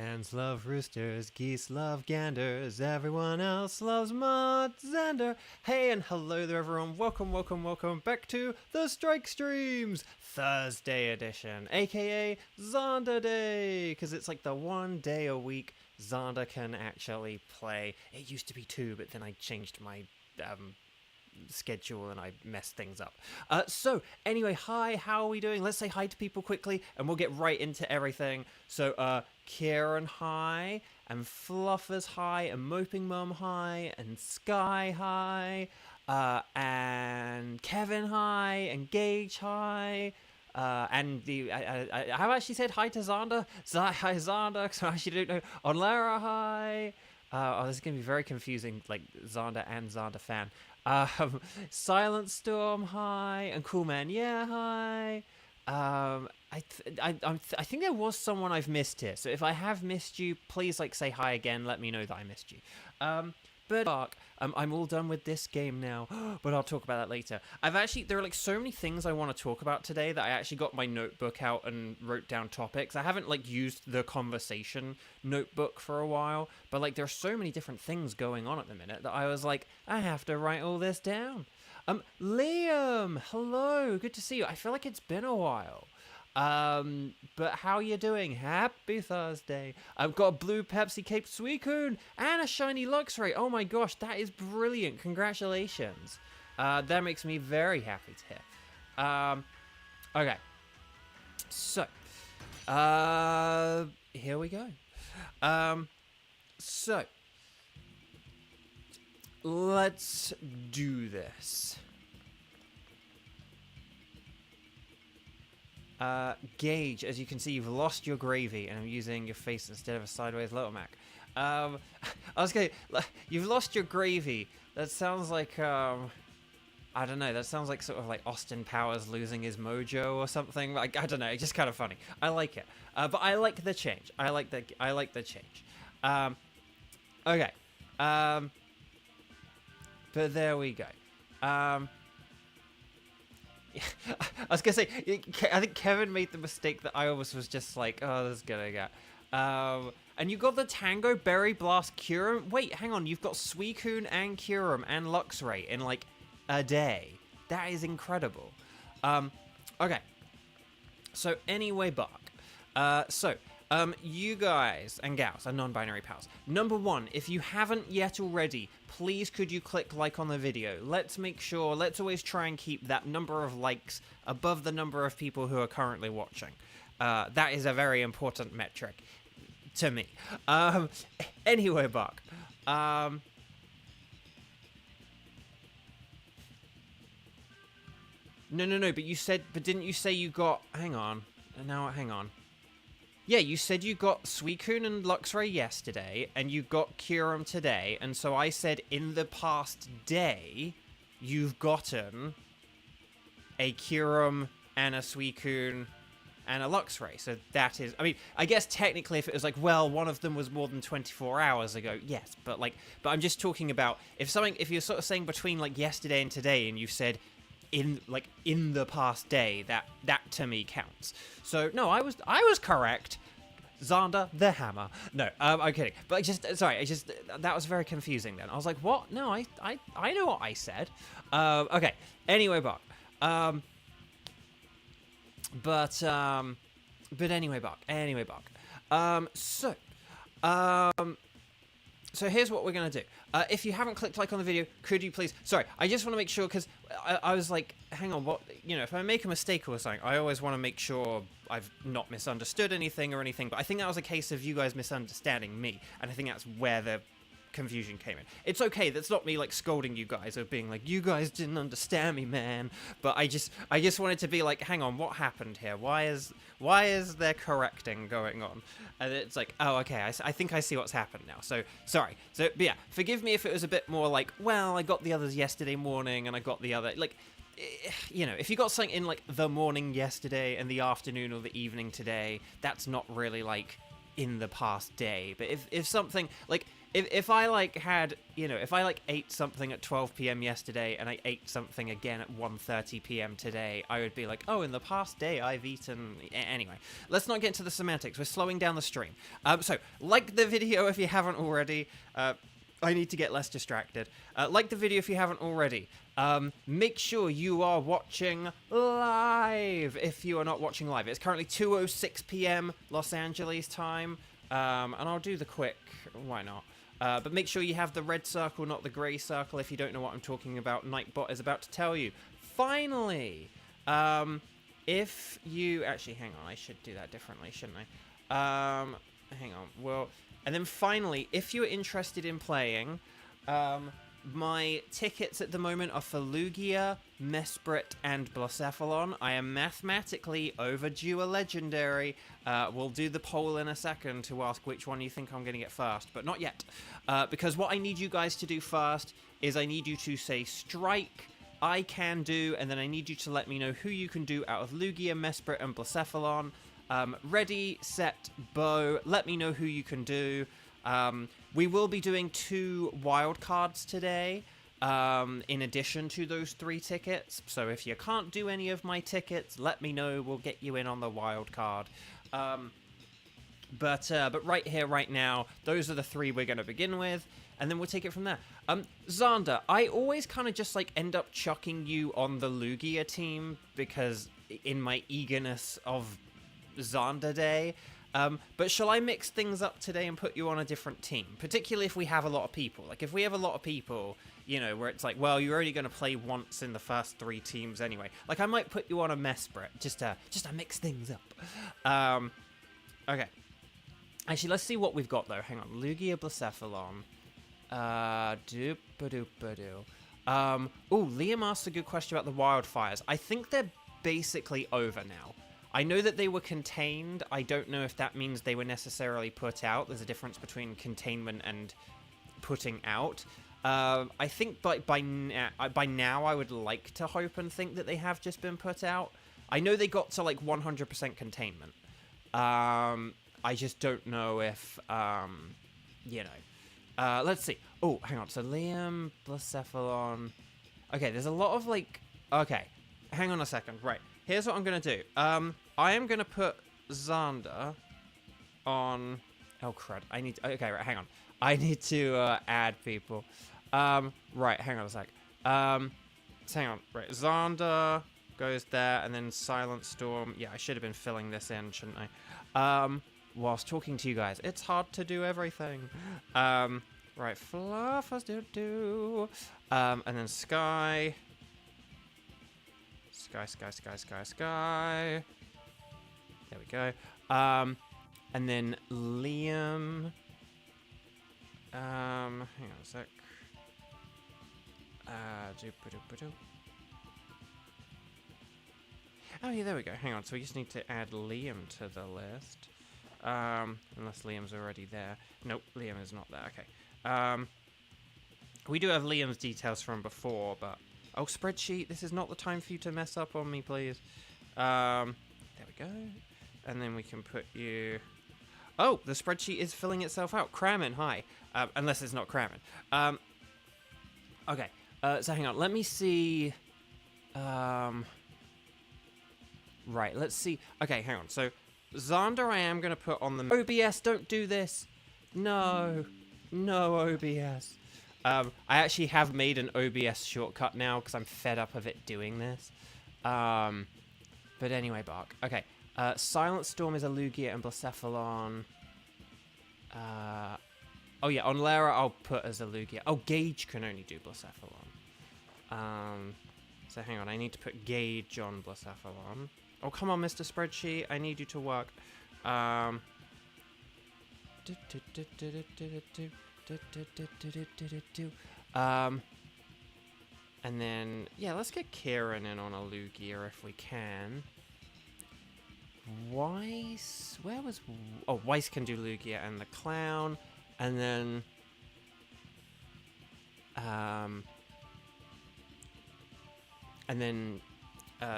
Hens love roosters, geese love ganders, everyone else loves Mud Xander. Hey and hello there everyone, welcome back to the Strike Streams Thursday edition, aka Xander Day, because it's like the one day a week Xander can actually play. It used to be 2, but then I changed my schedule and I messed things up. So anyway, hi, how are we doing? Let's say hi to people quickly and we'll get right into everything. So Kieran, hi, and Fluffers, hi, and Moping Mum, hi, and Sky, hi, and Kevin, hi, and Gage, hi. And I have actually said hi to Xander. Hi, Xander, because I actually don't know. On Lara, hi. Oh, this is going to be very confusing, like Xander and Xander fan. Silent Storm, hi, and Cool Man, yeah, hi. I think there was someone I've missed here, so if I have missed you, please like say hi again. Let me know that I missed you. But I'm all done with this game now, but I'll talk about that later. There are like so many things I want to talk about today that I actually got my notebook out and wrote down topics. I haven't like used the conversation notebook for a while, but like there are so many different things going on at the minute that I was like, I have to write all this down. Liam, hello, good to see you. I feel like it's been a while. But how you doing? Happy Thursday. I've got a blue Pepsi Cape Suicune and a shiny Luxray. Oh my gosh, that is brilliant. Congratulations. That makes me very happy to hear. Okay. So, here we go. So, let's do this. Gage, as you can see, you've lost your gravy, and I'm using your face instead of a sideways Little Mac. I was going, you've lost your gravy. That sounds like, I don't know, that sounds like sort of like Austin Powers losing his mojo or something. Like, I don't know, it's just kind of funny. I like it. But I like the change. I like the change. Okay. But there we go. I was gonna say, I think Kevin made the mistake that I almost was just like, oh, this is gonna get. And you got the Tango, Berry Blast, Kyurem. Wait, hang on, you've got Suicune and Kyurem and Luxray in like a day. That is incredible. Okay. So anyway, Bark. You guys and gals and non-binary pals. Number 1, if you haven't yet already, please could you click like on the video. Let's always try and keep that number of likes above the number of people who are currently watching. That is a very important metric to me. Anyway, Bark. No, but didn't you say you got, hang on. Yeah, you said you got Suicune and Luxray yesterday, and you got Kyurem today, and so I said in the past day, you've gotten a Kyurem and a Suicune and a Luxray. So that is, I mean, I guess technically if it was like, well, one of them was more than 24 hours ago, yes, but I'm just talking about, if you're sort of saying between like yesterday and today, and you've said in the past day, that to me counts. So no, I was correct. Xander the Hammer. No, I'm kidding. But that was very confusing then. I was like, what? No, I know what I said. Okay. Anyway, Buck. But anyway, Buck. So here's what we're going to do. If you haven't clicked like on the video, could you please... Sorry, I just want to make sure, because I was like, hang on, what... You know, if I make a mistake or something, I always want to make sure I've not misunderstood anything or anything. But I think that was a case of you guys misunderstanding me. And I think that's where the confusion came in. It's okay, that's not me, like, scolding you guys or being like, you guys didn't understand me, man. But I just wanted to be like, hang on, what happened here? Why is there correcting going on? And it's like, oh, okay, I think I see what's happened now. So, sorry. So, but yeah, forgive me if it was a bit more like, well, I got the others yesterday morning and I got the other, like, you know, if you got something in, like, the morning yesterday and the afternoon or the evening today, that's not really, like, in the past day. But if something, like, if I like had, you know, if I like ate something at 12 p.m. yesterday and I ate something again at 1:30 p.m. today, I would be like, oh, in the past day I've eaten. Anyway, let's not get into the semantics. We're slowing down the stream. So like the video if you haven't already. I need to get less distracted. Like the video if you haven't already. Make sure you are watching live if you are not watching live. It's currently 2:06 p.m. Los Angeles time. And I'll do the quick, why not? But make sure you have the red circle, not the grey circle. If you don't know what I'm talking about, Nightbot is about to tell you. Finally, if you... Actually, hang on, I should do that differently, shouldn't I? Hang on, well... And then finally, if you're interested in playing, my tickets at the moment are for Lugia, Mesprit, and Blacephalon. I am mathematically overdue a legendary. We'll do the poll in a second to ask which one you think I'm going to get first, but not yet. Because what I need you guys to do first is I need you to say strike, I can do, and then I need you to let me know who you can do out of Lugia, Mesprit, and Blacephalon. Ready, set, bow. Let me know who you can do. We will be doing 2 wildcards today, in addition to those 3 tickets. So if you can't do any of my tickets, let me know. We'll get you in on the wildcard. But right here, right now, those are the 3 we're going to begin with, and then we'll take it from there. Xander, I always kind of just like end up chucking you on the Lugia team because in my eagerness of Xander Day. But shall I mix things up today and put you on a different team? Particularly if we have a lot of people. Like, if we have a lot of people, you know, where it's like, well, you're only going to play once in the first 3 teams anyway. Like, I might put you on a Mesprit, just to mix things up. Okay. Actually, let's see what we've got, though. Hang on. Lugia, Blacephalon. Doop-a-doop-a-doo. Liam asked a good question about the wildfires. I think they're basically over now. I know that they were contained. I don't know if that means they were necessarily put out. There's a difference between containment and putting out. I think by now I would like to hope and think that they have just been put out. I know they got to like 100% containment. I just don't know if, you know. Let's see. Oh, hang on. So Liam, Blacephalon. Okay, there's a lot of like... Okay, hang on a second. Right. Here's what I'm going to do. I am going to put Xander on... Oh, crud. Okay, right, hang on. I need to add people. Right, hang on a sec. So hang on. Right, Xander goes there, and then Silent Storm. Yeah, I should have been filling this in, shouldn't I? Whilst talking to you guys. It's hard to do everything. Right, Fluffers do. And then Sky... Sky. There we go. And then Liam. Hang on a sec. Oh yeah, there we go. Hang on. So we just need to add Liam to the list. Unless Liam's already there. Nope, Liam is not there. Okay. We do have Liam's details from before, but... Oh, spreadsheet, this is not the time for you to mess up on me, please. There we go. And then we can put you... Oh, the spreadsheet is filling itself out. Cramming, hi. Unless it's not cramming. Okay, so hang on. Let me see... Right, let's see. Okay, hang on. So, Xander I am going to put on the... OBS, don't do this. No. No, OBS. I actually have made an OBS shortcut now because I'm fed up of it doing this. But anyway, Bark. Okay. Silent Storm is a Lugia and Blacephalon. Oh yeah, on Lara I'll put as a Lugia. Oh, Gage can only do Blacephalon. So hang on, I need to put Gage on Blacephalon. Oh, come on, Mr. Spreadsheet. I need you to work. And then, yeah, let's get Kieran in on a Lugia if we can. Weiss, where was... Oh, Weiss can do Lugia and the Clown. And then...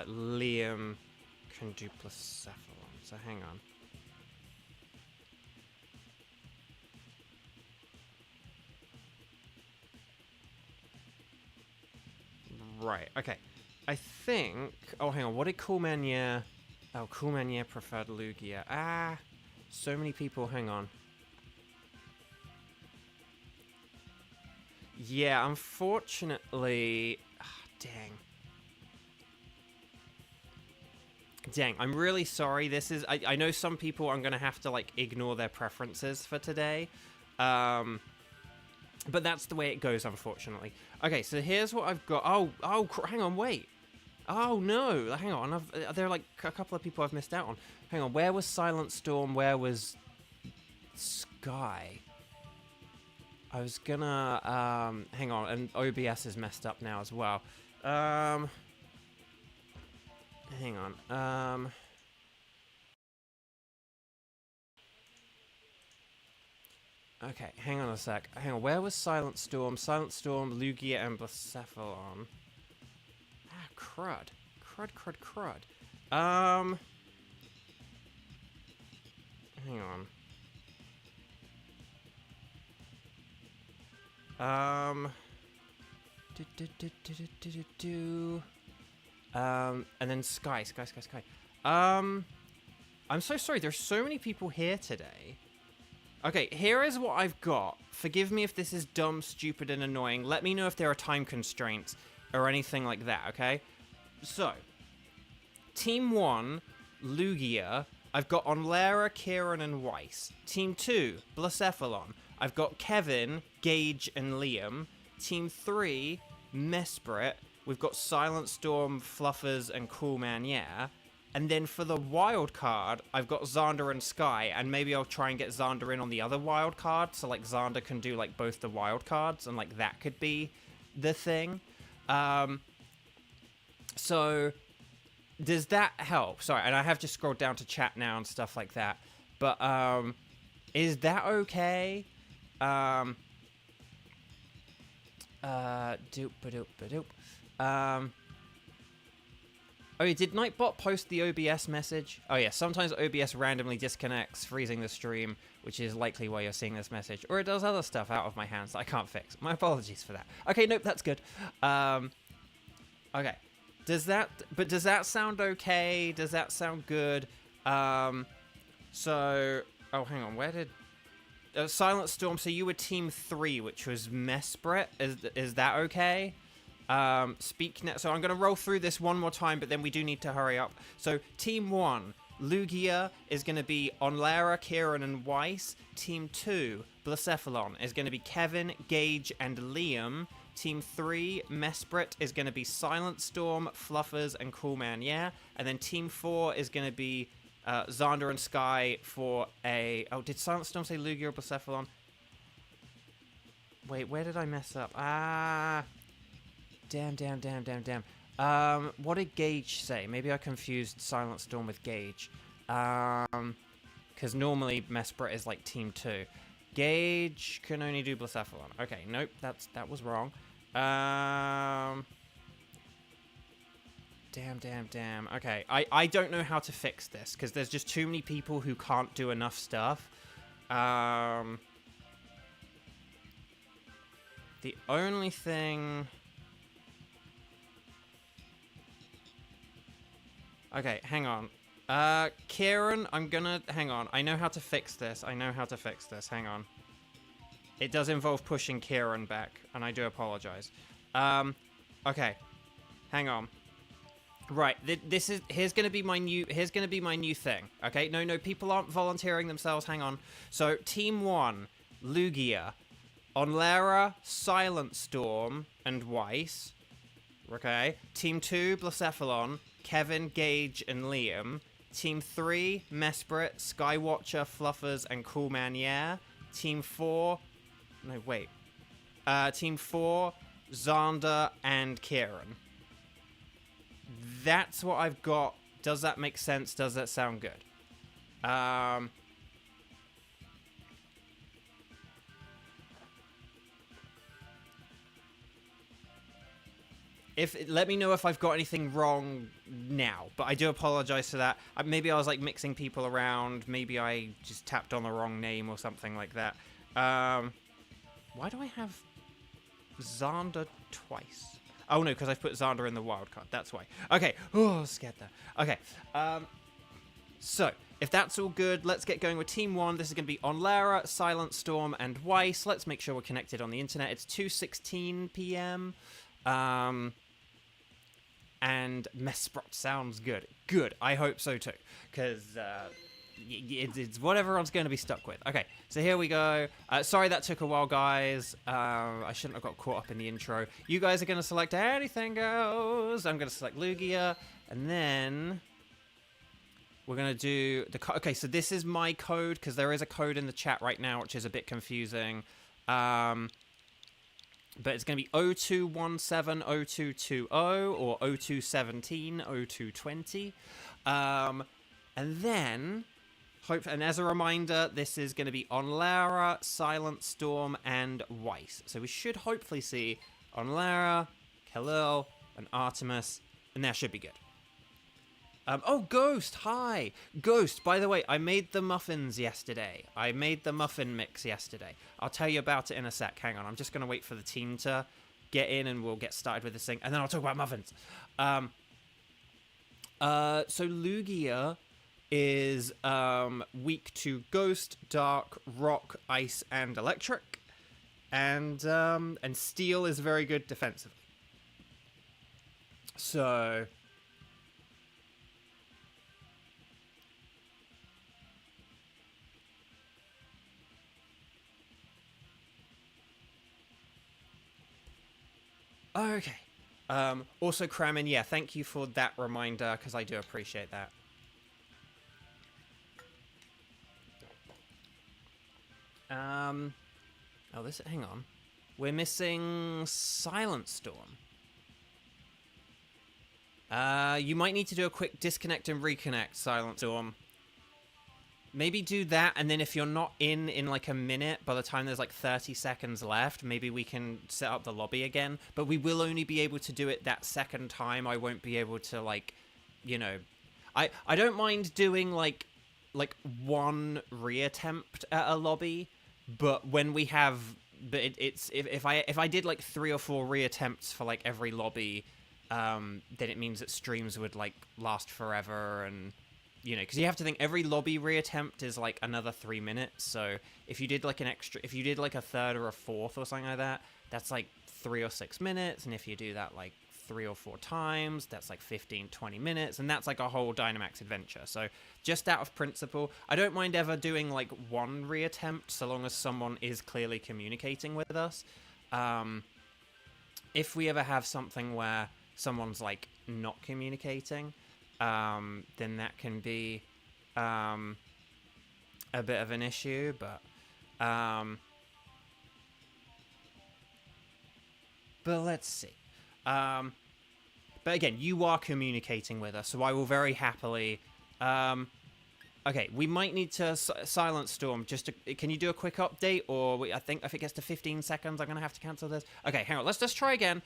Liam can do Blacephalon. So hang on. Right, okay. I think... Oh, hang on. What did Coolmania... Oh, Coolmania preferred Lugia. Ah, so many people. Hang on. Yeah, unfortunately... dang. Dang, I'm really sorry. This is... I know some people I'm going to have to, like, ignore their preferences for today. But that's the way it goes, unfortunately. Okay, so here's what I've got. Oh, hang on, wait. Oh, no. Hang on. There are, like, a couple of people I've missed out on. Hang on. Where was Silent Storm? Where was Sky? I was gonna... hang on. And OBS is messed up now as well. Hang on. Okay, hang on a sec. Hang on. Where was Silent Storm? Silent Storm, Lugia, and Blacephalon. Ah, crud. Crud. Hang on. And then Sky. I'm so sorry. There's so many people here today. Okay, here is what I've got. Forgive me if this is dumb, stupid, and annoying. Let me know if there are time constraints or anything like that, okay? So, Team 1, Lugia. I've got Onlera, Kieran, and Weiss. Team 2, Blacephalon. I've got Kevin, Gage, and Liam. Team 3, Mesprit. We've got Silent Storm, Fluffers, and Coolman, yeah. And then for the wild card, I've got Xander and Sky, and maybe I'll try and get Xander in on the other wild card, so, like, Xander can do, like, both the wild cards, and, like, that could be the thing. So, does that help? Sorry, and I have just scrolled down to chat now and stuff like that, but, is that okay? Doop-ba-doop-ba-doop. Oh, did Nightbot post the OBS message? Oh yeah, sometimes OBS randomly disconnects, freezing the stream, which is likely why you're seeing this message. Or it does other stuff out of my hands that I can't fix. My apologies for that. Okay, nope, that's good. Okay. Does that sound okay? Does that sound good? So... Oh, hang on, where did... Silent Storm, so you were Team 3, which was Mesprit. Is that okay? Speak now. So I'm going to roll through this one more time, but then we do need to hurry up. So Team 1, Lugia is going to be Onlera, Kieran, and Weiss. Team 2, Blacephalon, is going to be Kevin, Gage, and Liam. Team 3, Mesprit, is going to be Silent Storm, Fluffers, and Coolman, yeah. And then Team 4 is going to be Xander and Sky for a... Oh, did Silent Storm say Lugia or Blacephalon? Wait, where did I mess up? Ah... Damn. What did Gage say? Maybe I confused Silent Storm with Gage. Because normally Mesprit is like Team 2. Gage can only do Blacephalon. Okay, nope, that was wrong. Damn. Okay, I don't know how to fix this, because there's just too many people who can't do enough stuff. The only thing... Okay, hang on. Kieran, I'm gonna... Hang on. I know how to fix this. Hang on. It does involve pushing Kieran back, and I do apologize. Okay. Hang on. Right, here's gonna be my new thing. Okay? No, people aren't volunteering themselves. Hang on. So, Team 1, Lugia, Onlera, Silent Storm, and Weiss. Okay? Team 2, Blacephalon, Kevin, Gage, and Liam. Team 3, Mesprit, Skywatcher, Fluffers, and Coolman, yeah. Team 4... No, wait. Team 4, Xander, and Kieran. That's what I've got. Does that make sense? Does that sound good? Let me know if I've got anything wrong now, but I do apologize for that. Maybe I was like mixing people around. Maybe I just tapped on the wrong name or something like that. Why do I have Xander twice? Oh, no, because I've put Xander in the wild card. That's why. Okay. Oh, scared there. Okay. So, if that's all good, let's get going with Team 1. This is going to be Onlara, Silent Storm, and Weiss. Let's make sure we're connected on the internet. It's 2:16 p.m. And Mesprot sounds good. Good. I hope so, too. Because it's what everyone's going to be stuck with. Okay, so here we go. Sorry that took a while, guys. I shouldn't have got caught up in the intro. You guys are going to select anything goes. I'm going to select Lugia. And then we're going to do the... Okay, so this is my code, because there is a code in the chat right now, which is a bit confusing. But it's going to be 02170220 or 02170220. And then... And as a reminder, this is going to be Onlara, Silent Storm, and Weiss. So we should hopefully see Onlara, Khalil, and Artemis, and that should be good. Oh, Ghost! Hi! Ghost, by the way, I made the muffins yesterday. I made the muffin mix yesterday. I'll tell you about it in a sec. Hang on, I'm just going to wait for the team to get in, and we'll get started with this thing, and then I'll talk about muffins. So Lugia is weak to Ghost, Dark, Rock, Ice, and Electric, and Steel is very good defensively. So okay. Also, Kramen, yeah, thank you for that reminder, because I do appreciate that. Oh, hang on. We're missing Silent Storm. You might need to do a quick disconnect and reconnect, Silent Storm. Maybe do that, and then if you're not in like a minute, by the time there's like 30 seconds left, maybe we can set up the lobby again. But we will only be able to do it that second time. I won't be able to, like, you know... I don't mind doing, like one reattempt at a lobby, but when we have... But if I did, like, 3 or 4 reattempts for, like, every lobby, then it means that streams would, like, last forever, and... You know, because you have to think every lobby reattempt is like another 3 minutes. So if you did like if you did like a third or a fourth or something like that, that's like 3 or 6 minutes. And if you do that like 3 or 4 times, that's like 15, 20 minutes. And that's like a whole Dynamax adventure. So just out of principle, I don't mind ever doing like one reattempt so long as someone is clearly communicating with us. If we ever have something where someone's like not communicating, then that can be a bit of an issue, but let's see. But again, you are communicating with us, so I will very happily... okay, we might need to Silent Storm. Can you do a quick update? Or I think if it gets to 15 seconds, I'm going to have to cancel this. Okay, hang on. Let's just try again.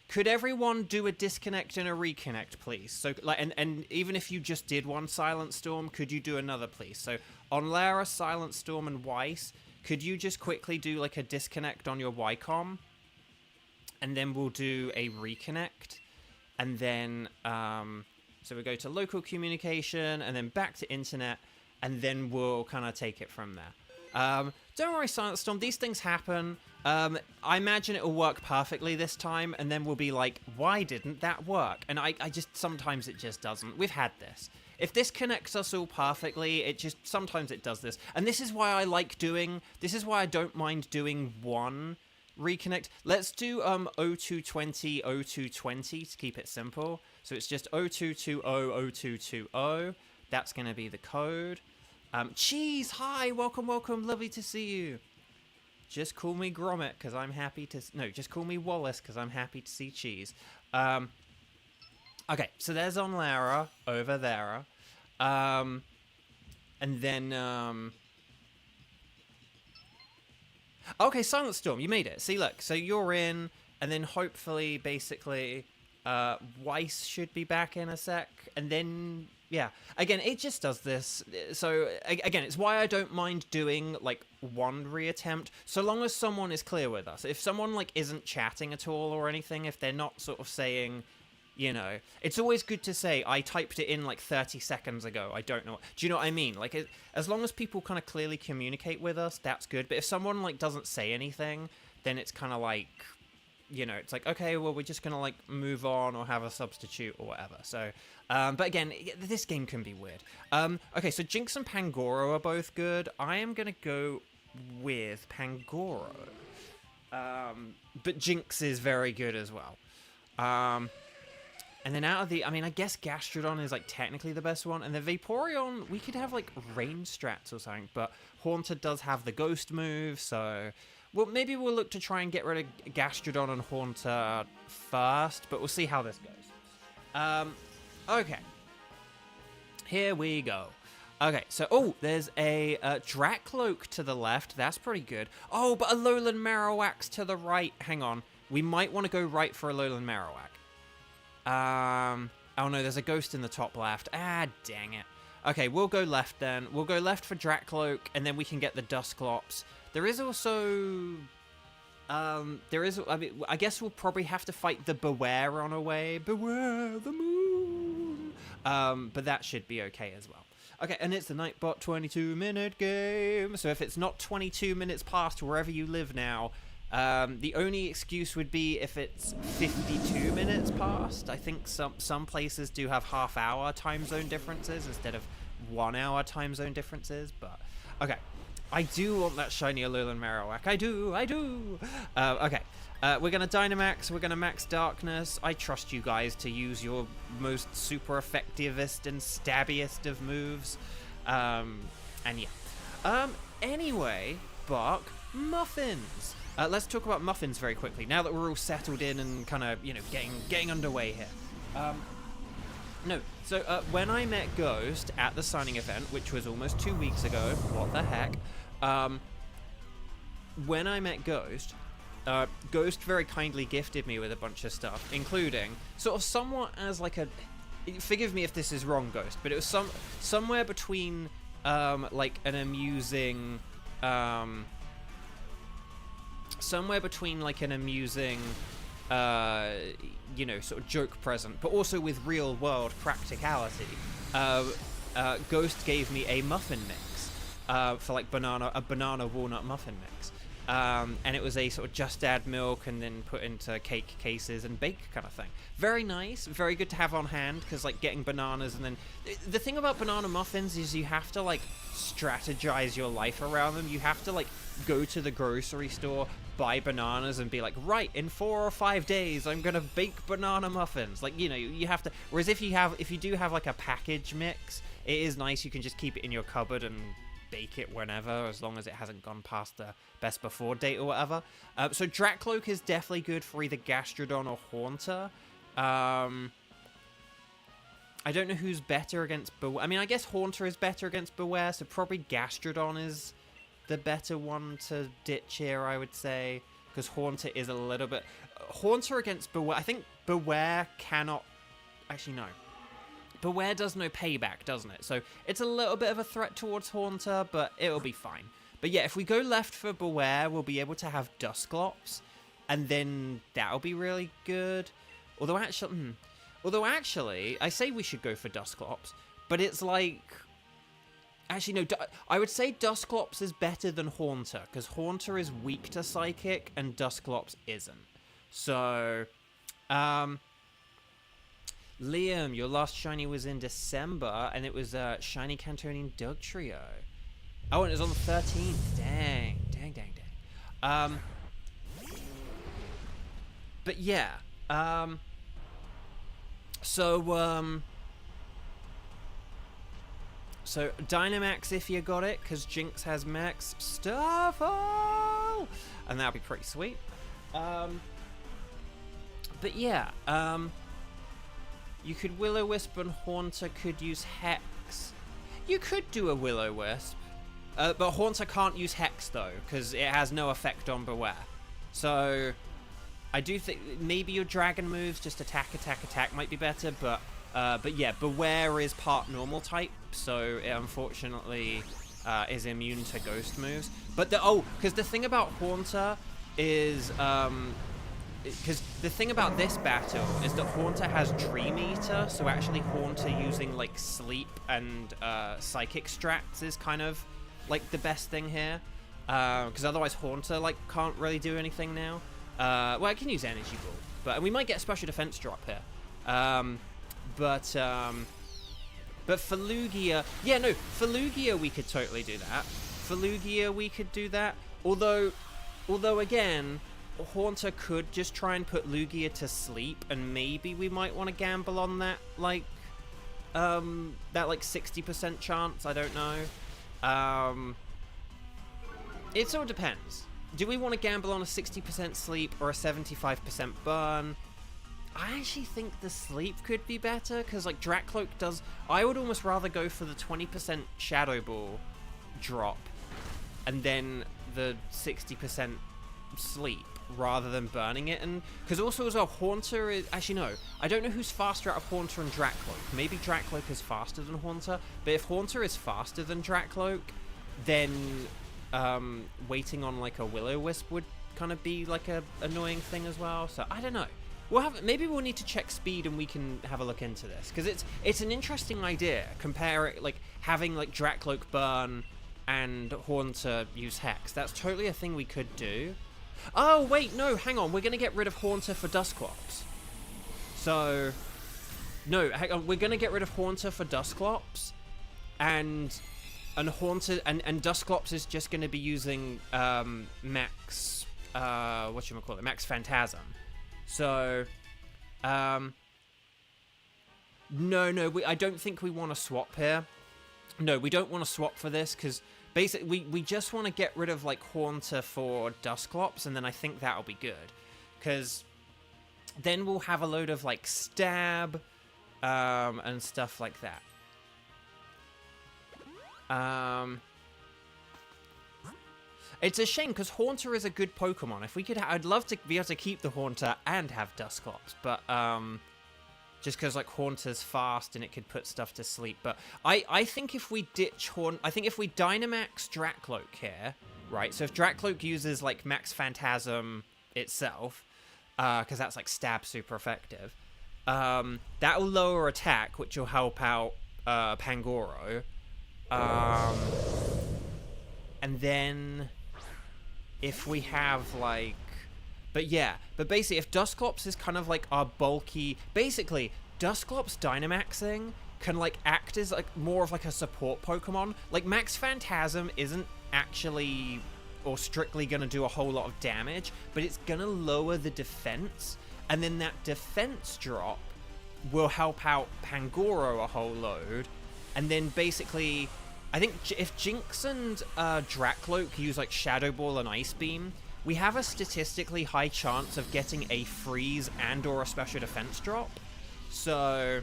Could everyone do a disconnect and a reconnect, please? So, like, and even if you just did one Silent Storm, could you do another, please? So, on Lara, Silent Storm, and Weiss, could you just quickly do like a disconnect on your Wycom? And then we'll do a reconnect. And then, so we go to local communication, and then back to internet, and then we'll kind of take it from there. Don't worry, Silent Storm, these things happen. I imagine it'll work perfectly this time, and then we'll be like, why didn't that work? And I just, sometimes it just doesn't. We've had this. If this connects us all perfectly, sometimes it does this. And this is why this is why I don't mind doing one reconnect. Let's do 0220 0220 to keep it simple. So it's just 0220 0220. That's going to be the code. Cheese, hi, welcome, lovely to see you. Just call me Gromit, because I'm happy to... No, just call me Wallace, because I'm happy to see Cheese. Okay, so there's Onlara over there. And then... Okay, Silent Storm, you made it. See, look, so you're in, and then hopefully, basically... Weiss should be back in a sec, and then yeah, again it just does this. So again, it's why I don't mind doing like one reattempt, so long as someone is clear with us. If someone like isn't chatting at all or anything, if they're not sort of saying, you know, it's always good to say, I typed it in like 30 seconds ago, I don't know. Do you know what I mean? Like, as long as people kind of clearly communicate with us, that's good. But if someone like doesn't say anything, then it's kind of like, you know, it's like, okay, well, we're just gonna like move on or have a substitute or whatever. So, but again, this game can be weird. Okay, so Jinx and Pangoro are both good. I am gonna go with Pangoro, but Jinx is very good as well. And then out of the, I mean, I guess Gastrodon is like technically the best one, and the Vaporeon, we could have like rain strats or something, but Haunter does have the ghost move, so well, maybe we'll look to try and get rid of Gastrodon and Haunter first, but we'll see how this goes. Okay. Here we go. Okay, so, oh, there's a Dracloak to the left. That's pretty good. Oh, but a Alolan Marowak to the right. Hang on. We might want to go right for a Alolan Marowak. Oh no, there's a ghost in the top left. Ah, dang it. Okay, we'll go left then. We'll go left for Dracloak, and then we can get the Dusclops. There is also... I mean, I guess we'll probably have to fight the Beware on our way. Beware the moon! But that should be okay as well. Okay, and it's the Nightbot 22-minute game. So if it's not 22 minutes past wherever you live now, the only excuse would be if it's 52 minutes past. I think some places do have half-hour time zone differences instead of 1 hour time zone differences, but okay. I do want that shiny Alolan Marowak. I do. Okay. We're going to Dynamax. We're going to max Darkness. I trust you guys to use your most super effectivest and stabbiest of moves. And yeah. Anyway, Bark, Muffins. Let's talk about Muffins very quickly, now that we're all settled in and kind of, you know, getting underway here. No, so when I met Ghost at the signing event, which was almost 2 weeks ago, what the heck, when I met Ghost, Ghost very kindly gifted me with a bunch of stuff, including sort of somewhat as like a, forgive me if this is wrong, Ghost, but it was somewhere between like an amusing, you know, sort of joke present, but also with real world practicality. Ghost gave me a muffin mix for like a banana walnut muffin mix. And it was a sort of just add milk and then put into cake cases and bake kind of thing. Very nice, very good to have on hand, because like getting bananas, and then the thing about banana muffins is you have to like strategize your life around them. You have to like go to the grocery store, buy bananas, and be like, right, in 4 or 5 days I'm gonna bake banana muffins. Like, you know, you have to, whereas if you do have like a package mix, it is nice, you can just keep it in your cupboard and bake it whenever, as long as it hasn't gone past the best before date or whatever. So Dracloak is definitely good for either Gastrodon or Haunter. I don't know who's better against Beware. I mean, I guess Haunter is better against Beware, so probably Gastrodon is the better one to ditch here, I would say, because Haunter is a little bit... Haunter against Beware, I think Beware cannot... Actually, no. Beware does no payback, doesn't it? So it's a little bit of a threat towards Haunter, but it'll be fine. But yeah, if we go left for Beware, we'll be able to have Dusclops, and then that'll be really good. Although actually, I say we should go for Dusclops, but it's like... Actually, no, I would say Dusclops is better than Haunter, because Haunter is weak to Psychic, and Dusclops isn't. So, Liam, your last shiny was in December, and it was Shiny Cantonian Dugtrio. Oh, and it was on the 13th. Dang. But yeah, So Dynamax if you got it, because Jinx has Max Starfall, and that'll be pretty sweet. But yeah, you could Will-O-Wisp, and Haunter could use Hex. You could do a Will-O-Wisp, but Haunter can't use Hex though, because it has no effect on Beware. So I do think maybe your dragon moves, just attack, attack, attack might be better, but yeah, Beware is part normal type, so it unfortunately is immune to ghost moves. But because the thing about Haunter is, because the thing about this battle is that Haunter has Dream Eater, so actually Haunter using like sleep and psychic strats is kind of like the best thing here, because otherwise Haunter like can't really do anything now. Well, I can use Energy Ball, but we might get a special defense drop here. But for Lugia, yeah, no, for Lugia we could totally do that. For Lugia we could do that. Although again, Haunter could just try and put Lugia to sleep, and maybe we might want to gamble on that, like 60% chance. I don't know. It sort of depends. Do we want to gamble on a 60% sleep or a 75% burn? I actually think the sleep could be better, because like Dracloak does... I would almost rather go for the 20% Shadow Ball drop and then the 60% sleep rather than burning it. And because also as well, Haunter is... Actually, no. I don't know who's faster out of Haunter and Dracloak. Maybe Dracloak is faster than Haunter, but if Haunter is faster than Dracloak, then waiting on like a Will-O-Wisp would kind of be like a annoying thing as well. So I don't know. Maybe we'll need to check speed and we can have a look into this, because it's an interesting idea. Compare it, like having like Dracloak burn and Haunter use Hex. That's totally a thing we could do. Oh wait, no, hang on. We're gonna get rid of Haunter for Dusclops. So no, hang on. We're gonna get rid of Haunter for Dusclops, and Haunter and Dusclops is just gonna be using Max whatchamacallit, Max Phantasm. So, no, I don't think we want to swap here. No, we don't want to swap for this, because basically we just want to get rid of, like, Haunter for Dusclops, and then I think that'll be good. Because then we'll have a load of, like, Stab, and stuff like that. It's a shame, because Haunter is a good Pokemon. If we could, I'd love to be able to keep the Haunter and have Dusclops, but just because like Haunter's fast and it could put stuff to sleep. But I think if we ditch I think if we Dynamax Dracloak here, right? So if Dracloak uses like Max Phantasm itself, because that's like Stab super effective, that will lower attack, which will help out Pangoro, and then if we have like, but basically if Dusclops is kind of like our bulky, basically Dusclops Dynamaxing can like act as like more of like a support Pokemon. Like Max Phantasm isn't actually or strictly gonna do a whole lot of damage, but it's gonna lower the defense, and then that defense drop will help out Pangoro a whole load, and then basically I think if Jinx and Dracloak use like Shadow Ball and Ice Beam, we have a statistically high chance of getting a freeze and or a special defense drop. So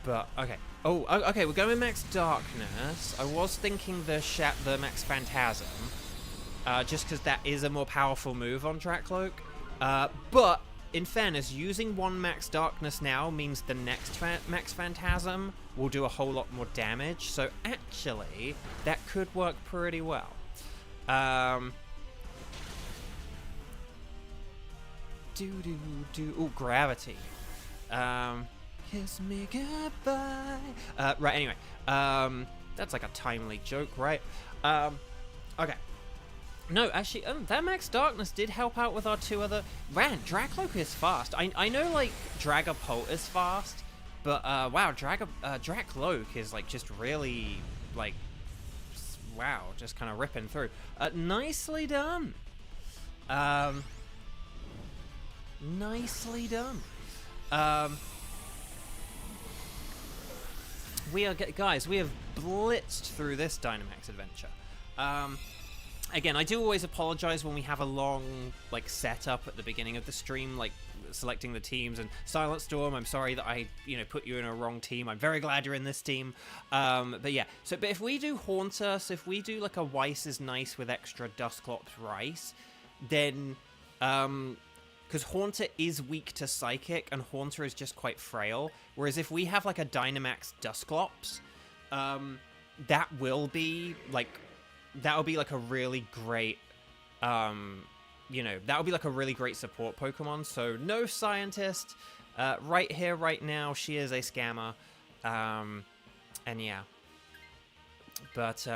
but okay. Oh, okay, we're going with Max Darkness. I was thinking the Max Phantasm, just because that is a more powerful move on Dracloak. But in fairness, using one Max Darkness now means the next Max Phantasm will do a whole lot more damage. So actually, that could work pretty well. Ooh, Gravity. Kiss me goodbye. Right, anyway. That's like a timely joke, right? Okay. No, actually, that Max Darkness did help out with our two other... Man, Dracloak is fast. I know, like, Dragapult is fast, but, wow, Dracloak is, like, just really, like, wow, just kind of ripping through. Nicely done. Nicely done. Guys, we have blitzed through this Dynamax adventure. Again, I do always apologize when we have a long, like, setup at the beginning of the stream. Like, selecting the teams. And Silent Storm, I'm sorry that I, put you in a wrong team. I'm very glad you're in this team. But yeah, but if we do Haunter, so if we do like a Weiss is nice with extra Dusclops Rice, then, because Haunter is weak to Psychic, and Haunter is just quite frail. Whereas if we have like a Dynamax Dusclops, that will be like a really great, that would be like a really great support Pokemon. So no Scientist, right here, right now, she is a scammer, and yeah. But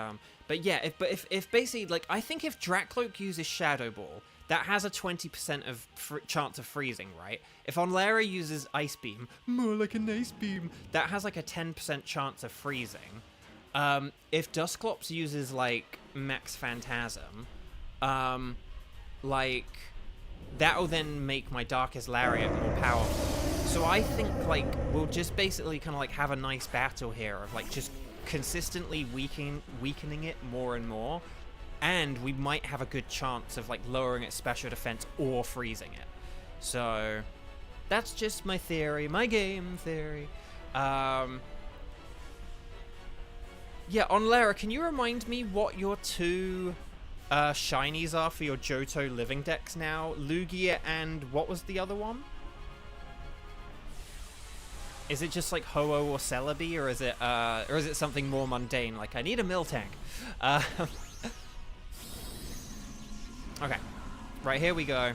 yeah, if basically, like, I think if Dracloak uses Shadow Ball, that has a 20% of chance of freezing, right? If Onlera uses Ice Beam, more like an Ice Beam, that has like a 10% chance of freezing. If Dusclops uses, like, Max Phantasm, like, that'll then make my Darkest Lariat more powerful. So I think, like, we'll just basically kind of, like, have a nice battle here of, like, just consistently weakening it more and more, and we might have a good chance of, like, lowering its special defense or freezing it. So that's just my theory, my game theory. Yeah, Onlera, can you remind me what your two shinies are for your Johto living decks now? Lugia and what was the other one? Is it just like Ho-Oh or Celebi, or is it something more mundane? Like, I need a Miltank. Okay, right, here we go.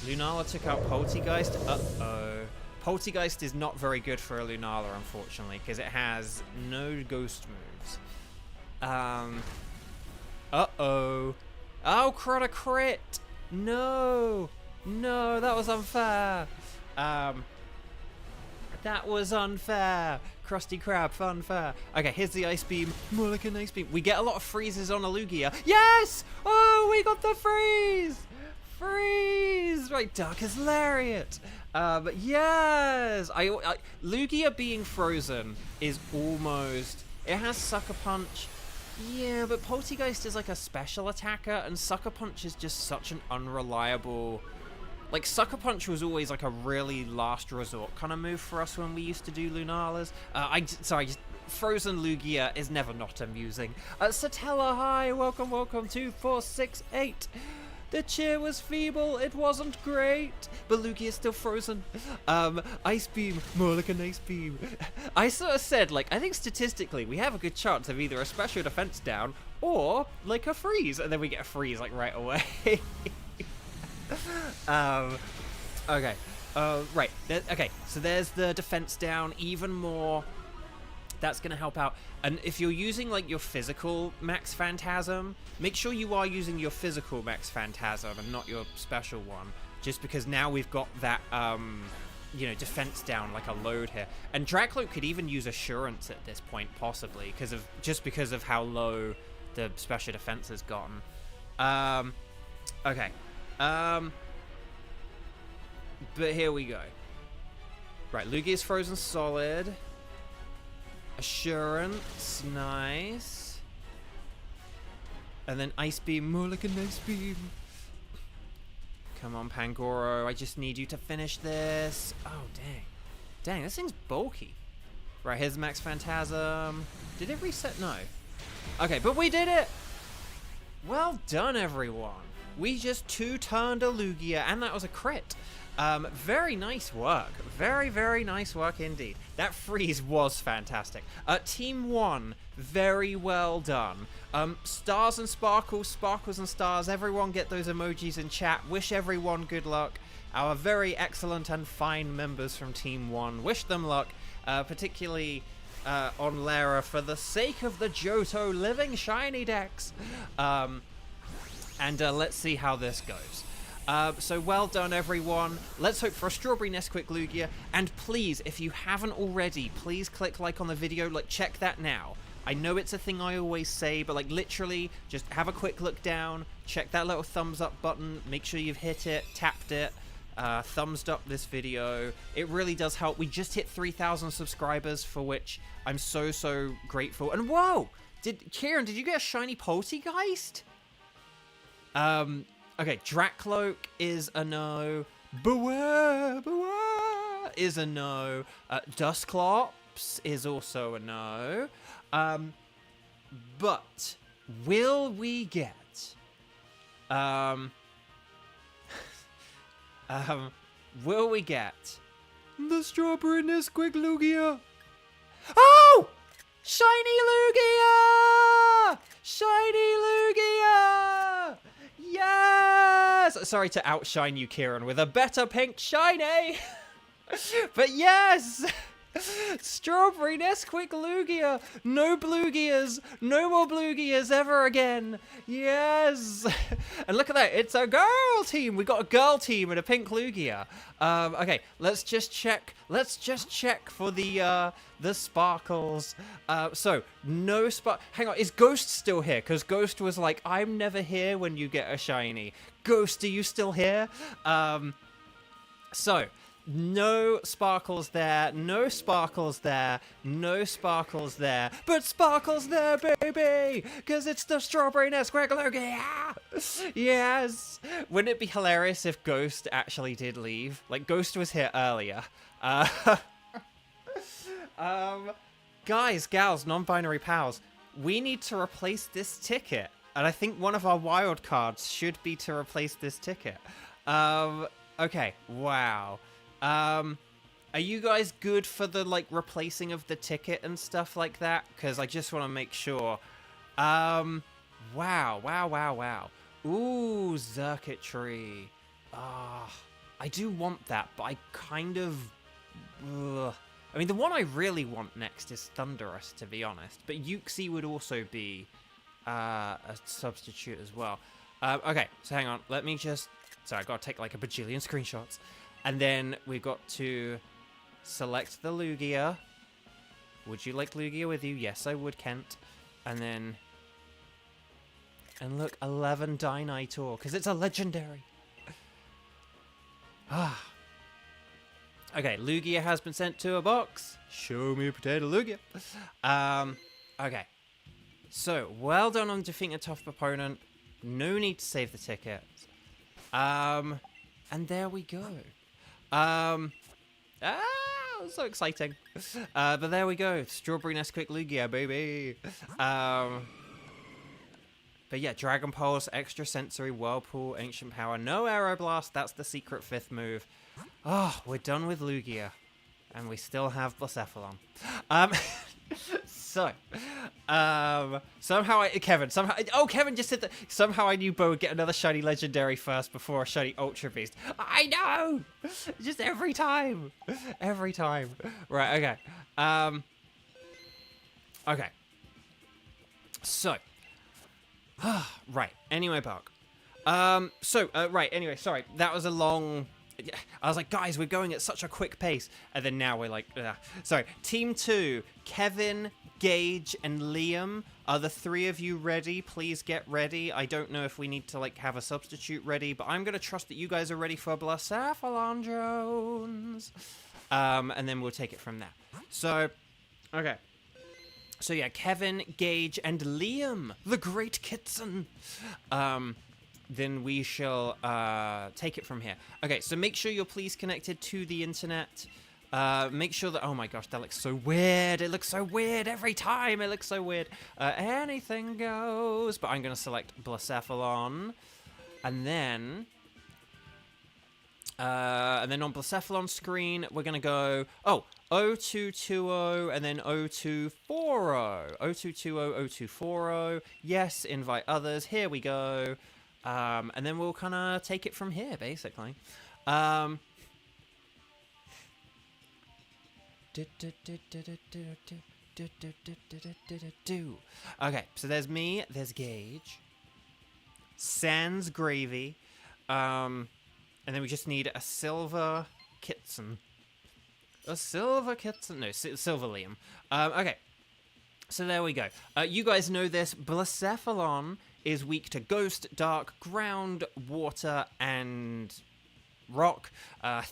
Lunala took out Poltegeist. Uh-oh. Poltegeist is not very good for a Lunala, unfortunately, because it has no ghost moves. Uh-oh. Oh, crit! No! No, that was unfair! That was unfair. Krusty Krab, unfair. Okay, here's the Ice Beam. More like an Ice Beam. We get a lot of freezes on a Lugia. Yes! Oh, we got the freeze! Freeze! Right, Darkest Lariat. But yes! Lugia being frozen is almost... It has Sucker Punch. Yeah, but Poltegeist is like a special attacker, and Sucker Punch is just such an unreliable... Like, Sucker Punch was always, like, a really last resort kind of move for us when we used to do Lunalas. Frozen Lugia is never not amusing. Satella, hi, welcome, 2468. The cheer was feeble, it wasn't great, but Lugia is still frozen. Ice Beam, more like an Ice Beam. I sort of said, like, I think statistically we have a good chance of either a special defense down or, like, a freeze, and then we get a freeze, like, right away. Okay. Right. Okay, so there's the defense down, even more. That's going to help out. And if you're using, like, your physical Max Phantasm, make sure you are using your physical Max Phantasm and not your special one. Just because now we've got that, defense down, like a load here. And Dracloak could even use Assurance at this point, possibly, because of how low the special defense has gotten. Okay. But here we go. Right, Lugia's frozen solid. Assurance, nice. And then Ice Beam, more like an Ice Beam. Come on, Pangoro, I just need you to finish this. Oh, dang. Dang, this thing's bulky. Right, here's Max Phantasm. Did it reset? No. Okay, but we did it! Well done, everyone. We just two-turned a Lugia, and that was a crit. Very nice work. Very, very nice work indeed. That freeze was fantastic. Team 1, very well done. Stars and sparkles, sparkles and stars, everyone get those emojis in chat. Wish everyone good luck. Our very excellent and fine members from Team 1, wish them luck, particularly Onlera, for the sake of the Johto living shiny decks. And let's see how this goes. So well done, everyone. Let's hope for a Strawberry Nesquik Lugia. And please, if you haven't already, please click like on the video. Like, check that now. I know it's a thing I always say, but like literally, just have a quick look down. Check that little thumbs up button. Make sure you've hit it, tapped it, thumbs up this video. It really does help. We just hit 3,000 subscribers, for which I'm so, so grateful. And whoa! Kieran, did you get a shiny Poltegeist? Okay, Dracloak is a no. Beware is a no. Dusclops is also a no. But will we get will we get the strawberry Nesquik Lugia? Oh! Shiny Lugia! Shiny Lugia! Yes! Sorry to outshine you, Kieran, with a better pink shiny! But yes! Strawberry Nesquik Lugia! No Bluegias! No more Bluegias ever again! Yes! And look at that, it's a girl team! We got a girl team and a pink Lugia. Okay, let's just check for the sparkles. So, no hang on, is Ghost still here? Because Ghost was like, I'm never here when you get a shiny. Ghost, are you still here? So, no sparkles there, no sparkles there, no sparkles there, but sparkles there, baby! Because it's the strawberry Nesquik Lugia! Yes! Wouldn't it be hilarious if Ghost actually did leave? Like, Ghost was here earlier. Guys, gals, non-binary pals, we need to replace this ticket. And I think one of our wild cards should be to replace this ticket. Okay, wow. Are you guys good for the, like, replacing of the ticket and stuff like that? Because I just want to make sure. Wow. Ooh, circuitry. I do want that, but I kind of... I mean, the one I really want next is Thunderous, to be honest. But Uxie would also be a substitute as well. Okay, so hang on. Let me just... Sorry, I've got to take, like, a bajillion screenshots. And then we've got to select the Lugia. Would you like Lugia with you? Yes, I would, Kent. And then... And look, 11 Dynaitor, because it's a legendary. Okay, Lugia has been sent to a box. Show me potato Lugia. Okay. So, well done on defeating a tough opponent. No need to save the ticket. And there we go. So exciting. But there we go. Strawberry Nesquik Lugia, baby. But yeah, Dragon Pulse, Extra Sensory, Whirlpool, Ancient Power, no Aeroblast. That's the secret 5th move. Oh, we're done with Lugia. And we still have Blacephalon. Somehow Kevin just said that somehow I knew Bo would get another shiny legendary first before a shiny Ultra Beast. I know! Just every time. Every time. Right, okay. Okay. So. Right, anyway, Buck. Right, anyway, sorry. That was a long... I was like, guys, we're going at such a quick pace. And then now we're like, sorry. Team 2, Kevin, Gage, and Liam. Are the 3 of you ready? Please get ready. I don't know if we need to, like, have a substitute ready, but I'm going to trust that you guys are ready for Blacephalon Jones. And then we'll take it from there. So, okay. So, yeah, Kevin, Gage, and Liam, the Great Kitson. Then we shall take it from here. Okay, so make sure you're please connected to the internet. Make sure that... Oh my gosh, that looks so weird. It looks so weird every time. It looks so weird. Anything goes. But I'm going to select Blacephalon. And then on Blacephalon screen, we're going to go... Oh, 0220 and then 0240. 0220, 0240. Yes, invite others. Here we go. And then we'll kind of take it from here, basically. Okay, so there's me, there's Gage, Sans Gravy, and then we just need a Silver Kitson. A Silver Kitson? No, Silver Liam. Okay, so there we go. You guys know this. Blacephalon is weak to Ghost, Dark, Ground, Water, and Rock.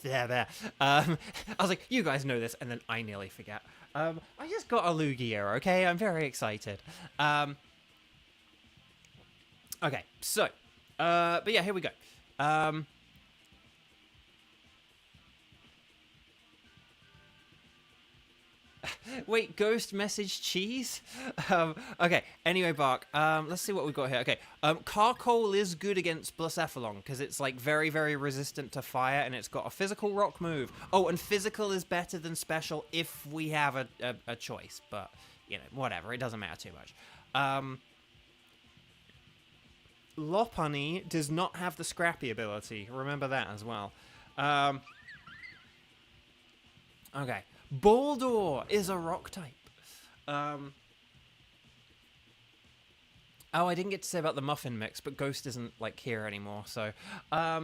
There. I was like, you guys know this, and then I nearly forget. I just got a Lugia, okay? I'm very excited. Okay, so, But yeah, here we go. Wait, ghost message cheese? Okay, anyway, Bark, let's see what we've got here. Okay, Carcoal is good against Blacephalon, because it's, like, very, very resistant to fire, and it's got a physical rock move. Oh, and physical is better than special if we have a choice, but, you know, whatever, it doesn't matter too much. Lopunny does not have the Scrappy ability, remember that as well. Okay. Baldor is a rock type. Oh, I didn't get to say about the muffin mix, but Ghost isn't, like, here anymore, so... I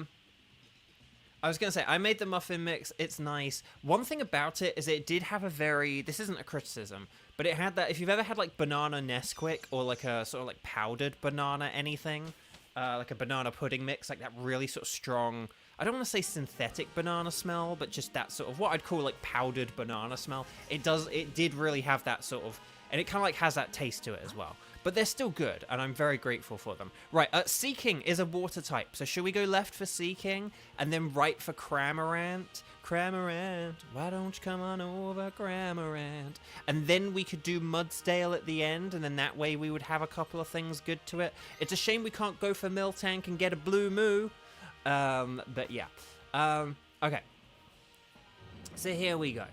was going to say, I made the muffin mix, it's nice. One thing about it is it did have a very... This isn't a criticism, but it had that... If you've ever had, like, banana Nesquik, or, like, a sort of, like, powdered banana anything, like a banana pudding mix, like that really sort of strong... I don't want to say synthetic banana smell, but just that sort of what I'd call like powdered banana smell. It did really have that sort of, and it kind of like has that taste to it as well. But they're still good, and I'm very grateful for them. Right, Seeking is a water type, so should we go left for Seeking, and then right for Cramorant? Cramorant, why don't you come on over, Cramorant? And then we could do Mudsdale at the end, and then that way we would have a couple of things good to it. It's a shame we can't go for Miltank and get a Blue Moo. But yeah. Okay. So here we go.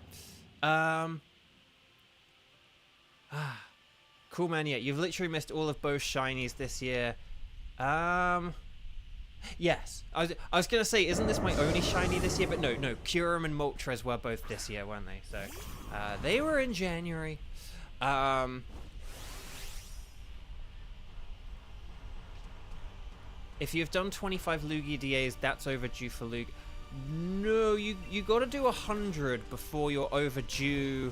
Cool, man. Yeah, you've literally missed all of both shinies this year. Yes. I was gonna say, isn't this my only shiny this year? But no. Kyurem and Moltres were both this year, weren't they? So, they were in January. If you've done 25 Lugia DAs, that's overdue for Lugia. No, you got to do 100 before you're overdue.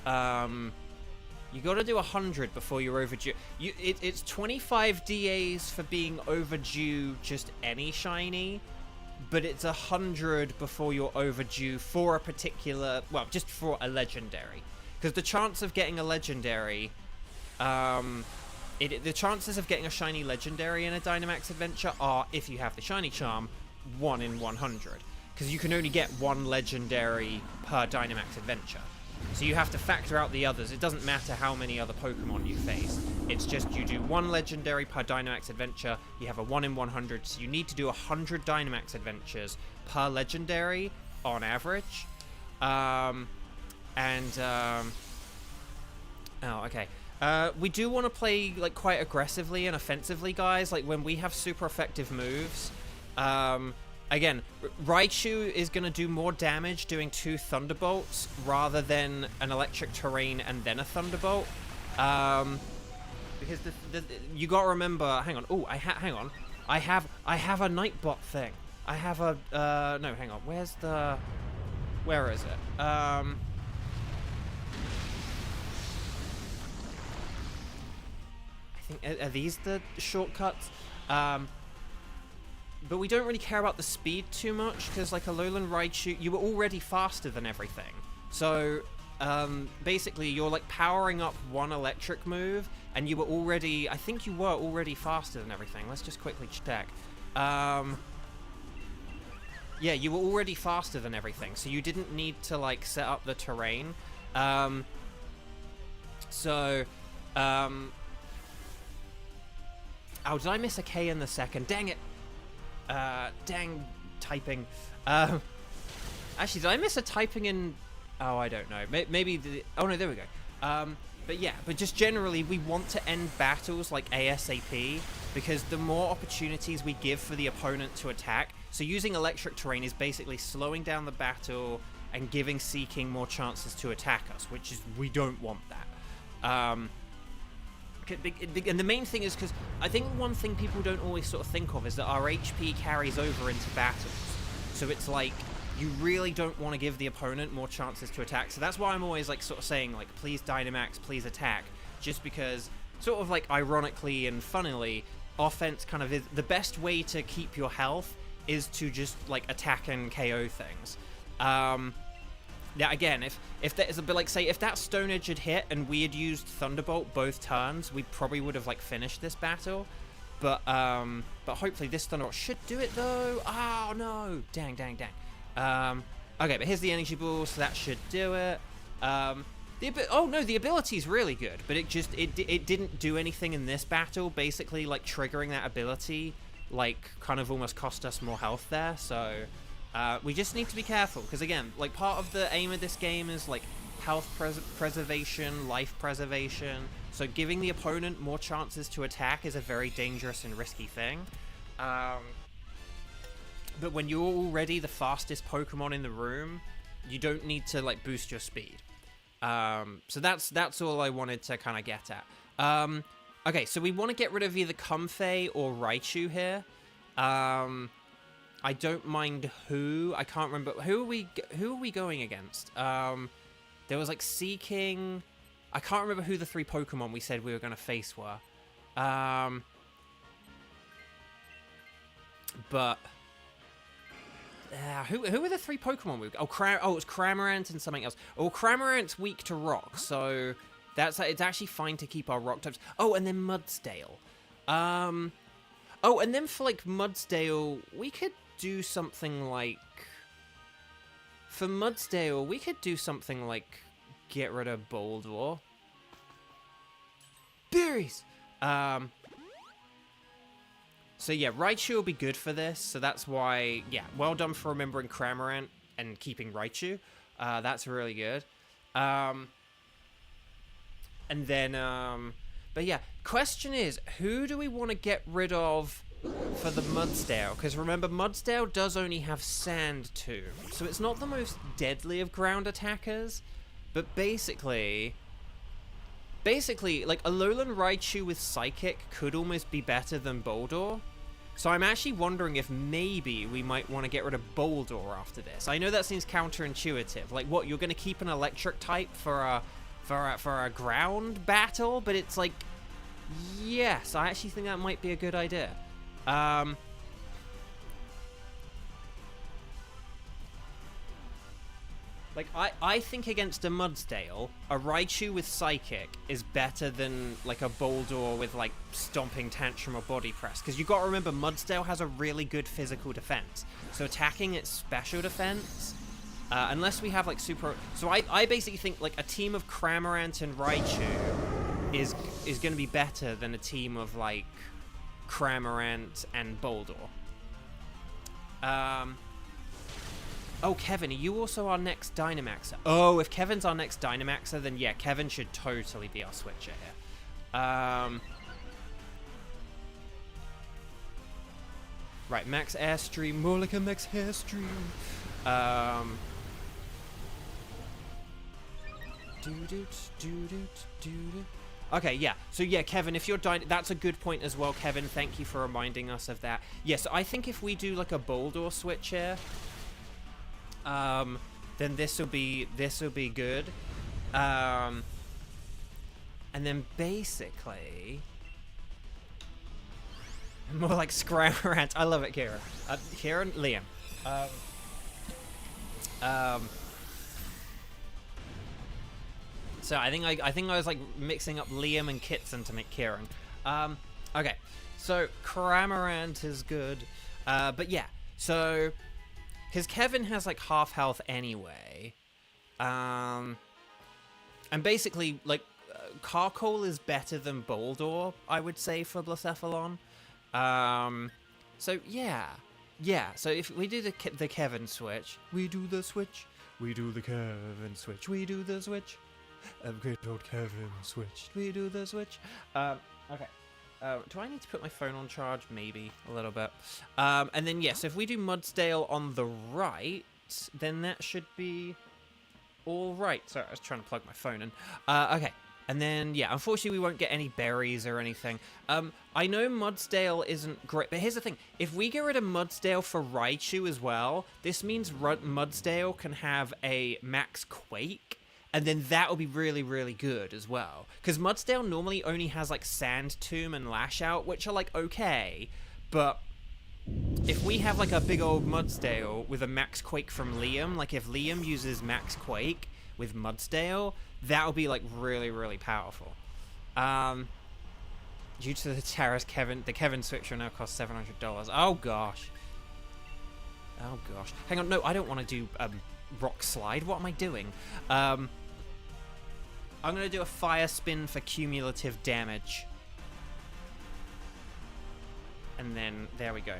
You got to do 100 before you're overdue. It's 25 DAs for being overdue just any shiny, but it's 100 before you're overdue for a particular, well, just for a legendary. Because the chance of getting a legendary, the chances of getting a shiny legendary in a Dynamax adventure are, if you have the shiny charm, 1 in 100. Because you can only get one legendary per Dynamax adventure. So you have to factor out the others. It doesn't matter how many other Pokemon you face. It's just you do one legendary per Dynamax adventure. You have a 1 in 100. So you need to do 100 Dynamax adventures per legendary on average. Oh, okay. We do want to play like quite aggressively and offensively, guys. Like when we have super effective moves. Again, Raichu is going to do more damage doing 2 Thunderbolts rather than an Electric Terrain and then a Thunderbolt. Because you got to remember. Hang on. Oh, hang on. I have a Nightbot thing. I have a no. Hang on. Where is it? I think are these the shortcuts? But we don't really care about the speed too much, because like a Alolan Raichu, you were already faster than everything. So, basically you're like powering up one electric move, and you were already, I think you were already faster than everything. Let's just quickly check. Yeah, you were already faster than everything, so you didn't need to like set up the terrain. Oh, did I miss a K in the second? Dang it. Dang typing. Actually, did I miss a typing in... Oh, I don't know. Maybe the... Oh, no, there we go. But yeah, but just generally, we want to end battles like ASAP, because the more opportunities we give for the opponent to attack... So using Electric Terrain is basically slowing down the battle and giving Seeking more chances to attack us, which is... We don't want that. And the main thing is, because I think one thing people don't always sort of think of is that our HP carries over into battles. So it's like, you really don't want to give the opponent more chances to attack. So that's why I'm always like sort of saying like, please Dynamax, please attack. Just because, sort of like ironically and funnily, offense kind of is the best way to keep your health is to just like attack and KO things. Yeah, again, if there's a bit like, say, if that Stone Edge had hit and we had used Thunderbolt both turns, we probably would have, like, finished this battle. But hopefully this Thunderbolt should do it though. Oh no! Dang. Okay, but here's the energy ball, so that should do it. The ability's really good, but it didn't do anything in this battle. Basically, like triggering that ability, like kind of almost cost us more health there. So we just need to be careful because again, like part of the aim of this game is like health preservation, life preservation. So giving the opponent more chances to attack is a very dangerous and risky thing. But when you're already the fastest Pokemon in the room, you don't need to like boost your speed. So that's all I wanted to kind of get at. Okay, so we want to get rid of either Comfey or Raichu here. I don't mind who. I can't remember who are we going against. There was like Seeking. I can't remember who the 3 Pokemon we said we were going to face were. But who were the 3 Pokemon we? Oh, it was Cramorant and something else. Oh, Cramorant's weak to rock, so it's actually fine to keep our rock types. Oh, and then Mudsdale. Oh, and then for like Mudsdale, we could do something like. For Mudsdale, we could do something like get rid of Boldore. Berries! So yeah, Raichu will be good for this, so that's why, yeah, well done for remembering Cramorant and keeping Raichu. That's really good. And then, but yeah, question is, who do we want to get rid of for the Mudsdale? Because remember, Mudsdale does only have Sand Tomb, so it's not the most deadly of ground attackers, but basically, like, Alolan Raichu with Psychic could almost be better than Boldore. So I'm actually wondering if maybe we might want to get rid of Boldore after this. I know that seems counterintuitive. Like, what, you're going to keep an electric type for a ground battle? But it's like, yes, I actually think that might be a good idea. Like, I think against a Mudsdale, a Raichu with Psychic is better than, like, a Boldore with, like, Stomping Tantrum or Body Press. Because you've got to remember, Mudsdale has a really good physical defense. So attacking its special defense, unless we have, like, super... So I basically think, like, a team of Cramorant and Raichu is going to be better than a team of, like, Cramorant and Boldore. Oh, Kevin, are you also our next Dynamaxer? Oh, if Kevin's our next Dynamaxer, then yeah, Kevin should totally be our switcher here. Right, max Airstream, more like a max Hairstream. Okay, yeah. So yeah, Kevin, if you're that's a good point as well, Kevin. Thank you for reminding us of that. Yes, I think if we do like a Boldore switch here, then this will be good. And then basically more like Scramorant. I love it, Kieran. Kieran, Liam. So I think I was like mixing up Liam and Kitson to make Kieran. Okay, so Cramorant is good, but yeah, so. Because Kevin has, like, half health anyway. And basically, like, Carkol is better than Boldore, I would say, for Blacephalon. So, yeah. Yeah, so if we do the Kevin switch. We do the switch. We do the Kevin switch. We do the switch. Great old Kevin switch. We do the switch. Okay. Do I need to put my phone on charge? Maybe a little bit. And then, yes, if we do Mudsdale on the right, then that should be all right. Sorry, I was trying to plug my phone in. Okay. And then, yeah, unfortunately, we won't get any berries or anything. I know Mudsdale isn't great, but here's the thing. If we get rid of Mudsdale for Raichu as well, this means Mudsdale can have a max Quake. And then that will be really, really good as well. Because Mudsdale normally only has, like, Sand Tomb and Lash Out, which are, like, okay. But if we have, like, a big old Mudsdale with a Max Quake from Liam, like, if Liam uses Max Quake with Mudsdale, that will be, like, really, really powerful. Due to the tariffs, the Kevin Switch will now cost $700. Oh gosh. Oh gosh. Hang on, no, I don't want to do rock slide. What am I doing? I'm gonna do a fire spin for cumulative damage. And then there we go.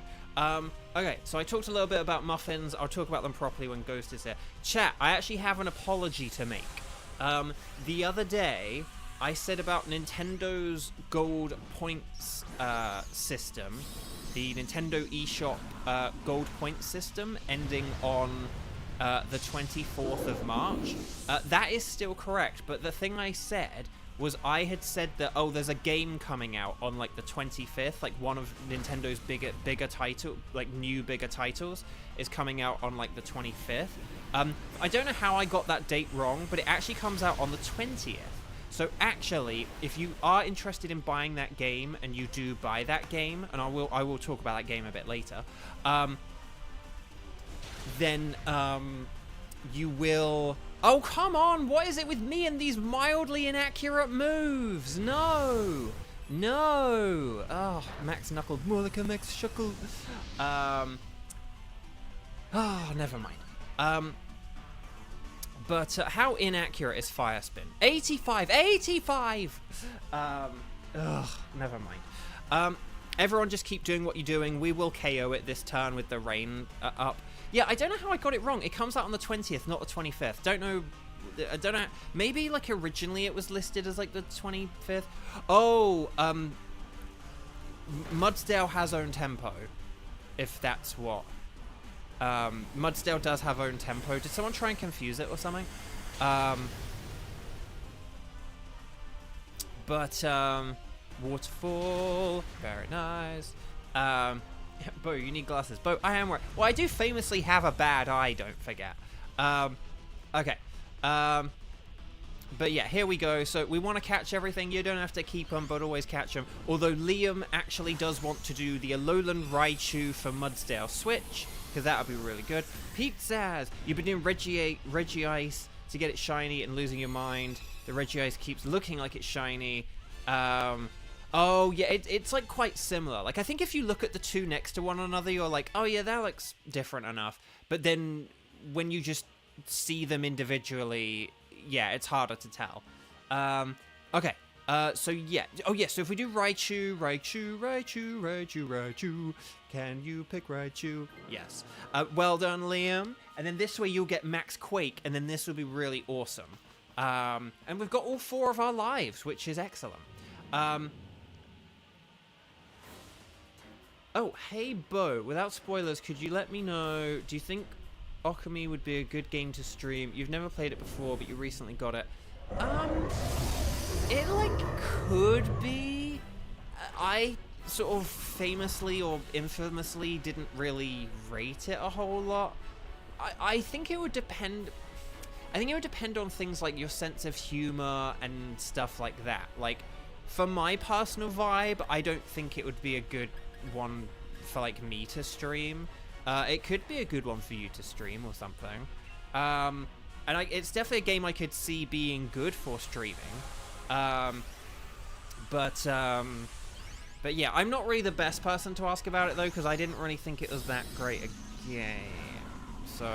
Okay, so I talked a little bit about muffins. I'll talk about them properly when Ghost is here. Chat, I actually have an apology to make. The other day, I said about Nintendo's gold points system, the Nintendo eShop gold points system ending on the 24th of March. That is still correct, but the thing I said was I had said that, oh, there's a game coming out on like the 25th, like one of Nintendo's bigger title, like new bigger titles is coming out on like the 25th. I don't know how I got that date wrong, but it actually comes out on the 20th. So actually, if you are interested in buying that game, and you do buy that game, and I will talk about that game a bit later, then you will... Oh, come on! What is it with me and these mildly inaccurate moves? No! No! Oh, Max knuckled more like a Max shuckle. Oh, never mind. But how inaccurate is Fire Spin? 85! 85! Never mind. Everyone just keep doing what you're doing. We will KO it this turn with the rain up. Yeah, I don't know how I got it wrong. It comes out on the 20th, not the 25th. I don't know. Maybe, like, originally it was listed as, like, the 25th. Oh, Mudsdale has own tempo, if that's what. Mudsdale does have own tempo. Did someone try and confuse it or something? Waterfall. Very nice. Bo, you need glasses. Bo, I am wearing... Well, I do famously have a bad eye, don't forget. Okay. But yeah, here we go. So we want to catch everything. You don't have to keep them, but always catch them. Although Liam actually does want to do the Alolan Raichu for Mudsdale Switch, because that would be really good. Pizzazz! You've been doing Regice to get it shiny and losing your mind. The Regice keeps looking like it's shiny. Oh, yeah, it's like quite similar. Like, I think if you look at the two next to one another, you're like, oh, yeah, that looks different enough. But then when you just see them individually, yeah, it's harder to tell. Okay, so yeah. Oh, yeah, so if we do Raichu, can you pick Raichu? Yes. Well done, Liam. And then this way you'll get Max Quake, and then this will be really awesome. And we've got all 4 of our lives, which is excellent. Oh, hey, Bo, without spoilers, could you let me know, do you think Okami would be a good game to stream? You've never played it before, but you recently got it. It, like, could be. I sort of famously or infamously didn't really rate it a whole lot. I think it would depend... I think it would depend on things like your sense of humor and stuff like that. Like, for my personal vibe, I don't think it would be a good one for, like, me to stream. It could be a good one for you to stream or something. And it's definitely a game I could see being good for streaming. But yeah, I'm not really the best person to ask about it, though, because I didn't really think it was that great a game. So...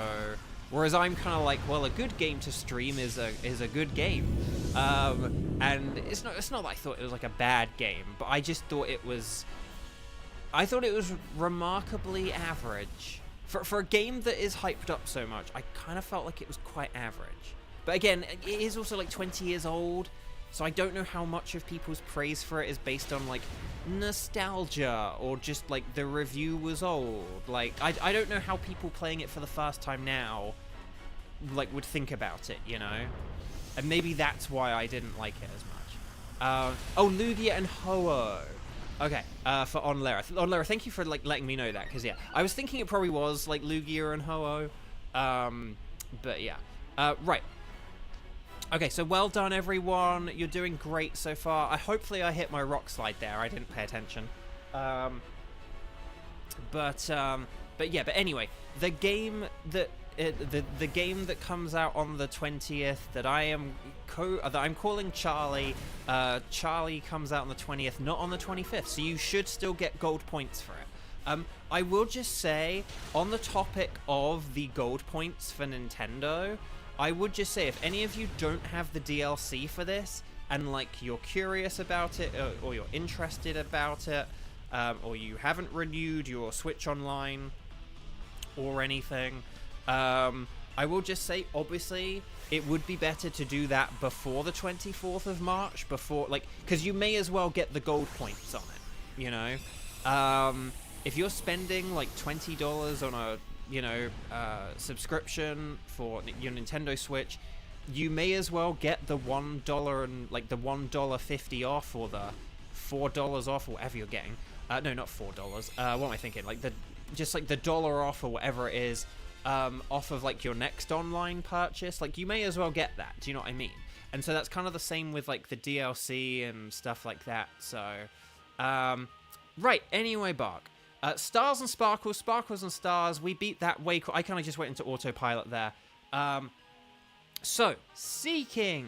Whereas I'm kind of like, well, a good game to stream is a good game, and it's not that I thought it was like a bad game, but I just thought it was, remarkably average for a game that is hyped up so much. I kind of felt like it was quite average, but again, it is also like 20 years old, so I don't know how much of people's praise for it is based on like nostalgia or just like the review was old. Like I don't know how people playing it for the first time now like would think about it, you know, and maybe that's why I didn't like it as much. Oh, Lugia and Ho-Oh. Okay, for Onlera. Onlera, thank you for like letting me know that, because yeah, I was thinking it probably was like Lugia and Ho-Oh. But yeah, right. Okay, so well done, everyone. You're doing great so far. Hopefully I hit my rock slide there. I didn't pay attention. But yeah, but anyway, the game that the game that comes out on the 20th that I'm calling Charlie. Charlie comes out on the 20th, not on the 25th. So you should still get gold points for it. I will just say, on the topic of the gold points for Nintendo, I would just say, if any of you don't have the DLC for this, and like you're curious about it, or you're interested about it, or you haven't renewed your Switch Online or anything, I will just say, obviously, it would be better to do that before the 24th of March, because you may as well get the gold points on it, you know? If you're spending like $20 on a, subscription for your Nintendo Switch, you may as well get the $1 and like the $1.50 off, or the $4 off, or whatever you're getting. No, not $4. What am I thinking? Like just like the dollar off, or whatever it is, off of like your next online purchase. Like, you may as well get that. Do you know what I mean? And so that's kind of the same with like the DLC and stuff like that. So, right. Anyway, Bark. Stars and Sparkles, Sparkles and Stars, we beat that way I kind of just went into autopilot there. So, Seeking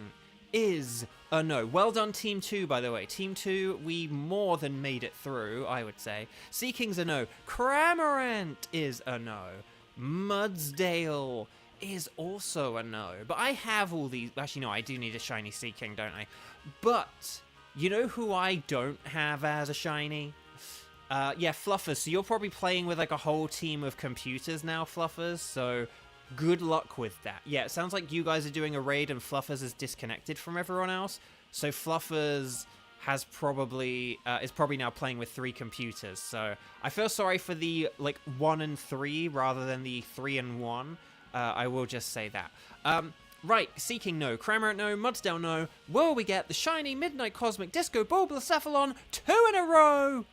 is a no. Well done, Team 2, by the way. Team 2, we more than made it through, I would say. Seeking's a no. Cramorant is a no. Mudsdale is also a no. But I have all these... Actually, no, I do need a shiny Seeking, don't I? But, you know who I don't have as a shiny? Yeah, Fluffers. So you're probably playing with like a whole team of computers now, Fluffers. So good luck with that. Yeah, it sounds like you guys are doing a raid and Fluffers is disconnected from everyone else. So Fluffers has probably is probably now playing with 3 computers. So I feel sorry for the like 1 and 3 rather than the 3 and 1. I will just say that. Right, Seeking no, Cramorant no, Mudsdale no. Will we get the shiny Midnight Cosmic Disco Bulbacephalon 2 in a row?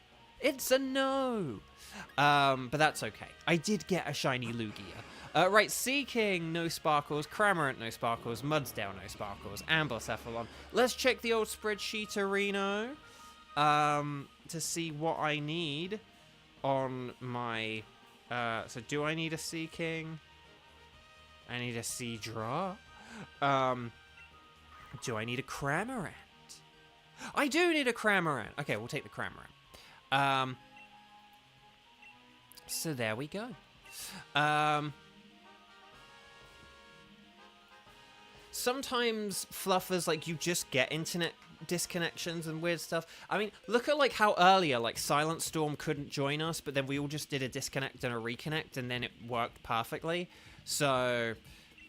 It's a no. But that's okay. I did get a shiny Lugia. Right, Seeking, no Sparkles. Cramorant, no Sparkles. Mudsdale, no Sparkles. Amblecephalon. Let's check the old spreadsheet, Reno, to see what I need on my... so do I need a Seeking? I need a Seadra. Do I need a Cramorant? I do need a Cramorant. Okay, we'll take the Cramorant. So there we go. Sometimes Fluffers, like, you just get internet disconnections and weird stuff. I mean, look at like how earlier, like, Silent Storm couldn't join us, but then we all just did a disconnect and a reconnect, and then it worked perfectly. So,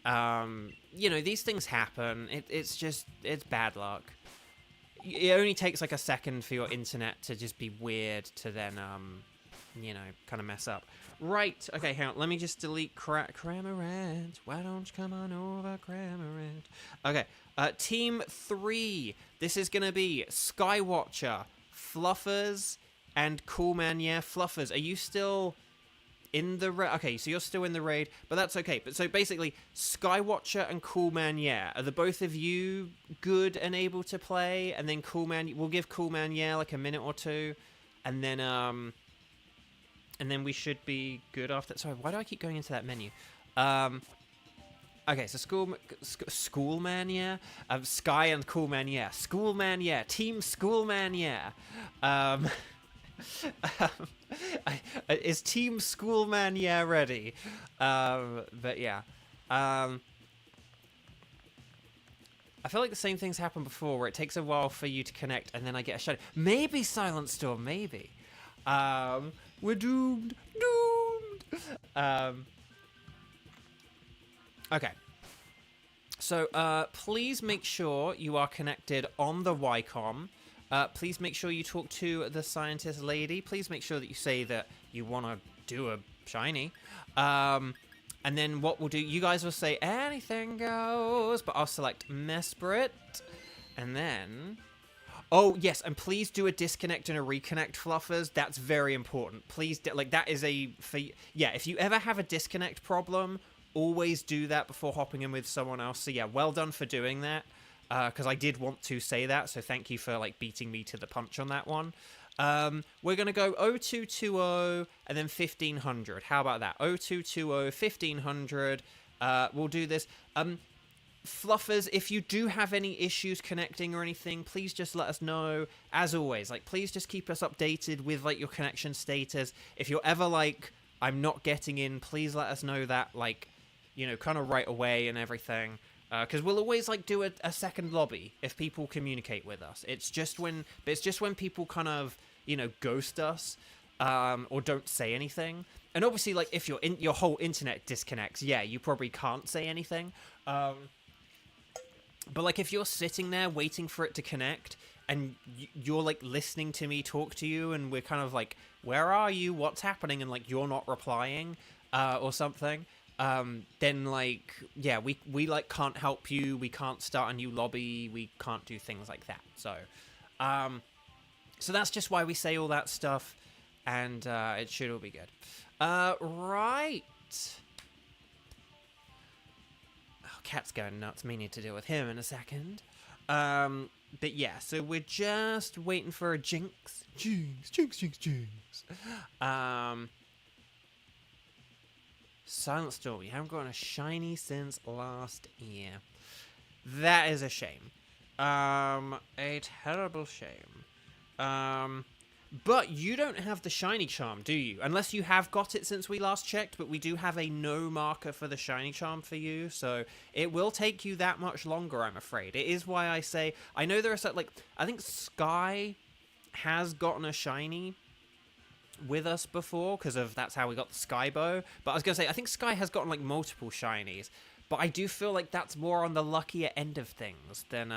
you know, these things happen. It's bad luck. It only takes like a second for your internet to just be weird to then, you know, kind of mess up. Right, okay, hang on. Let me just delete Cramorant. Why don't you come on over, Cramorant? Okay, Team 3. This is going to be Skywatcher, Fluffers, and Coolman. Yeah, Fluffers, are you still in the raid? Okay, so you're still in the raid, but that's okay. But so basically, Skywatcher and Coolman, yeah, are the both of you good and able to play? And then Coolman, we'll give Coolman, yeah, like a minute or two, and then we should be good after. Sorry, why do I keep going into that menu? Okay, so Schoolman, yeah. Sky and Coolman, yeah. Schoolman, yeah. Team Schoolman, yeah. Is Team Schoolman, yeah, ready? But yeah. I feel like the same things happened before, where it takes a while for you to connect, and then I get a shadow. Maybe Silent Storm, maybe. We're doomed. Okay. So, please make sure you are connected on the Wycom. Please make sure you talk to the scientist lady. Please make sure that you say that you want to do a shiny. And then what we'll do, you guys will say anything goes, but I'll select Mesprit. And then... Oh, yes, and please do a disconnect and a reconnect, Fluffers. That's very important. Please, like, that is a... Yeah, if you ever have a disconnect problem, always do that before hopping in with someone else. So, yeah, well done for doing that, because I did want to say that, so thank you for, like, beating me to the punch on that one. We're going to go 0220 and then 1500. How about that? 0220, 1500. We'll do this. Fluffers, if you do have any issues connecting or anything, please just let us know. As always, like, please just keep us updated with, like, your connection status. If you're ever like, I'm not getting in, please let us know that, like, you know, kind of right away and everything. Because we'll always, like, do a second lobby if people communicate with us. It's just when people kind of, you know, ghost us, or don't say anything. And obviously, like, if your whole internet disconnects, yeah, you probably can't say anything. But, like, if you're sitting there waiting for it to connect, and you're, like, listening to me talk to you, and we're kind of like, where are you? What's happening? And, like, you're not replying, or something, then, like, yeah, we like, can't help you. We can't start a new lobby. We can't do things like that. So, so that's just why we say all that stuff, and, it should all be good. Right. Cat's going nuts. Me need to deal with him in a second. But yeah, so we're just waiting for a Jinx. Silent Storm. You haven't gotten a shiny since last year. That is a shame. A terrible shame. But you don't have the shiny charm, do you? Unless you have got it since we last checked, but we do have a no marker for the shiny charm for you, so it will take you that much longer, I'm afraid. It is why I say, I know there are some, like, I think Sky has gotten a shiny with us before, because of that's how we got the Sky Bow, but I was going to say, I think Sky has gotten, like, multiple shinies, but I do feel like that's more on the luckier end of things than,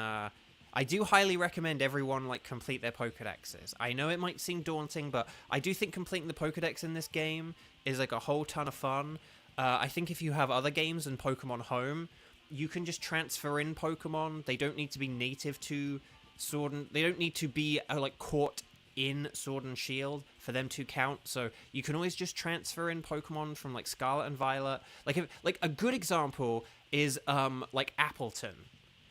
I do highly recommend everyone, like, complete their Pokédexes. I know it might seem daunting, but I do think completing the Pokédex in this game is, like, a whole ton of fun. I think if you have other games than Pokemon Home, you can just transfer in Pokemon. They don't need to be native to Sword and... They don't need to be, like, caught in Sword and Shield for them to count. So you can always just transfer in Pokemon from, like, Scarlet and Violet. Like, a good example is, like, Appleton.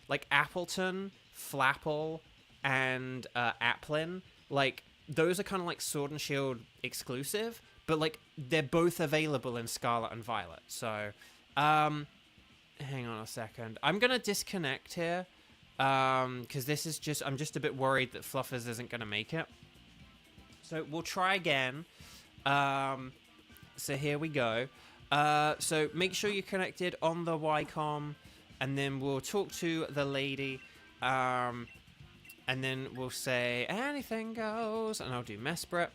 Like, Appleton... Flapple and Applin, like, those are kind of like Sword and Shield exclusive, but, like, they're both available in Scarlet and Violet. So, hang on a second. I'm gonna disconnect here, because this is just, I'm just a bit worried that Fluffers isn't gonna make it. So we'll try again. So here we go. So make sure you're connected on the Ycom, and then we'll talk to the lady. And then we'll say anything goes, and I'll do Mesprit.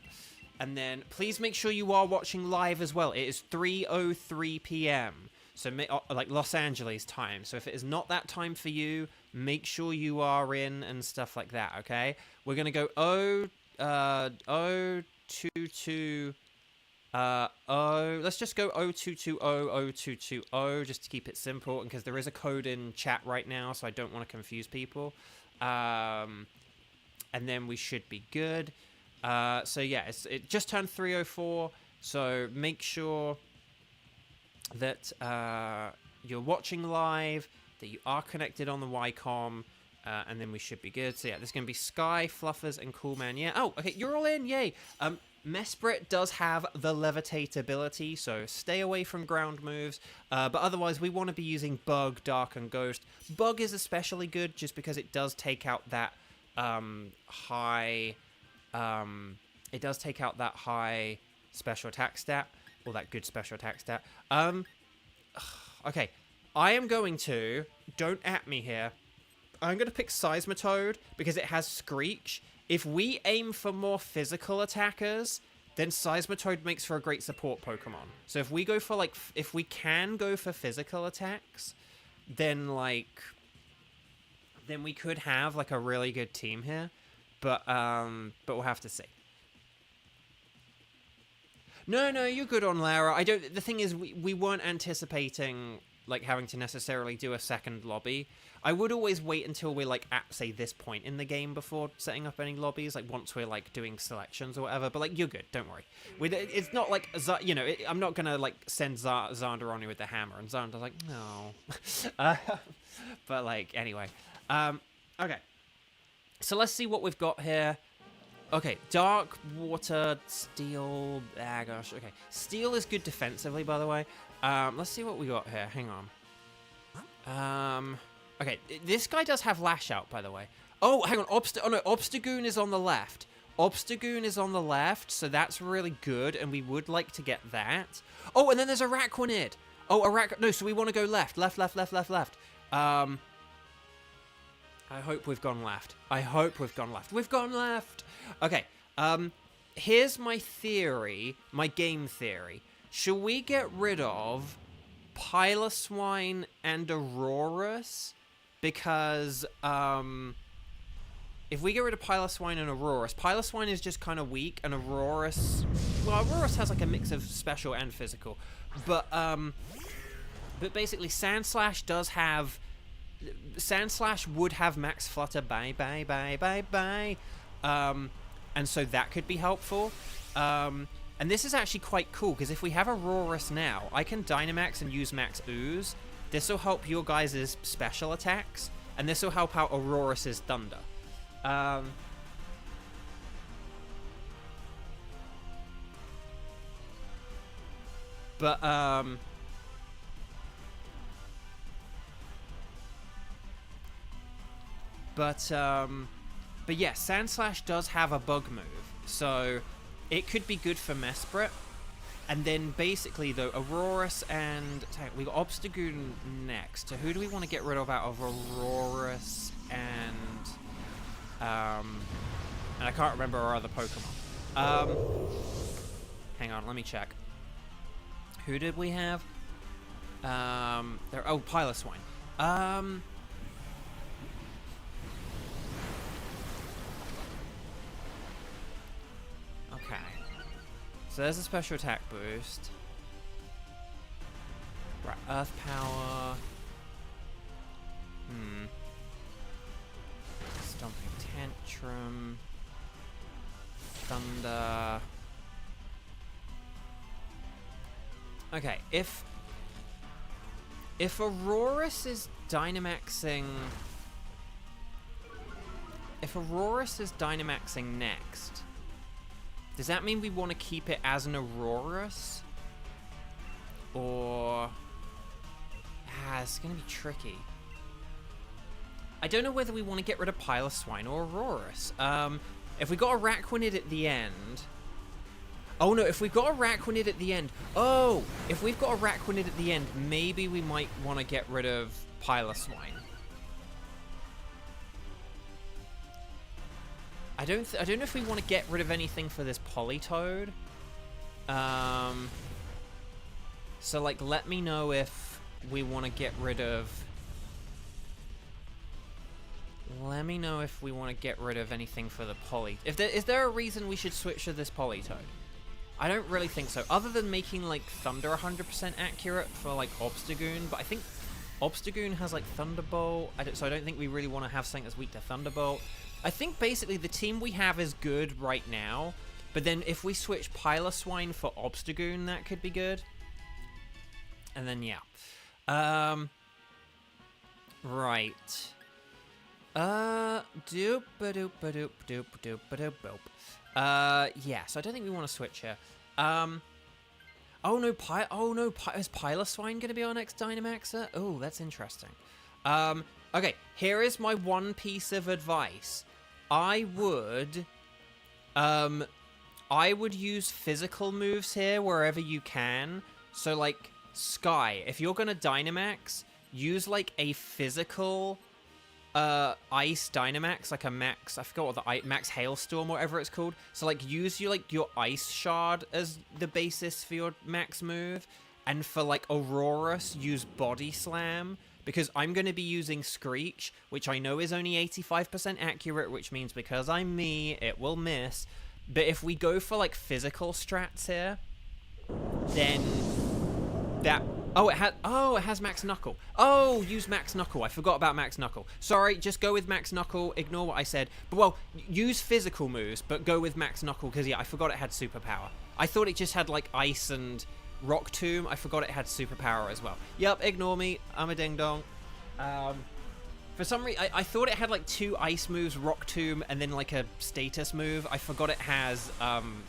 And then please make sure you are watching live as well. It is 3:03 p.m. So like Los Angeles time. So if it is not that time for you, make sure you are in and stuff like that. Okay, we're gonna go 022. Let's just go 0220 just to keep it simple, and because there is a code in chat right now, so I don't want to confuse people. And then we should be good. So yeah, it just turned 3:04, so make sure that you're watching live, that you are connected on the Ycom, and then we should be good. So yeah, there's going to be Sky, Fluffers, and Coolman. Yeah. Oh, okay, you're all in. Yay. Mesprit does have the levitate ability, so stay away from ground moves, but otherwise we want to be using Bug, Dark, and Ghost. Bug is especially good just because it does take out that high special attack stat, or that good special attack stat. Okay, I am going to, don't at me here, I'm going to pick Seismitoad because it has Screech. If we aim for more physical attackers, then Seismitoad makes for a great support Pokemon. So if we go for, like, if we can go for physical attacks, then, like, then we could have, like, a really good team here. But we'll have to see. No, you're good on Lara. The thing is, we weren't anticipating, like, having to necessarily do a second lobby. I would always wait until we're, like, at, say, this point in the game before setting up any lobbies, like, once we're, like, doing selections or whatever, but, like, you're good, don't worry. It's not, like, you know, I'm not gonna, like, send Xander on you with the hammer, and Xander's like, no. But, like, anyway. Okay. So let's see what we've got here. Okay, dark water, steel. Ah, gosh. Okay, steel is good defensively, by the way. Let's see what we got here. Hang on. Okay, this guy does have lash out, by the way. Oh, hang on. Obstagoon is on the left. Obstagoon is on the left, so that's really good, and we would like to get that. Oh, and then there's a Araquanid. Oh, no, so we want to go left. Left. I hope we've gone left. We've gone left. Okay. Here's my theory, my game theory. Should we get rid of Piloswine and Aurorus? Because, if we get rid of Piloswine and Aurorus, Piloswine is just kind of weak, and Aurorus... Well, Aurorus has like a mix of special and physical. But basically, Sandslash does have... Sandslash would have Max Flutter, bye. And so that could be helpful. And this is actually quite cool, because if we have Aurorus now, I can Dynamax and use Max Ooze. This will help your guys' special attacks, and this will help out Aurorus' Thunder. But yeah, Sandslash does have a bug move, so it could be good for Mesprit. And then basically, though, Aurorus and... We got Obstagoon next. So who do we want to get rid of out of Aurorus and I can't remember our other Pokemon. Hang on, let me check. Who did we have? Oh, Piloswine. Okay. So there's a special attack boost. Right, Earth Power. Stomping Tantrum. Thunder. Okay, if Aurorus is Dynamaxing... If Aurorus is Dynamaxing next, does that mean we want to keep it as an Aurorus? Or... it's going to be tricky. I don't know whether we want to get rid of Piloswine or Aurorus. If we got a Araquanid at the end... Oh no, if we've got a Araquanid at the end... Oh! If we've got a Araquanid at the end, maybe we might want to get rid of Piloswine. I don't know if we want to get rid of anything for this Politoed. So, like, let me know if we want to get rid of... Let me know if we want to get rid of anything for the Poly... Is there a reason we should switch to this Politoed? I don't really think so. Other than making, like, Thunder 100% accurate for, like, Obstagoon. But I think Obstagoon has, like, Thunderbolt. So I don't think we really want to have something that's weak to Thunderbolt. I think, basically, the team we have is good right now. But then if we switch Piloswine for Obstagoon, that could be good. And then, yeah. Right. Yeah, so I don't think we want to switch here. Oh no, is Piloswine going to be our next Dynamaxer? Oh, that's interesting. Okay, here is my one piece of advice. I would use physical moves here wherever you can. So, like, Sky, if you're going to Dynamax, use, like, a physical... Ice Dynamax, like a Max, I forgot what the Max Hailstorm, whatever it's called. So, like, use your Ice Shard as the basis for your Max move, and for, like, Aurorus, use Body Slam, because I'm going to be using Screech, which I know is only 85% accurate, which means because I'm me, it will miss. But if we go for, like, physical strats here, then that... Oh, it has Max Knuckle. Oh, use Max Knuckle. I forgot about Max Knuckle. Sorry, just go with Max Knuckle. Ignore what I said. But, well, use physical moves, but go with Max Knuckle, because, yeah, I forgot it had superpower. I thought it just had, like, Ice and Rock Tomb. I forgot it had superpower as well. Yep, ignore me. I'm a ding-dong. For some reason, I thought it had like 2 ice moves, Rock Tomb, and then like a status move. I forgot it has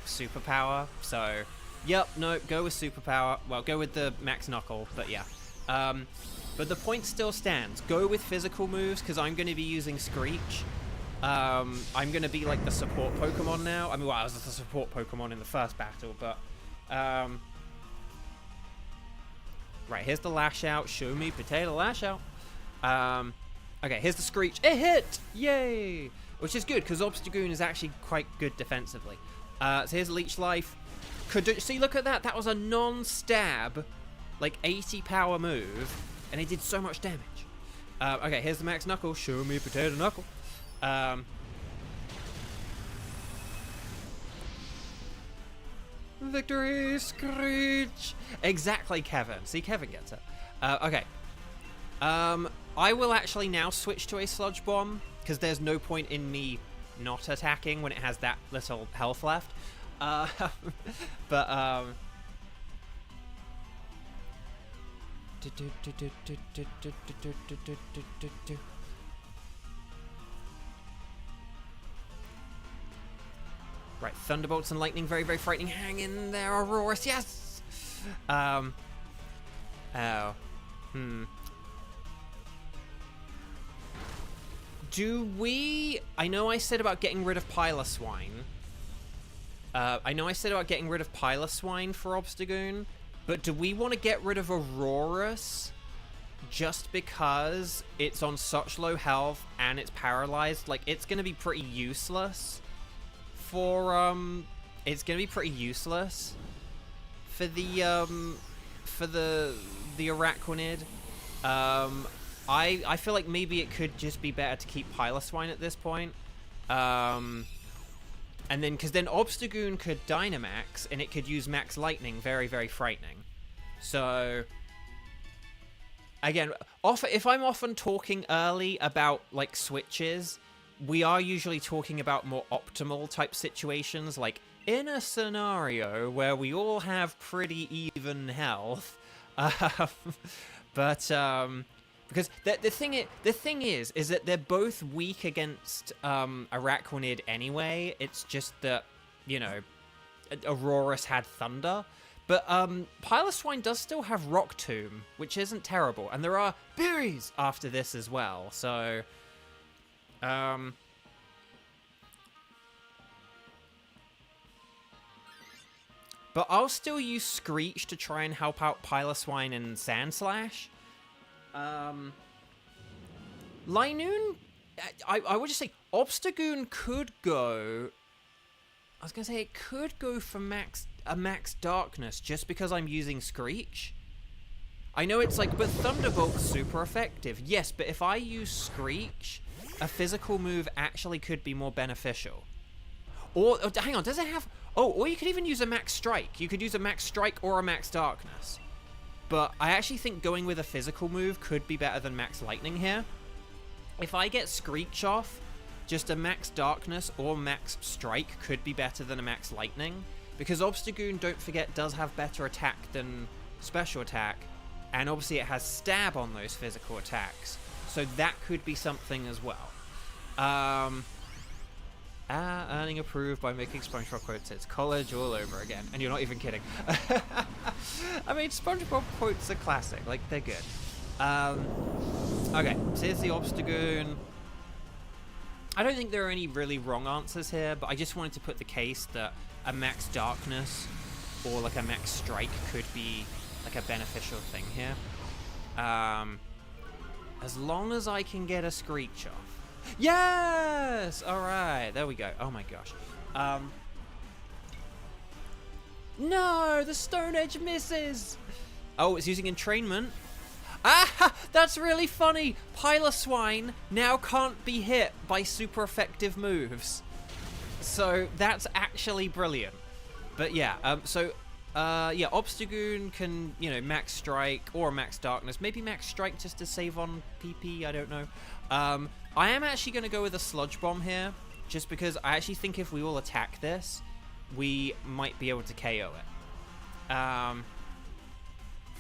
superpower. So, yep, no, go with superpower. Well, go with the Max Knuckle, but yeah. But the point still stands. Go with physical moves, because I'm going to be using Screech. I'm going to be like the support Pokemon now. I mean, well, I was the support Pokemon in the first battle, but... Right, here's the Lash Out. Show me Potato Lash Out. Okay, here's the Screech. It hit! Yay! Which is good, because Obstagoon is actually quite good defensively. So here's Leech Life. See, look at that. That was a non-stab, like 80 power move, and it did so much damage. Okay, here's the Max Knuckle. Show me Potato Knuckle. Victory, Screech! Exactly, Kevin. See, Kevin gets it. Okay. I will actually now switch to a Sludge Bomb, because there's no point in me not attacking when it has that little health left. Right, Thunderbolts and Lightning, very, very frightening. Hang in there, Aurorus, yes! Do we... I know I said about getting rid of Piloswine. I know I said about getting rid of Piloswine for Obstagoon, but do we want to get rid of Aurorus just because it's on such low health and it's paralyzed? Like, it's going to be pretty useless for, it's going to be pretty useless for the Araquanid. I feel like maybe it could just be better to keep Piloswine at this point. And then, because then Obstagoon could Dynamax, and it could use Max Lightning, very, very frightening. So, again, if I'm often talking early about, like, switches, we are usually talking about more optimal type situations, like, in a scenario where we all have pretty even health. Because the thing is that they're both weak against Araquanid anyway. It's just that, you know, Aurorus had Thunder. But Piloswine does still have Rock Tomb, which isn't terrible. And there are berries after this as well, so... But I'll still use Screech to try and help out Piloswine and Sandslash. Linoon, I would just say Obstagoon could go... I was going to say it could go for Max Darkness just because I'm using Screech. I know it's like, but Thunderbolt's super effective. Yes, but if I use Screech, a physical move actually could be more beneficial. Or, hang on, does it have... Oh, or you could even use a Max Strike. You could use a Max Strike or a Max Darkness. But I actually think going with a physical move could be better than Max Lightning here. If I get Screech off, just a Max Darkness or Max Strike could be better than a Max Lightning. Because Obstagoon, don't forget, does have better attack than special attack. And obviously it has stab on those physical attacks. So that could be something as well. Earning approved by making SpongeBob quotes. It's college all over again. And you're not even kidding. I mean, SpongeBob quotes are classic. Like, they're good. Okay, so here's the Obstagoon. I don't think there are any really wrong answers here, but I just wanted to put the case that a Max Darkness or, like, a Max Strike could be, like, a beneficial thing here. As long as I can get a Screech off. Yes! Alright, there we go. Oh my gosh. No! The Stone Edge misses! Oh, it's using Entrainment. Ah! That's really funny! Piloswine now can't be hit by super effective moves. So, that's actually brilliant. But yeah, yeah, Obstagoon can, you know, Max Strike or Max Darkness. Maybe Max Strike just to save on PP, I don't know. I am actually going to go with a Sludge Bomb here, just because I actually think if we all attack this, we might be able to KO it.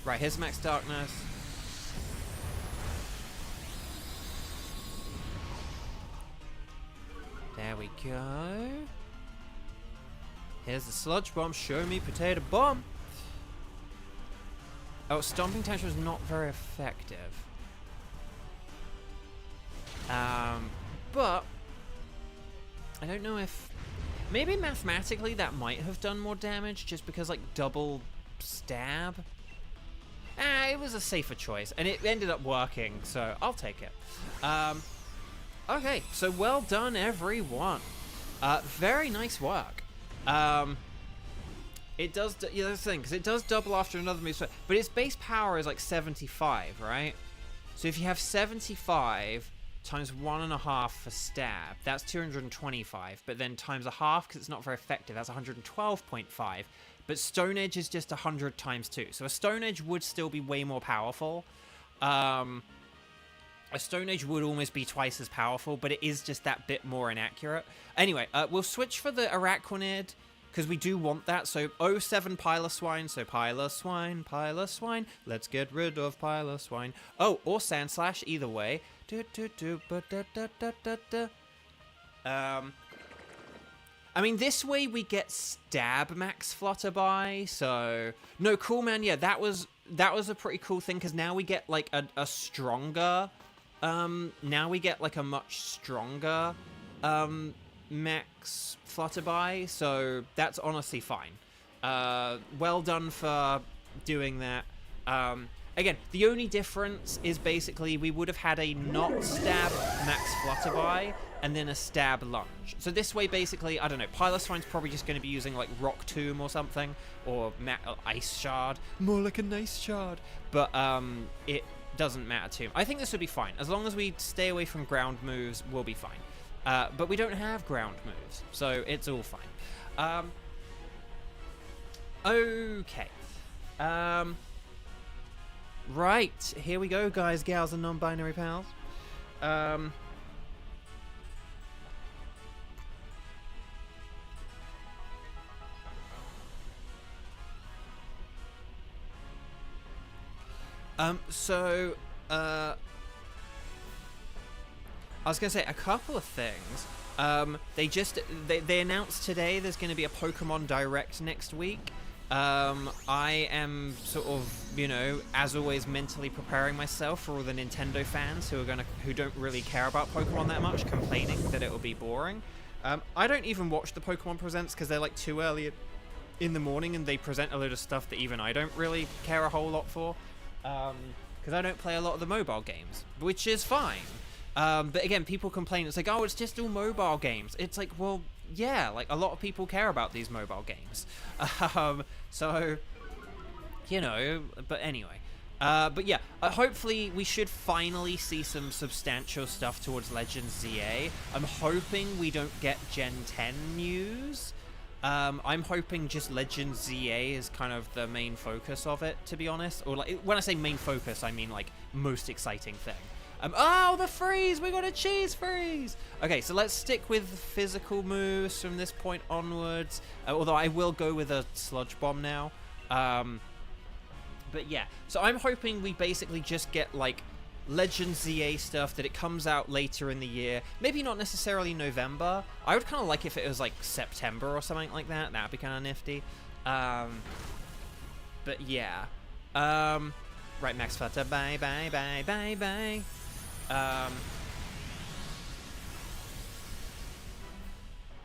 Right, here's Max Darkness. There we go. Here's the sludge bomb. Show me potato bomb. Oh, Stomping Tantrum is not very effective. But I don't know if maybe mathematically that might have done more damage just because like double stab. It was a safer choice and it ended up working, so I'll take it. Okay, so well done everyone. Very nice work. It does, yeah, that's the thing, because it does double after another move, but its base power is like 75, right? So if you have 75 times 1.5 for stab, that's 225, but then times a half, because it's not very effective, that's 112.5, but Stone Edge is just 100 times 2, so a Stone Edge would still be way more powerful. A Stone Edge would almost be twice as powerful, but it is just that bit more inaccurate. Anyway, we'll switch for the Arachnid, because we do want that. So 07 Piloswine, so Piloswine, let's get rid of Piloswine. Oh, or Sandslash, either way. I mean, this way we get Stab Max Flutterby, so... No, cool, man, yeah, that was a pretty cool thing, because now we get, like, a stronger... now we get, like, a much stronger, Max Flutterby, so that's honestly fine. Well done for doing that. Again, the only difference is basically we would have had a not stab Max Flutterby and then a stab lunge. So this way, basically, I don't know, Piloswine's probably just going to be using like Rock Tomb or something, or Ice Shard, more like an Ice Shard. But it doesn't matter too. I think this would be fine as long as we stay away from ground moves. We'll be fine. But we don't have ground moves, so it's all fine. Okay. Right, here we go, guys, gals, and non-binary pals. I was going to say a couple of things. They announced today there's going to be a Pokemon Direct next week. I am sort of, you know, as always, mentally preparing myself for all the Nintendo fans who don't really care about Pokemon that much, complaining that it will be boring. I don't even watch the Pokemon Presents because they're like too early in the morning and they present a load of stuff that even I don't really care a whole lot for. Because I don't play a lot of the mobile games, which is fine. But again, people complain, it's like, oh, it's just all mobile games. It's like, well, yeah, like a lot of people care about these mobile games. So, you know, but anyway. But yeah, hopefully we should finally see some substantial stuff towards Legends ZA. I'm hoping we don't get Gen 10 news. I'm hoping just Legends ZA is kind of the main focus of it, to be honest. Or like, when I say main focus, I mean like most exciting thing. Oh, the freeze! We got a cheese freeze! Okay, so let's stick with physical moves from this point onwards. Although I will go with a sludge bomb now. But yeah, so I'm hoping we basically just get like Legend ZA stuff, that it comes out later in the year. Maybe not necessarily November. I would kind of like if it was like September or something like that. That'd be kind of nifty. But yeah. Right, Max Flutter, bye, bye, bye, bye, bye.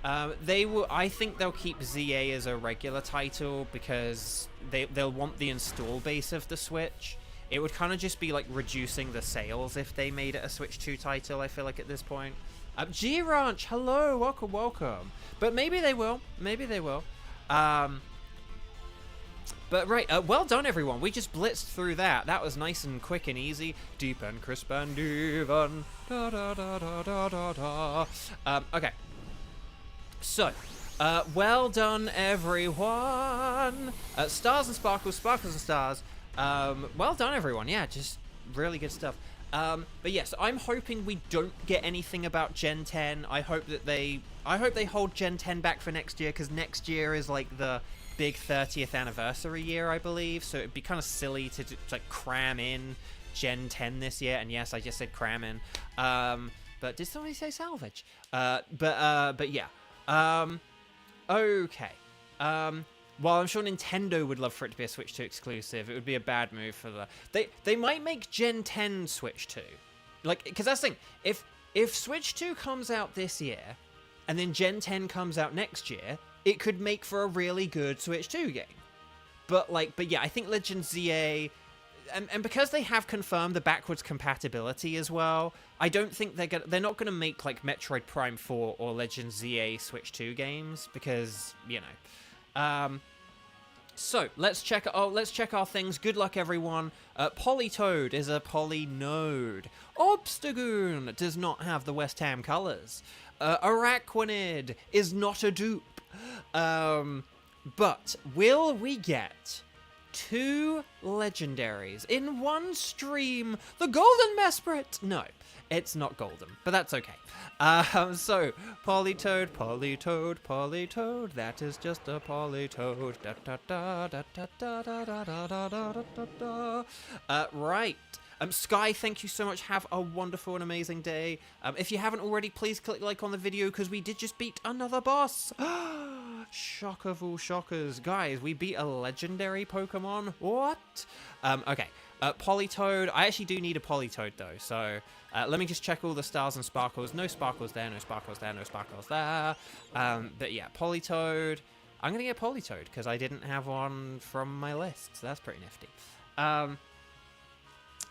I think they'll keep ZA as a regular title because they'll want the install base of the Switch. It would kind of just be like reducing the sales if they made it a Switch 2 title, I feel like, at this point. G-Ranch, hello, welcome, welcome. But maybe they will, maybe they will. But right, well done everyone. We just blitzed through that. That was nice and quick and easy. Deep and crisp and even. Da, da, da, da, da, da, da. Okay. So, well done everyone. Stars and sparkles, sparkles and stars. Well done everyone. Yeah, just really good stuff. But yes, I'm hoping we don't get anything about Gen 10. I hope they hold Gen 10 back for next year, because next year is like the big 30th anniversary year, I believe, so it'd be kind of silly to like cram in Gen 10 this year. And yes, I just said cram in. But But did somebody say salvage? But yeah. Okay. While I'm sure Nintendo would love for it to be a Switch 2 exclusive, it would be a bad move for they might make Gen 10 Switch 2. Like, because that's the thing. If Switch 2 comes out this year, and then Gen 10 comes out next year, it could make for a really good Switch 2 game. But yeah, I think Legend ZA, and because they have confirmed the backwards compatibility as well, I don't think they're not gonna make like Metroid Prime 4 or Legend ZA Switch 2 games because, you know. So let's check our things. Good luck, everyone. Politoed is a polynode. Obstagoon does not have the West Ham colours. Araquanid is not a dupe. But will we get 2 legendaries in one stream? The Golden Mesprit? No, it's not golden, but that's okay. So, Politoed, Politoed, Politoed, that is just a Politoed. Da da da da da da da da da da da da. Right. Sky, thank you so much. Have a wonderful and amazing day. If you haven't already, please click like on the video because we did just beat another boss. Shock of all shockers. Guys, we beat a legendary Pokemon. What? Okay. Politoed. I actually do need a Politoed though, so let me just check all the stars and sparkles. No sparkles there, no sparkles there, no sparkles there. But yeah, Politoed. I'm gonna get Politoed because I didn't have one from my list, so that's pretty nifty.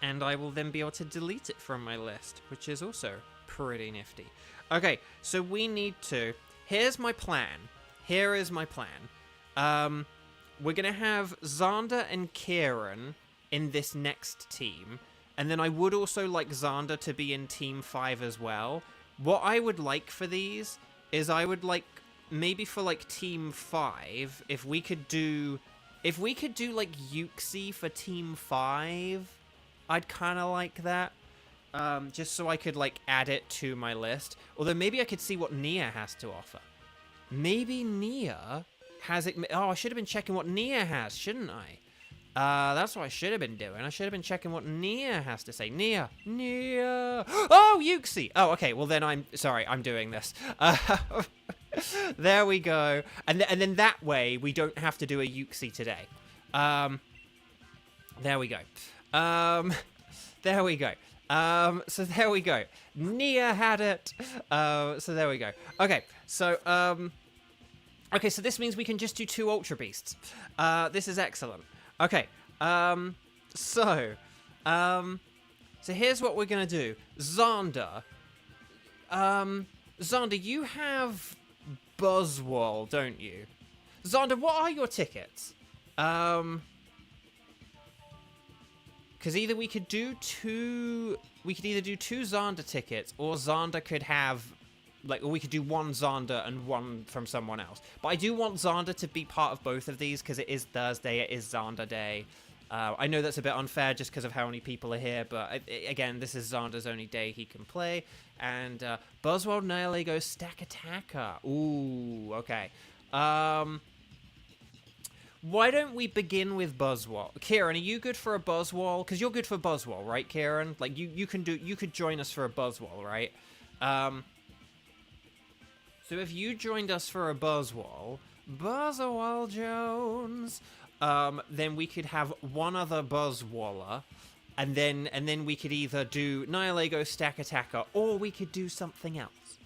And I will then be able to delete it from my list, which is also pretty nifty. Okay, so we need to... Here's my plan. Here is my plan. We're going to have Xander and Kieran in this next team. And then I would also like Xander to be in Team 5 as well. What I would like for these is I would like... Maybe for like Team 5, if we could do like Yuxi for Team 5... I'd kind of like that, just so I could, like, add it to my list. Although maybe I could see what Nia has to offer. Maybe Nia has it... Oh, I should have been checking what Nia has, shouldn't I? That's what I should have been doing. I should have been checking what Nia has to say. Nia! Oh, Yuxi! Oh, okay, well then I'm... Sorry, I'm doing this. There we go. And then that way, we don't have to do a Yuxi today. There we go. There we go. So there we go. Nia had it. So there we go. Okay, so, okay, so this means we can just do 2 Ultra Beasts. This is excellent. Okay, so here's what we're gonna do. Xander, you have Buzzwole, don't you? Xander, what are your tickets? Because either we could do 2... We could either do 2 Xander tickets, or Xander could have... Like, or we could do 1 Xander and 1 from someone else. But I do want Xander to be part of both of these, because it is Thursday, it is Xander Day. I know that's a bit unfair just because of how many people are here, but again, this is Xander's only day he can play. And Buzzwole, Nihilego, Stack Attacker. Ooh, okay. Why don't we begin with Buzzwole? Kieran, are you good for a Buzzwole? Because you're good for Buzzwole, right, Kieran? Like, you could join us for a Buzzwole, right? So if you joined us for a Buzzwole Jones, then we could have one other Buzzwoler, and then we could either do Nihilego, Stack Attacker, or we could do something else.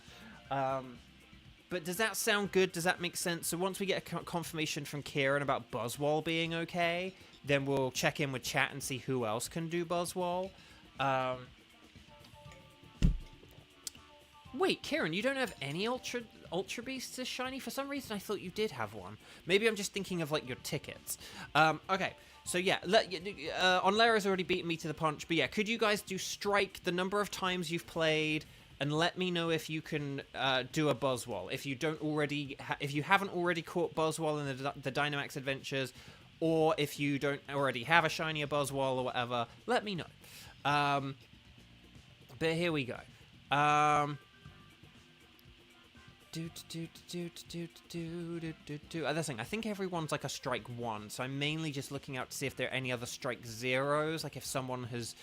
But does that sound good? Does that make sense? So once we get a confirmation from Kieran about Buzzwole being okay, then we'll check in with chat and see who else can do Buzzwole. Wait, Kieran, you don't have any Ultra Beasts as shiny? For some reason, I thought you did have one. Maybe I'm just thinking of, like, your tickets. Okay, so yeah, Onlera's already beaten me to the punch, but yeah, could you guys do Strike, the number of times you've played, and let me know if you can do a Buzzwole. If you don't already, if you haven't already caught Buzzwole in the Dynamax Adventures, or if you don't already have a shiny Buzzwole or whatever, let me know. But here we go. That's the thing. I think everyone's like a Strike 1, so I'm mainly just looking out to see if there are any other Strike 0s, like if someone has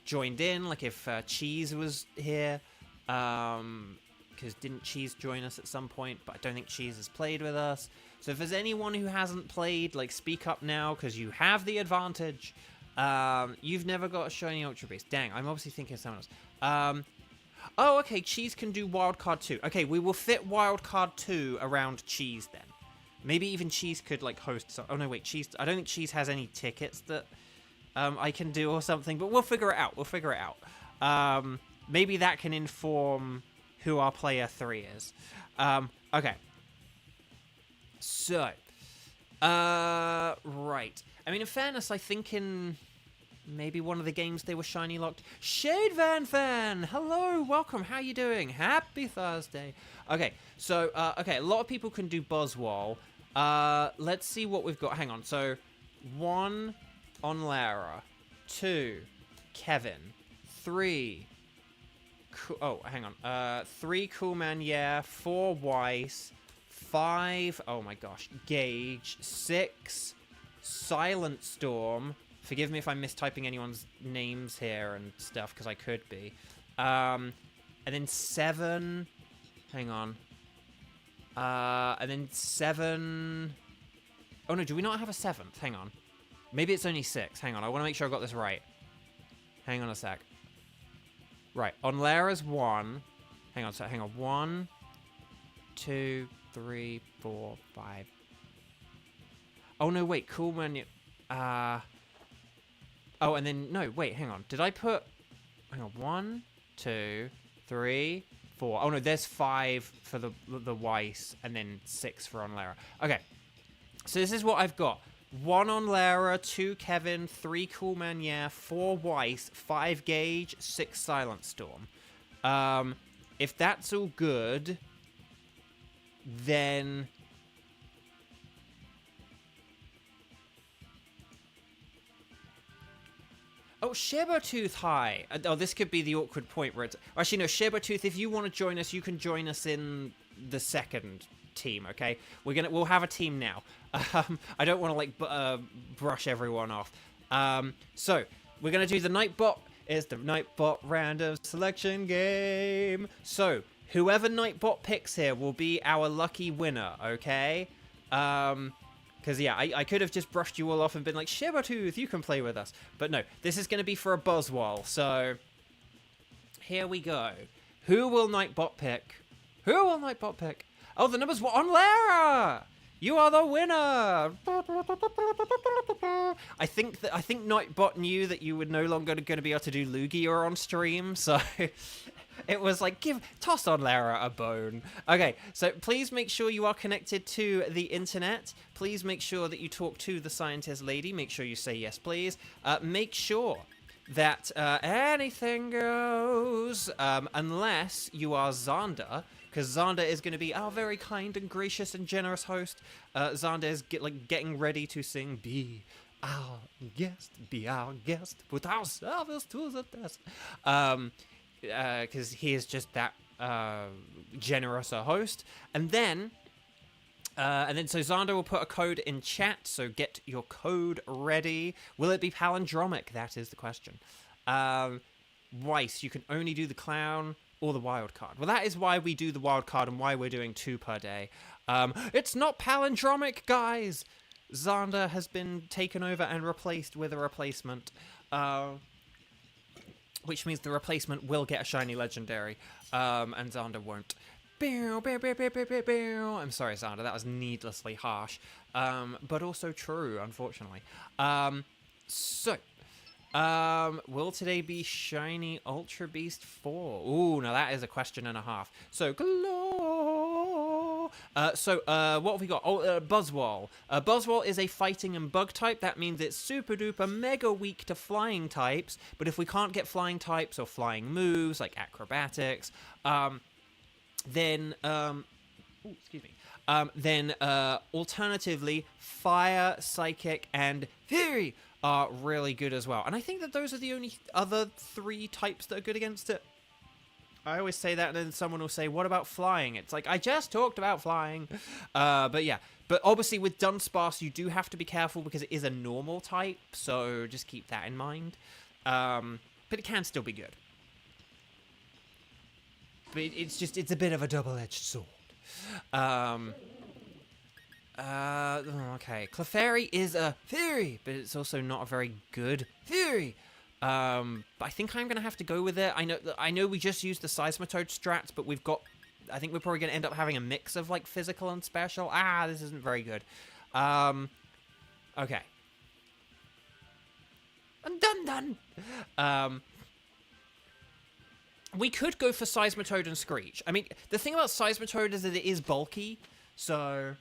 joined in, like if Cheese was here. Because didn't Cheese join us at some point? But I don't think Cheese has played with us. So if there's anyone who hasn't played, like, speak up now, because you have the advantage. You've never got a shiny Ultra Beast. Dang, I'm obviously thinking of someone else. Oh, okay, Cheese can do Wildcard 2. Okay, we will fit Wildcard 2 around Cheese then. Maybe even Cheese could, like, host some... Oh, no, wait, Cheese... I don't think Cheese has any tickets that I can do or something, but we'll figure it out. We'll figure it out. Maybe that can inform who our player 3 is. Okay. So. Right. I mean, in fairness, I think in... maybe one of the games they were shiny locked. Shade Van Fan! Hello, welcome, how you doing? Happy Thursday. Okay, so, okay, a lot of people can do Buzzwole. Let's see what we've got. Hang on, so 1 on Lara, 2 Kevin, 3... oh, hang on. 3 Coolman, yeah, 4 Weiss, 5... oh my gosh, Gage, 6 Silent Storm... Forgive me if I'm mistyping anyone's names here and stuff, because I could be. And then 7... hang on. And then 7... oh no, do we not have a 7th? Hang on. Maybe it's only 6. Hang on, I want to make sure I got this right. Hang on a sec. Right, on Lara's 1... hang on, so hang on. 1, 2, 3, 4, 5... oh no, wait, Coolman... oh, and then, no, wait, hang on. Did I put, hang on, 1, 2, 3, 4. Oh, no, there's 5 for the Weiss, and then 6 for on Lara. Okay, so this is what I've got. 1 on Lara, 2 Kevin, 3 Coolman, yeah, 4 Weiss, 5 Gage, 6 Silent Storm. If that's all good, then... oh, Shibertooth, hi. Oh, this could be the awkward point where it's... actually, no, Shibertooth, if you want to join us, you can join us in the second team, okay? We'll have a team now. I don't want to, like, brush everyone off. So, we're going to do the Nightbot. It's the Nightbot random selection game. So, whoever Nightbot picks here will be our lucky winner, okay? Because, yeah, I could have just brushed you all off and been like, Shibertooth, you can play with us. But no, this is going to be for a Buzzwole. So, here we go. Who will Nightbot pick? Who will Nightbot pick? Oh, the numbers were on Lara! You are the winner! I think Nightbot knew that you were no longer going to be able to do Lugia on stream, so... it was like, toss on Lara a bone. Okay, so please make sure you are connected to the internet. Please make sure that you talk to the scientist lady. Make sure you say yes, please. Make sure that anything goes, unless you are Xander, because Xander is going to be our very kind and gracious and generous host. Xander is getting ready to sing Be Our Guest, put our service to the test. Because he is just that generous a host. And then so Xander will put a code in chat, so get your code ready. Will it be palindromic? That is the question. Weiss, you can only do the clown or the wild card. Well, that is why we do the wild card and why we're doing 2 per day. It's not palindromic, guys! Xander has been taken over and replaced with a replacement. Which means the replacement will get a shiny legendary, and Xander won't. I'm sorry, Xander, that was needlessly harsh, but also true, unfortunately. Will today be shiny Ultra Beast 4? Ooh, now that is a question and a half. So, what have we got? Oh, Buzzwole. Buzzwole is a fighting and bug type. That means it's super duper mega weak to flying types. But if we can't get flying types or flying moves like acrobatics, then alternatively, fire, psychic, and fury are really good as well. And I think that those are the only other 3 types that are good against it. I always say that, and then someone will say, what about flying? It's like, I just talked about flying. But yeah. But obviously with Dunsparce, you do have to be careful because it is a normal type, so just keep that in mind. But it can still be good. it's a bit of a double-edged sword. Okay. Clefairy is a Fury, but it's also not a very good Fury. But I think I'm gonna have to go with it. I know we just used the Seismitoad strats, but I think we're probably gonna end up having a mix of like physical and special. This isn't very good. Okay. I'm done. We could go for Seismitoad and Screech. I mean, the thing about Seismitoad is that it is bulky, so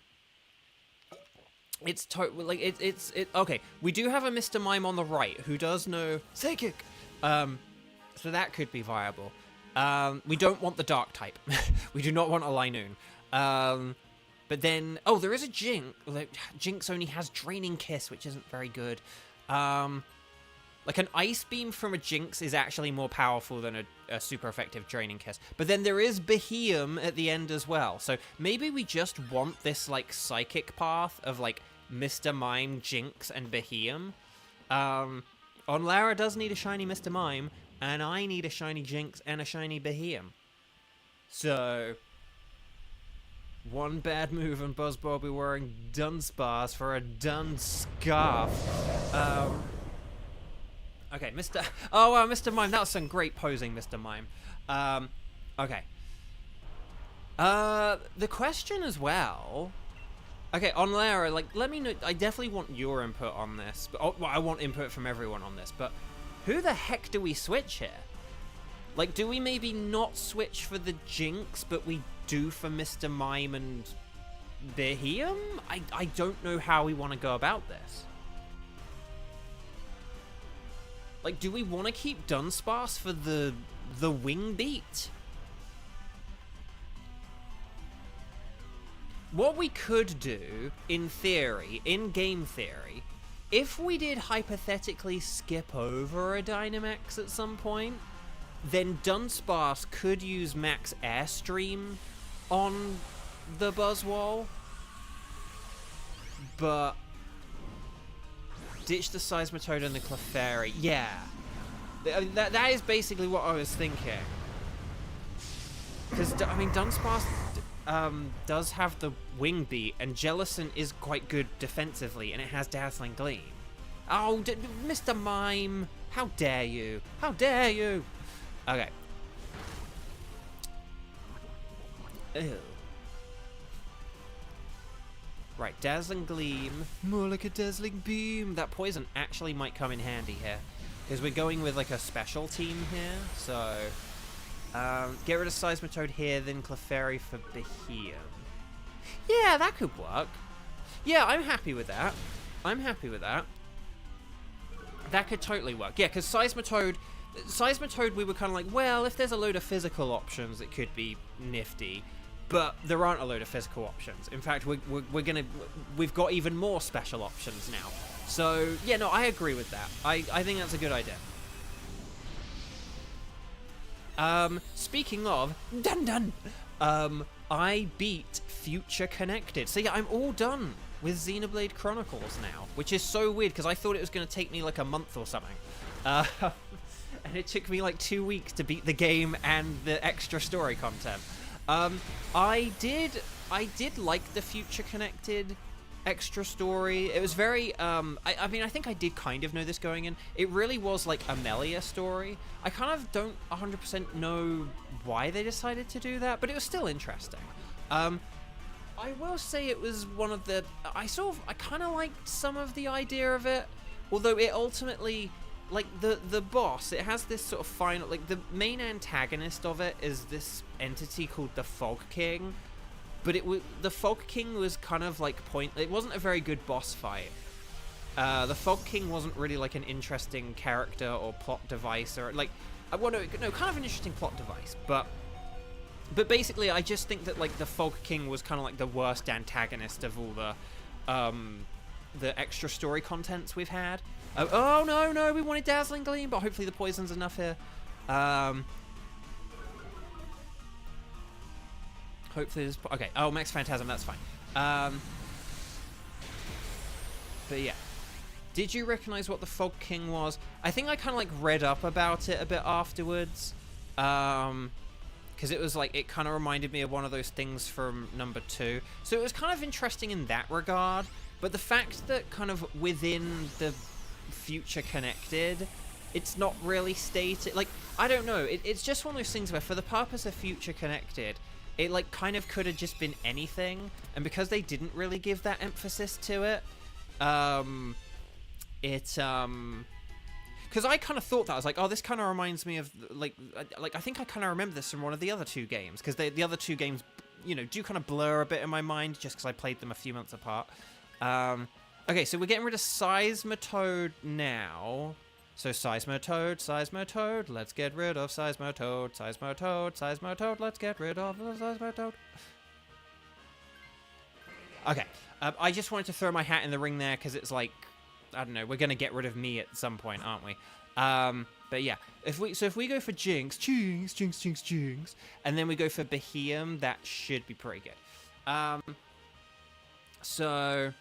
it's okay. We do have a Mr. Mime on the right who does know Psychic, so that could be viable. We don't want the Dark type. We do not want a Linoon. But then, there is a Jinx. Jinx only has Draining Kiss, which isn't very good. Like an Ice Beam from a Jinx is actually more powerful than a super effective Draining Kiss. But then there is Beheeyem at the end as well. So maybe we just want this like Psychic path of like Mr. Mime, Jinx, and Beheeyem. Onlara does need a shiny Mr. Mime, and I need a shiny Jinx and a shiny Beheeyem. So one bad move and Buzzball will be wearing Dunsparce for a Dunscarf. Okay, Mr. Oh, wow, Mr. Mime. That was some great posing, Mr. Mime. Okay. The question as well. Okay, Onlara, like, let me know. I definitely want your input on this. But, I want input from everyone on this. But who the heck do we switch here? Like, do we maybe not switch for the Jinx, but we do for Mr. Mime and Beheeyem? I don't know how we want to go about this. Like, do we want to keep Dunsparce for the Wing Beat? What we could do, in theory, in game theory, if we did hypothetically skip over a Dynamax at some point, then Dunsparce could use Max Airstream on the Buzzwole, but ditch the Seismitoad and the Clefairy. Yeah. That is basically what I was thinking. Because, I mean, Dunsparce does have the Wing Beat, and Jellicent is quite good defensively, and it has Dazzling Gleam. Oh, Mr. Mime! How dare you? How dare you? Okay. Ew. Right, Dazzling Gleam. More like a Dazzling Beam. That poison actually might come in handy here. Because we're going with like a special team here. So, get rid of Seismitoad here, then Clefairy for Beheeyem. Yeah, that could work. Yeah, I'm happy with that. I'm happy with that. That could totally work. Yeah, because Seismitoad, we were kind of like, well, if there's a load of physical options, it could be nifty. But there aren't a load of physical options. In fact, we've got even more special options now. So, yeah, no, I agree with that. I think that's a good idea. Speaking of, done. I beat Future Connected. So yeah, I'm all done with Xenoblade Chronicles now, which is so weird because I thought it was going to take me like a month or something. And it took me like 2 weeks to beat the game and the extra story content. I did like the Future Connected extra story. It was very, I mean, I think I did kind of know this going in. It really was like a Melia story. I kind of don't 100% know why they decided to do that, but it was still interesting. I will say it was one of the, I kind of liked some of the idea of it, although it ultimately, like, the boss, it has this sort of final, like, the main antagonist of it is this entity called the Fog King, but the Fog King was kind of, like, it wasn't a very good boss fight. The Fog King wasn't really, like, an interesting character or plot device, or, like, kind of an interesting plot device, but basically, I just think that, like, the Fog King was kind of, like, the worst antagonist of all the extra story contents we've had. Oh, no, we wanted Dazzling Gleam, but hopefully the poison's enough here. Hopefully there's... Okay, oh, Max Phantasm, that's fine. But yeah. Did you recognize what the Fog King was? I think I kind of, like, read up about it a bit afterwards. Because because it was like, it kind of reminded me of one of those things from number 2. So it was kind of interesting in that regard. But the fact that kind of within the future connected, it's not really stated, like, I don't know, it's just one of those things where for the purpose of future connected, it like kind of could have just been anything, and because they didn't really give that emphasis to it, because I kind of thought that, I was like, oh, this kind of reminds me of, like I think I kind of remember this from one of the other 2 games, because the other 2 games, you know, do kind of blur a bit in my mind, just because I played them a few months apart. Okay, so we're getting rid of Seismitoad now. So Seismitoad, let's get rid of Seismitoad, let's get rid of Seismitoad. Okay, I just wanted to throw my hat in the ring there, because it's like, I don't know, we're going to get rid of me at some point, aren't we? But yeah, if we go for Jinx, and then we go for Beheeyem, that should be pretty good. So...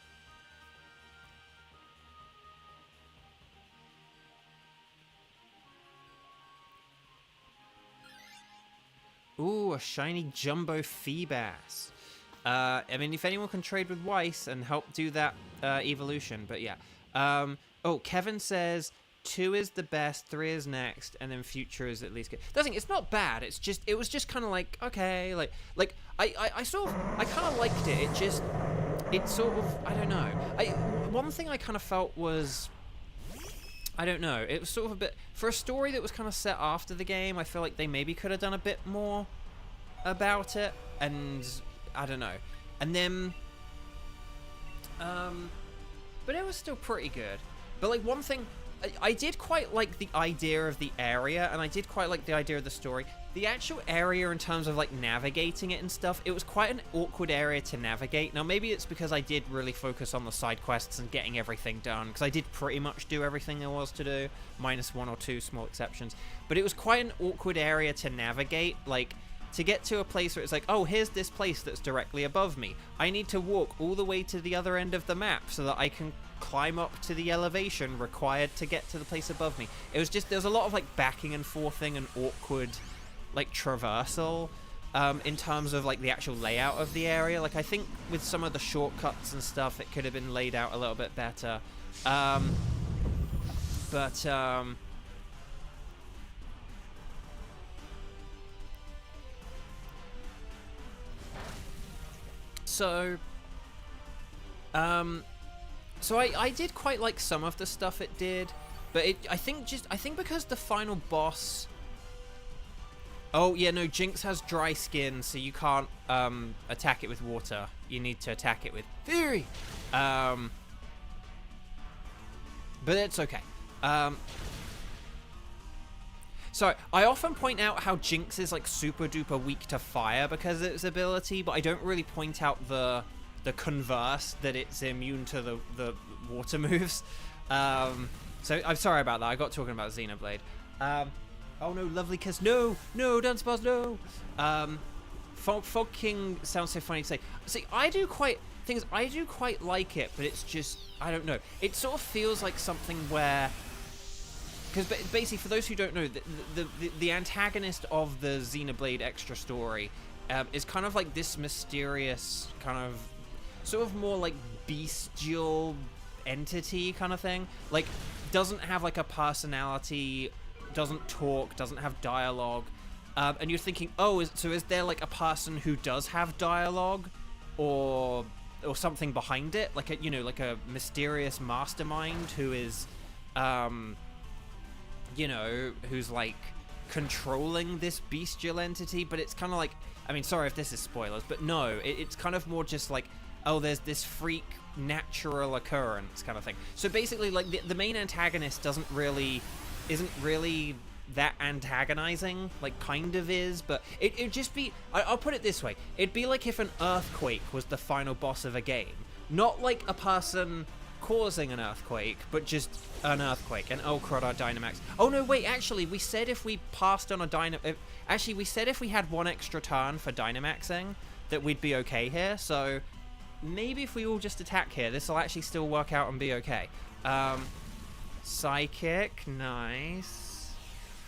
Ooh, a shiny Jumbo Feebas. I mean, if anyone can trade with Weiss and help do that evolution, but yeah. Oh, Kevin says 2 is the best, 3 is next, and then future is at least good. The thing, it's not bad. It's just, it was just kind of like, okay, like I kind of liked it. It sort of, I don't know. One thing I kind of felt was, I don't know, it was sort of a bit, for a story that was kind of set after the game, I feel like they maybe could have done a bit more about it, and I don't know. And then, but it was still pretty good. But like one thing, I did quite like the idea of the area, and I did quite like the idea of the story. The actual area in terms of like navigating it and stuff, it was quite an awkward area to navigate. Now maybe it's because I did really focus on the side quests and getting everything done, because I did pretty much do everything there was to do, minus 1 or 2 small exceptions. But it was quite an awkward area to navigate, like to get to a place where it's like, oh, here's this place that's directly above me. I need to walk all the way to the other end of the map so that I can climb up to the elevation required to get to the place above me. It was just, there's a lot of like backing and forthing and awkward like traversal in terms of like the actual layout of the area. Like I think with some of the shortcuts and stuff, it could have been laid out a little bit better. So I did quite like some of the stuff it did, but I think because the final boss. Oh yeah, no, Jinx has dry skin, so you can't attack it with water. You need to attack it with Fury. But it's okay. So I often point out how Jinx is like super duper weak to fire because of its ability, but I don't really point out the converse, that it's immune to the water moves. So I'm sorry about that. I got talking about Xenoblade. Oh no, Lovely Kiss, no, Dance Bars, no. Fog King sounds so funny to say. See, I do quite like it, but it's just, I don't know. It sort of feels like something where, because basically, for those who don't know, the antagonist of the Xenoblade Extra story is kind of like this mysterious kind of, sort of more like bestial entity kind of thing. Like, doesn't have like a personality, doesn't talk, doesn't have dialogue, and you're thinking, oh, is there like a person who does have dialogue, or something behind it, like like a mysterious mastermind who is, who's like controlling this bestial entity? But it's kind of like, I mean, sorry if this is spoilers, but no, it's kind of more just like, oh, there's this freak natural occurrence kind of thing. So basically, like the main antagonist isn't really that antagonizing, like kind of is, but it'd just be, I'll put it this way, it'd be like if an earthquake was the final boss of a game. Not like a person causing an earthquake, but just an earthquake. And oh crud, our Dynamax. Oh no, wait, actually, we said if we passed on a actually, we said if we had 1 extra turn for Dynamaxing, that we'd be okay here, so maybe if we all just attack here, this will actually still work out and be okay. Psychic, nice.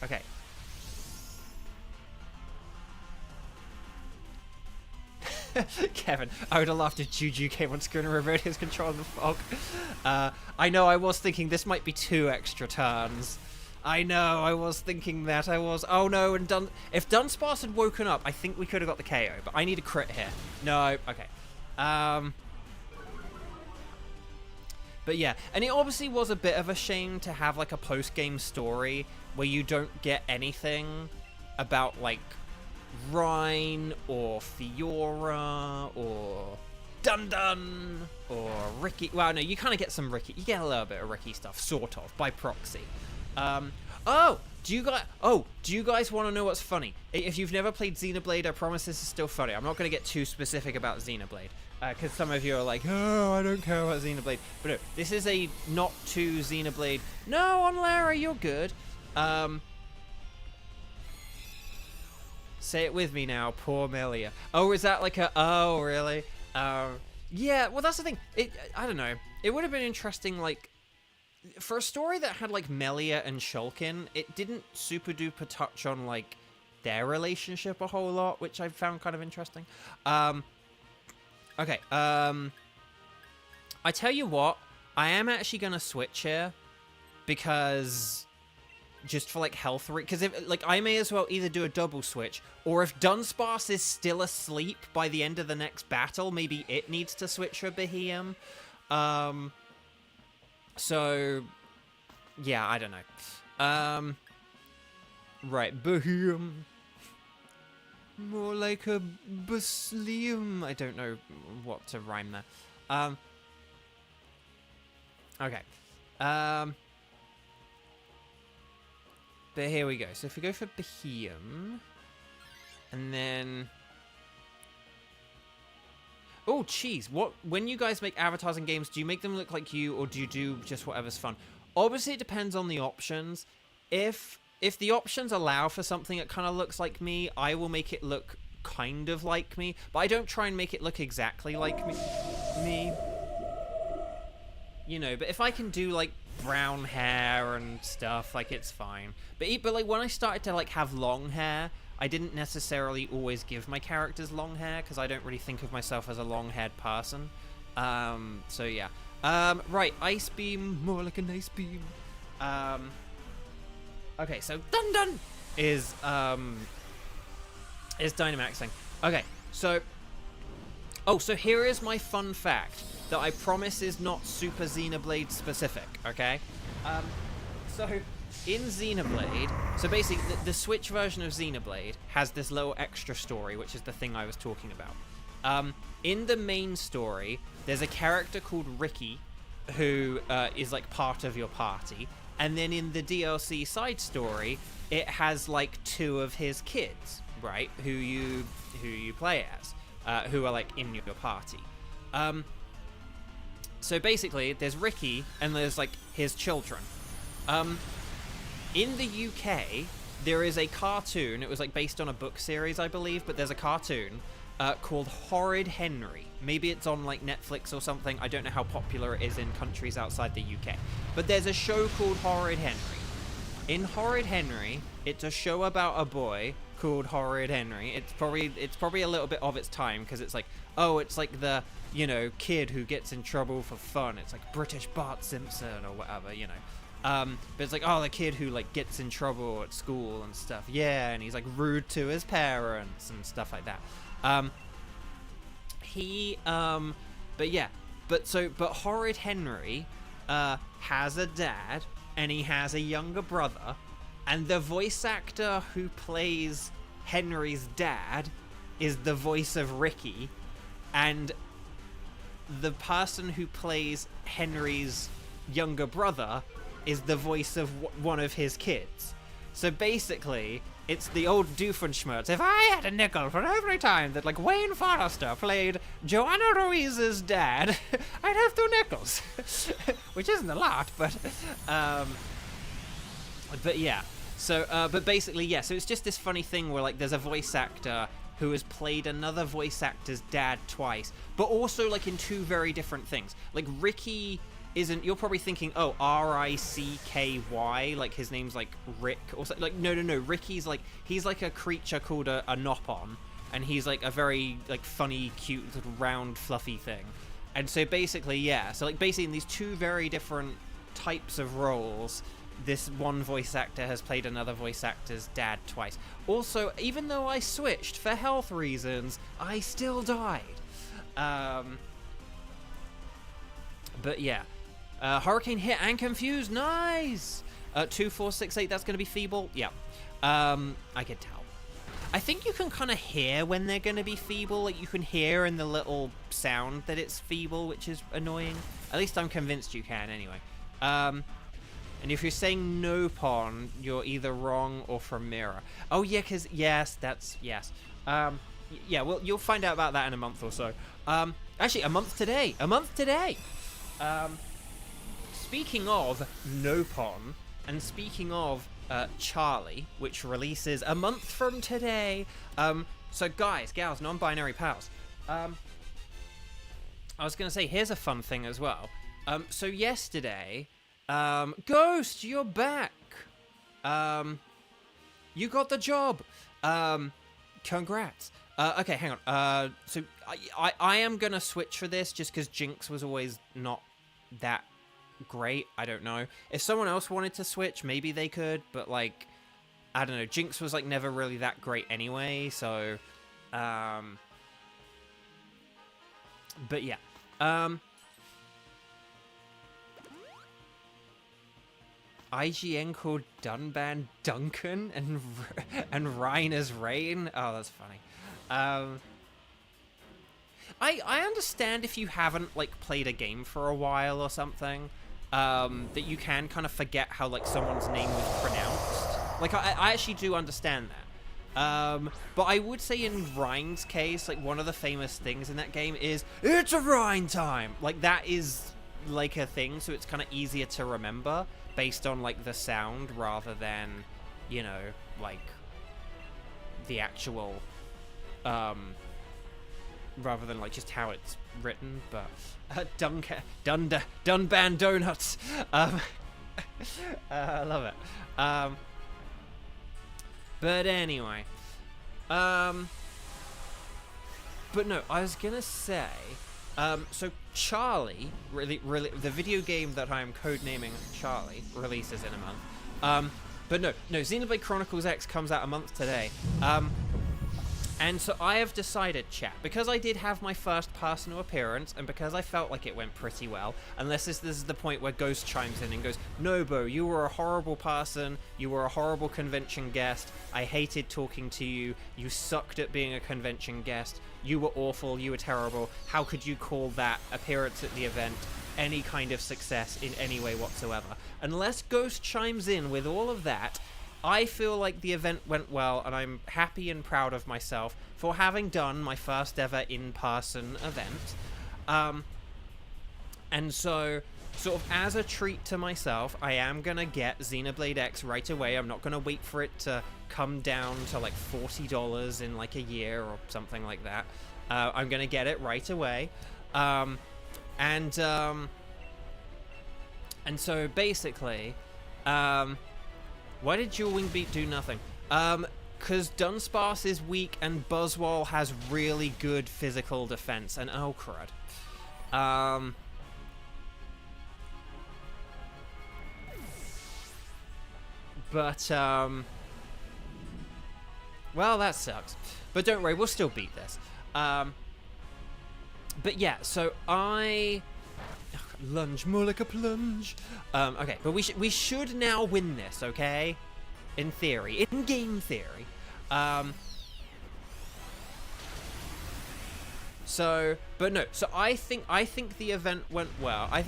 Okay. Kevin, I would have laughed if Juju came on screen and revealed his control of the fog. I know, I was thinking this might be 2 extra turns. I know, I was thinking that. Oh no, and if Dunsparce had woken up, I think we could have got the KO, but I need a crit here. No, okay. But yeah, and it obviously was a bit of a shame to have like a post-game story where you don't get anything about like Rhine or Fiora or Dun or Ricky. Well, no, you kind of get some Ricky. You get a little bit of Ricky stuff, sort of, by proxy. Do you guys want to know what's funny? If you've never played Xenoblade, I promise this is still funny. I'm not going to get too specific about Xenoblade, because some of you are like, oh, I don't care about Xenoblade. But no, this is a not too Xenoblade. No, on Lara, you're good. Say it with me now, poor Melia. Oh, is that like a, oh, really? Yeah, well, that's the thing. I don't know. It would have been interesting, like, for a story that had, like, Melia and Shulkin, it didn't super duper touch on, like, their relationship a whole lot, which I found kind of interesting. Okay, I tell you what, I am actually gonna switch here, because just for like health, because if like I may as well either do a double switch, or if Dunsparce is still asleep by the end of the next battle, maybe it needs to switch for Beheeyem. So yeah, I don't know. Right, Beheeyem, more like a Baslium. I don't know what to rhyme there. Okay. But here we go. So if we go for Beheeyem, and then, oh, cheese. What? When you guys make avatars in games, do you make them look like you, or do you do just whatever's fun? Obviously, it depends on the options. If the options allow for something that kind of looks like me, I will make it look kind of like me, but I don't try and make it look exactly like me. You know, but if I can do like brown hair and stuff, like, it's fine. But like when I started to like have long hair, I didn't necessarily always give my characters long hair because I don't really think of myself as a long-haired person. So yeah. Right, Ice Beam, more like an Ice Beam. Okay, so Dun is Dynamaxing. Okay, so so here is my fun fact that I promise is not Super Xenoblade specific, okay? So in Xenoblade, so basically the Switch version of Xenoblade has this little extra story, which is the thing I was talking about. In the main story, there's a character called Ricky who is like part of your party, and then in the DLC side story, it has like 2 of his kids, right? Who you play as, who are like in your party. So basically, there's Ricky, and there's, like, his children. In the UK, there is a cartoon. It was, like, based on a book series, I believe, but there's a cartoon called Horrid Henry. Maybe it's on, like, Netflix or something. I don't know how popular it is in countries outside the UK. But there's a show called Horrid Henry. In Horrid Henry, it's a show about a boy called Horrid Henry. It's probably a little bit of its time, because it's like, oh, it's like the, you know, kid who gets in trouble for fun. It's like British Bart Simpson or whatever, you know. But it's like, oh, the kid who like gets in trouble at school and stuff. Yeah, and he's like rude to his parents and stuff like that. But Horrid Henry has a dad, and he has a younger brother, and the voice actor who plays Henry's dad is the voice of Ricky, and the person who plays Henry's younger brother is the voice of one of his kids. So basically, it's the old Doofenshmirtz. If I had a nickel for every time that, like, Wayne Forrester played Joanna Ruiz's dad, I'd have 2 nickels. Which isn't a lot, but yeah. So, but basically, yeah, so it's just this funny thing where, like, there's a voice actor who has played another voice actor's dad twice, but also, like, in 2 very different things. Like, Ricky isn't, you're probably thinking, oh, R-I-C-K-Y, like, his name's, like, Rick, or something. Like, no, Ricky's, like, he's, like, a creature called a Nopon, and he's like a very like funny, cute, little round, fluffy thing. And so basically, yeah, so like basically in these two very different types of roles, this one voice actor has played another voice actor's dad twice. Also, even though I switched for health reasons, I still died. But yeah, Hurricane hit and confused. Nice. 2468. That's gonna be feeble. Yeah. I can tell. I think you can kind of hear when they're going to be feeble. Like, you can hear in the little sound that it's feeble, which is annoying. At least I'm convinced you can, anyway. And if you're saying no pawn, you're either wrong or from Mirror. Oh, yeah, because, yes, that's, yes. Yeah, well, you'll find out about that in a month or so. Actually, a month today. A month today! Speaking of no pawn, and speaking of Charlie, which releases a month from today. So guys, gals, non-binary pals. I was going to say, here's a fun thing as well. So yesterday, Ghost, you're back. You got the job. Congrats. Okay, hang on. So I am going to switch for this just because Jinx was always not that great. I don't know. If someone else wanted to switch, maybe they could, but like, I don't know. Jinx was like never really that great anyway, so but yeah. IGN called Dunban Duncan and Reiner's Rain. Oh, that's funny. I understand if you haven't like played a game for a while or something, that you can kind of forget how like someone's name was pronounced. Like I actually do understand that. But I would say in Rhine's case, like one of the famous things in that game is it's a Rhine time. Like that is like a thing, so it's kind of easier to remember based on like the sound rather than, you know, like the actual rather than like just how it's written. But Dunban Donuts. I love it. But anyway, but no, I was gonna say, so Charlie, really, the video game that I'm codenaming Charlie releases in a month. But no, Xenoblade Chronicles X comes out a month today. And so I have decided, chat, because I did have my first personal appearance, and because I felt like it went pretty well, unless this is the point where Ghost chimes in and goes, "No, Bo, you were a horrible person, you were a horrible convention guest, I hated talking to you, you sucked at being a convention guest, you were awful, you were terrible, how could you call that appearance at the event any kind of success in any way whatsoever?" Unless Ghost chimes in with all of that, I feel like the event went well, and I'm happy and proud of myself for having done my first ever in-person event. And so, sort of as a treat to myself, I am going to get Xenoblade X right away. I'm not going to wait for it to come down to like $40 in like a year or something like that. I'm going to get it right away. And so basically, why did Dual Wing Beat do nothing? Because Dunsparce is weak and Buzzwole has really good physical defense. And oh crud. Well, that sucks. But don't worry, we'll still beat this. But yeah, so lunge, more like a plunge. Okay, but we should now win this, okay? In theory, in game theory. So I think the event went well. I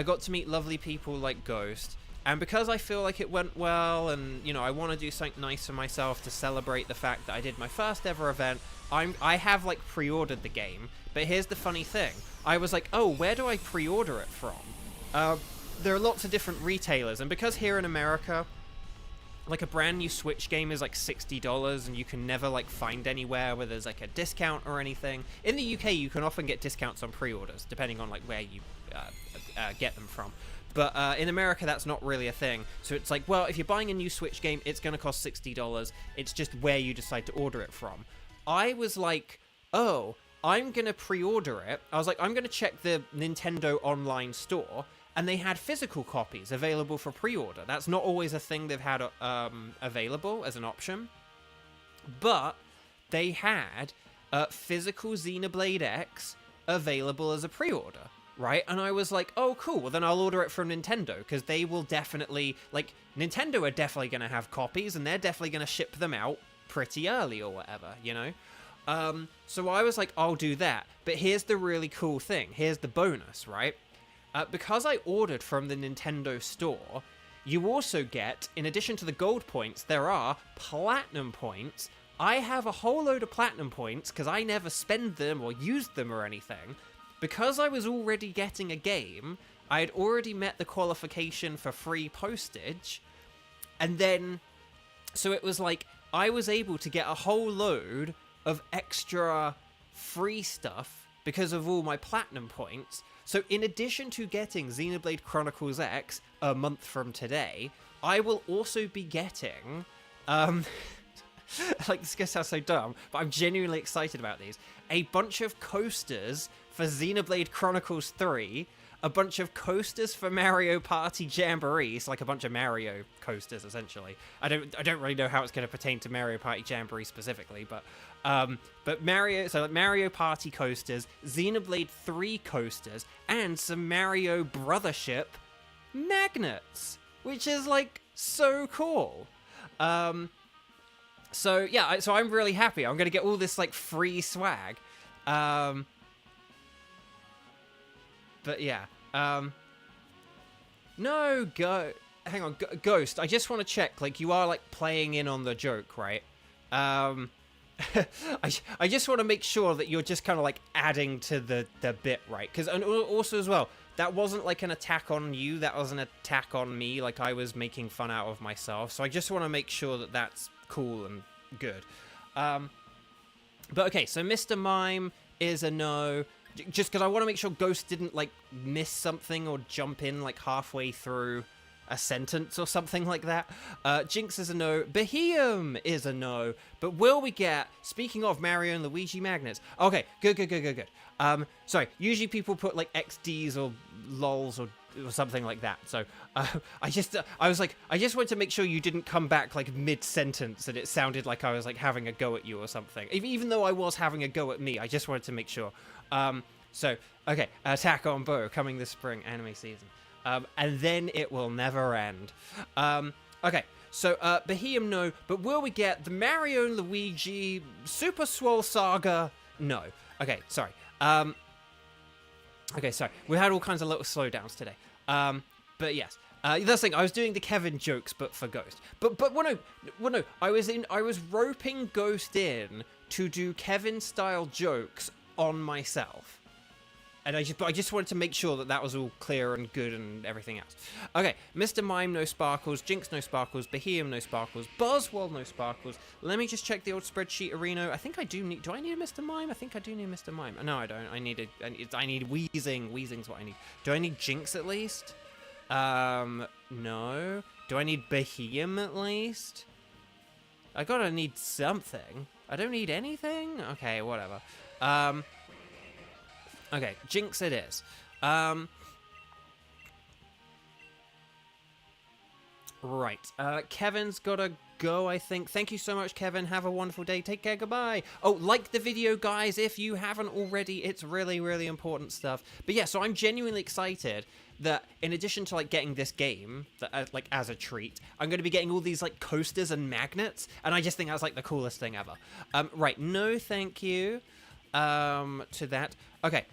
got to meet lovely people like Ghost, and because I feel like it went well, and you know, I want to do something nice for myself to celebrate the fact that I did my first ever event. I have like pre-ordered the game, but here's the funny thing. I was like, oh, where do I pre-order it from? There are lots of different retailers, and because here in America, like a brand new Switch game is like $60, and you can never like find anywhere where there's like a discount or anything. In the UK, you can often get discounts on pre-orders, depending on like where you get them from. But in America, that's not really a thing. So it's like, well, if you're buying a new Switch game, it's going to cost $60. It's just where you decide to order it from. I was like, oh, I'm going to pre-order it. I was like, I'm going to check the Nintendo online store. And they had physical copies available for pre-order. That's not always a thing they've had available as an option. But they had physical Xenoblade X available as a pre-order. Right? And I was like, oh, cool. Well, then I'll order it from Nintendo, because they will definitely, like, Nintendo are definitely going to have copies, and they're definitely going to ship them out pretty early or whatever, you know? So I was like, I'll do that. But here's the really cool thing. Here's the bonus, right? Because I ordered from the Nintendo store, you also get, in addition to the gold points, there are platinum points. I have a whole load of platinum points, because I never spend them or use them or anything. Because I was already getting a game, I had already met the qualification for free postage, and then, so it was like, I was able to get a whole load of extra free stuff because of all my platinum points. So in addition to getting Xenoblade Chronicles X a month from today, I will also be getting, like, this is going to sound so dumb, but I'm genuinely excited about these, a bunch of coasters for Xenoblade Chronicles 3, a bunch of coasters for Mario Party Jamboree, so like a bunch of Mario coasters, essentially. I don't really know how it's going to pertain to Mario Party Jamboree specifically, but Mario Party coasters, Xenoblade 3 coasters, and some Mario Brothership magnets, which is, like, so cool. So yeah, so I'm really happy. I'm going to get all this, like, free swag. But yeah, no, hang on, Ghost, I just want to check, like, you are, like, playing in on the joke, right? I just want to make sure that you're just kind of, like, adding to the bit, right? Because, and also as well, that wasn't, like, an attack on you, that was an attack on me, like, I was making fun out of myself, so I just want to make sure that that's cool and good. But okay, so Mr. Mime is a no. Just because I want to make sure Ghost didn't, like, miss something or jump in, like, halfway through a sentence or something like that. Jinx is a no. Beheum is a no. But will we get, speaking of Mario and Luigi magnets. Okay, good. Sorry, usually people put, like, XDs or LOLs or something like that. So I was like, I just wanted to make sure you didn't come back, like, mid-sentence and it sounded like I was, like, having a go at you or something. Even though I was having a go at me, I just wanted to make sure. So, okay, Attack on Bow coming this spring, anime season. And then it will never end. Okay, so Beheum, no, but will we get the Mario and Luigi Super Swole Saga? No. Okay, sorry. Okay, sorry. We had all kinds of little slowdowns today. But yes. That's the thing, I was doing the Kevin jokes, but for Ghost. But no, I was roping Ghost in to do Kevin-style jokes on myself. And I just wanted to make sure that that was all clear and good and everything else. Okay, Mr. Mime, no sparkles. Jinx, no sparkles. Beheum, no sparkles. Buzzwole, no sparkles. Let me just check the old spreadsheet arena. I think I do need... Do I need a Mr. Mime? I think I do need a Mr. Mime. No, I don't. I need Wheezing. Wheezing's what I need. Do I need Jinx at least? No. Do I need Beheum at least? I gotta need something. I don't need anything? Okay, whatever. Okay, Jinx it is. Right. Kevin's gotta go, I think. Thank you so much, Kevin. Have a wonderful day. Take care. Goodbye. Oh, like the video, guys, if you haven't already. It's really, really important stuff. But yeah, so I'm genuinely excited that in addition to, like, getting this game, that, like, as a treat, I'm going to be getting all these, like, coasters and magnets, and I just think that's, like, the coolest thing ever. Right. No, thank you. To that. Okay.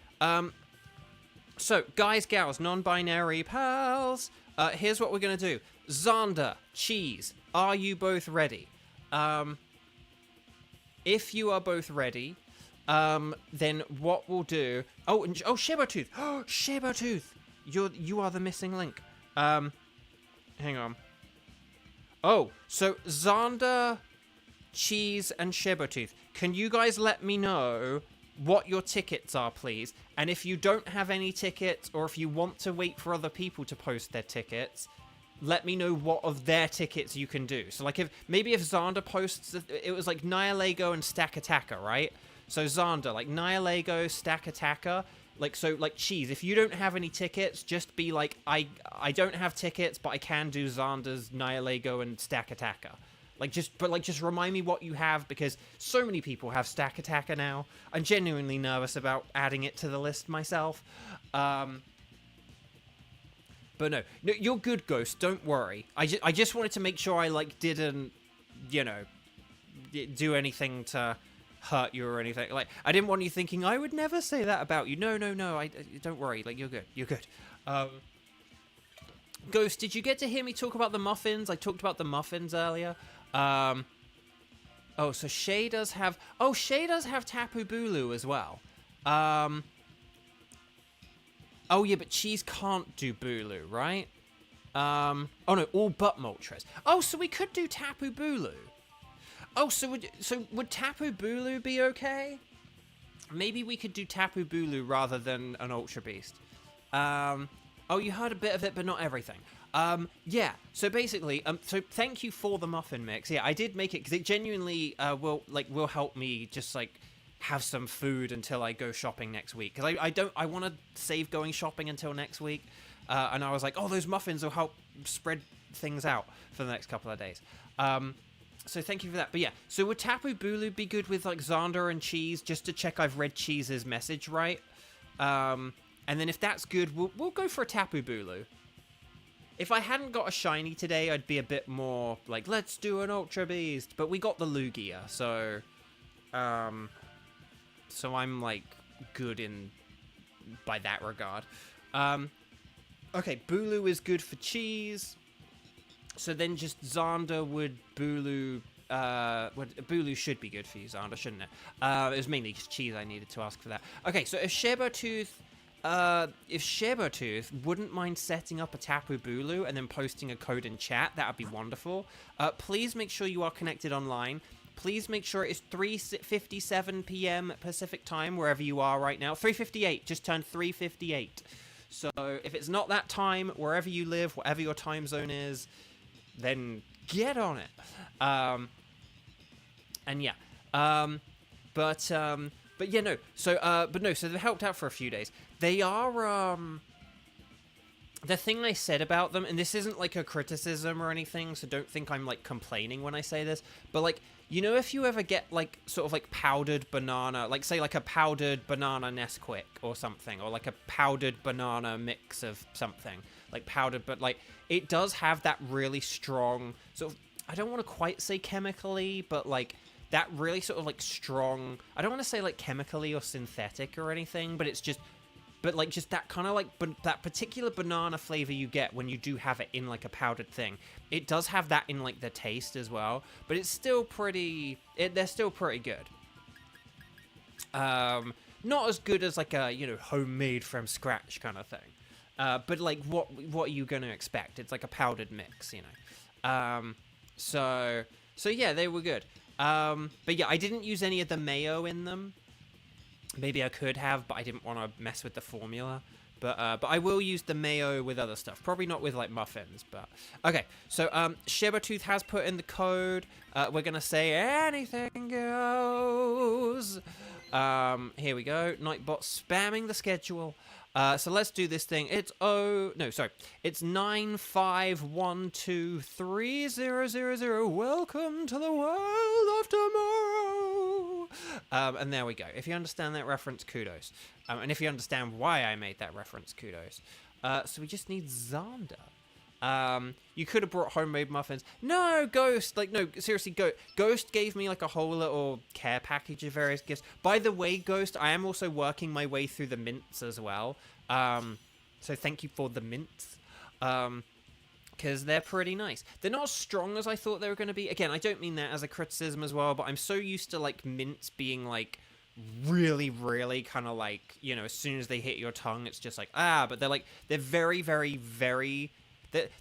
So, guys, gals, non-binary pals, here's what we're going to do. Xander, Cheese, are you both ready? If you are both ready, then what we'll do... Oh, Shibertooth! Oh, Shibertooth! You are the missing link. Hang on. Oh, so Xander, Cheese, and Shibertooth. Can you guys let me know what your tickets are, please. And if you don't have any tickets, or if you want to wait for other people to post their tickets, let me know what of their tickets you can do. So, like, if Xander posts, it was like Nihilego and Stack Attacker, right? So Xander, like, Nihilego, Stack Attacker, like, so, like, Cheese, if you don't have any tickets, just be like, I don't have tickets, but I can do Xander's Nihilego and Stack Attacker. Like, just remind me what you have, because so many people have Stack Attacker now. I'm genuinely nervous about adding it to the list myself. But no, you're good, Ghost. Don't worry. I just wanted to make sure I, like, didn't, you know, do anything to hurt you or anything. Like, I didn't want you thinking, I would never say that about you. No. Don't worry. Like, you're good. You're good. Ghost, did you get to hear me talk about the muffins? I talked about the muffins earlier. Oh, so Shay does have... Oh, Shay does have Tapu Bulu as well. Oh, yeah, but Cheese can't do Bulu, right? Oh, no, all but Moltres. Oh, so we could do Tapu Bulu. Oh, so would Tapu Bulu be okay? Maybe we could do Tapu Bulu rather than an Ultra Beast. Oh, you heard a bit of it, but not everything. Yeah, so basically, so thank you for the muffin mix. Yeah, I did make it, because it genuinely will help me just, like, have some food until I go shopping next week, because I want to save going shopping until next week, and I was like, oh, those muffins will help spread things out for the next couple of days. So thank you for that. But yeah, so would Tapu Bulu be good with, like, Xander and Cheese, just to check I've read Cheese's message right? And then if that's good, we'll go for a Tapu Bulu. If I hadn't got a shiny today, I'd be a bit more like, let's do an Ultra Beast. But we got the Lugia, so I'm, like, good by that regard. Okay, Bulu is good for Cheese. So then just Xander would Bulu... Bulu should be good for you, Xander, shouldn't it? It was mainly just Cheese I needed to ask for that. Okay, so if Shabertooth wouldn't mind setting up a Tapu Bulu and then posting a code in chat, that would be wonderful. Please make sure you are connected online. Please make sure it's 3:57 p.m. Pacific time, wherever you are right now. 3:58, just turned 3:58. So if it's not that time, wherever you live, whatever your time zone is, then get on it. And yeah. But yeah, no. So, so they helped out for a few days. They are, the thing I said about them, and this isn't, like, a criticism or anything, so don't think I'm, like, complaining when I say this, but, like, you know, if you ever get, like, sort of, like, powdered banana, like, say, like, a powdered banana Nesquik or something, or, like, a powdered banana mix of something, like, powdered, but, like, it does have that really strong, sort of, I don't want to quite say chemically, but, like, that really sort of, like, strong, I don't want to say, like, chemically or synthetic or anything, but it's just, but, like, just that kind of, like, that particular banana flavor you get when you do have it in, like, a powdered thing. It does have that in, like, the taste as well, but it's still pretty, they're still pretty good. Not as good as, like, a, you know, homemade from scratch kind of thing. But, like, what are you going to expect? It's like a powdered mix, you know. So yeah, they were good. But yeah, I didn't use any of the mayo in them. Maybe I could have, but I didn't want to mess with the formula. But I will use the mayo with other stuff. Probably not with, like, muffins, but... Okay, so, Shabertooth has put in the code. We're gonna say anything goes. Here we go. Nightbot spamming the schedule. So let's do this thing. It's 9512300. Welcome to the world of tomorrow. And there we go. If you understand that reference, kudos. And if you understand why I made that reference, kudos. So we just need Xander. You could have brought homemade muffins. No, Ghost. Like, no, seriously, Ghost gave me, like, a whole little care package of various gifts. By the way, Ghost, I am also working my way through the mints as well. So thank you for the mints. Because they're pretty nice. They're not as strong as I thought they were going to be. Again, I don't mean that as a criticism as well, but I'm so used to, like, mints being, like, really, really kind of, like, you know, as soon as they hit your tongue, it's just like, but they're, like, they're very, very, very...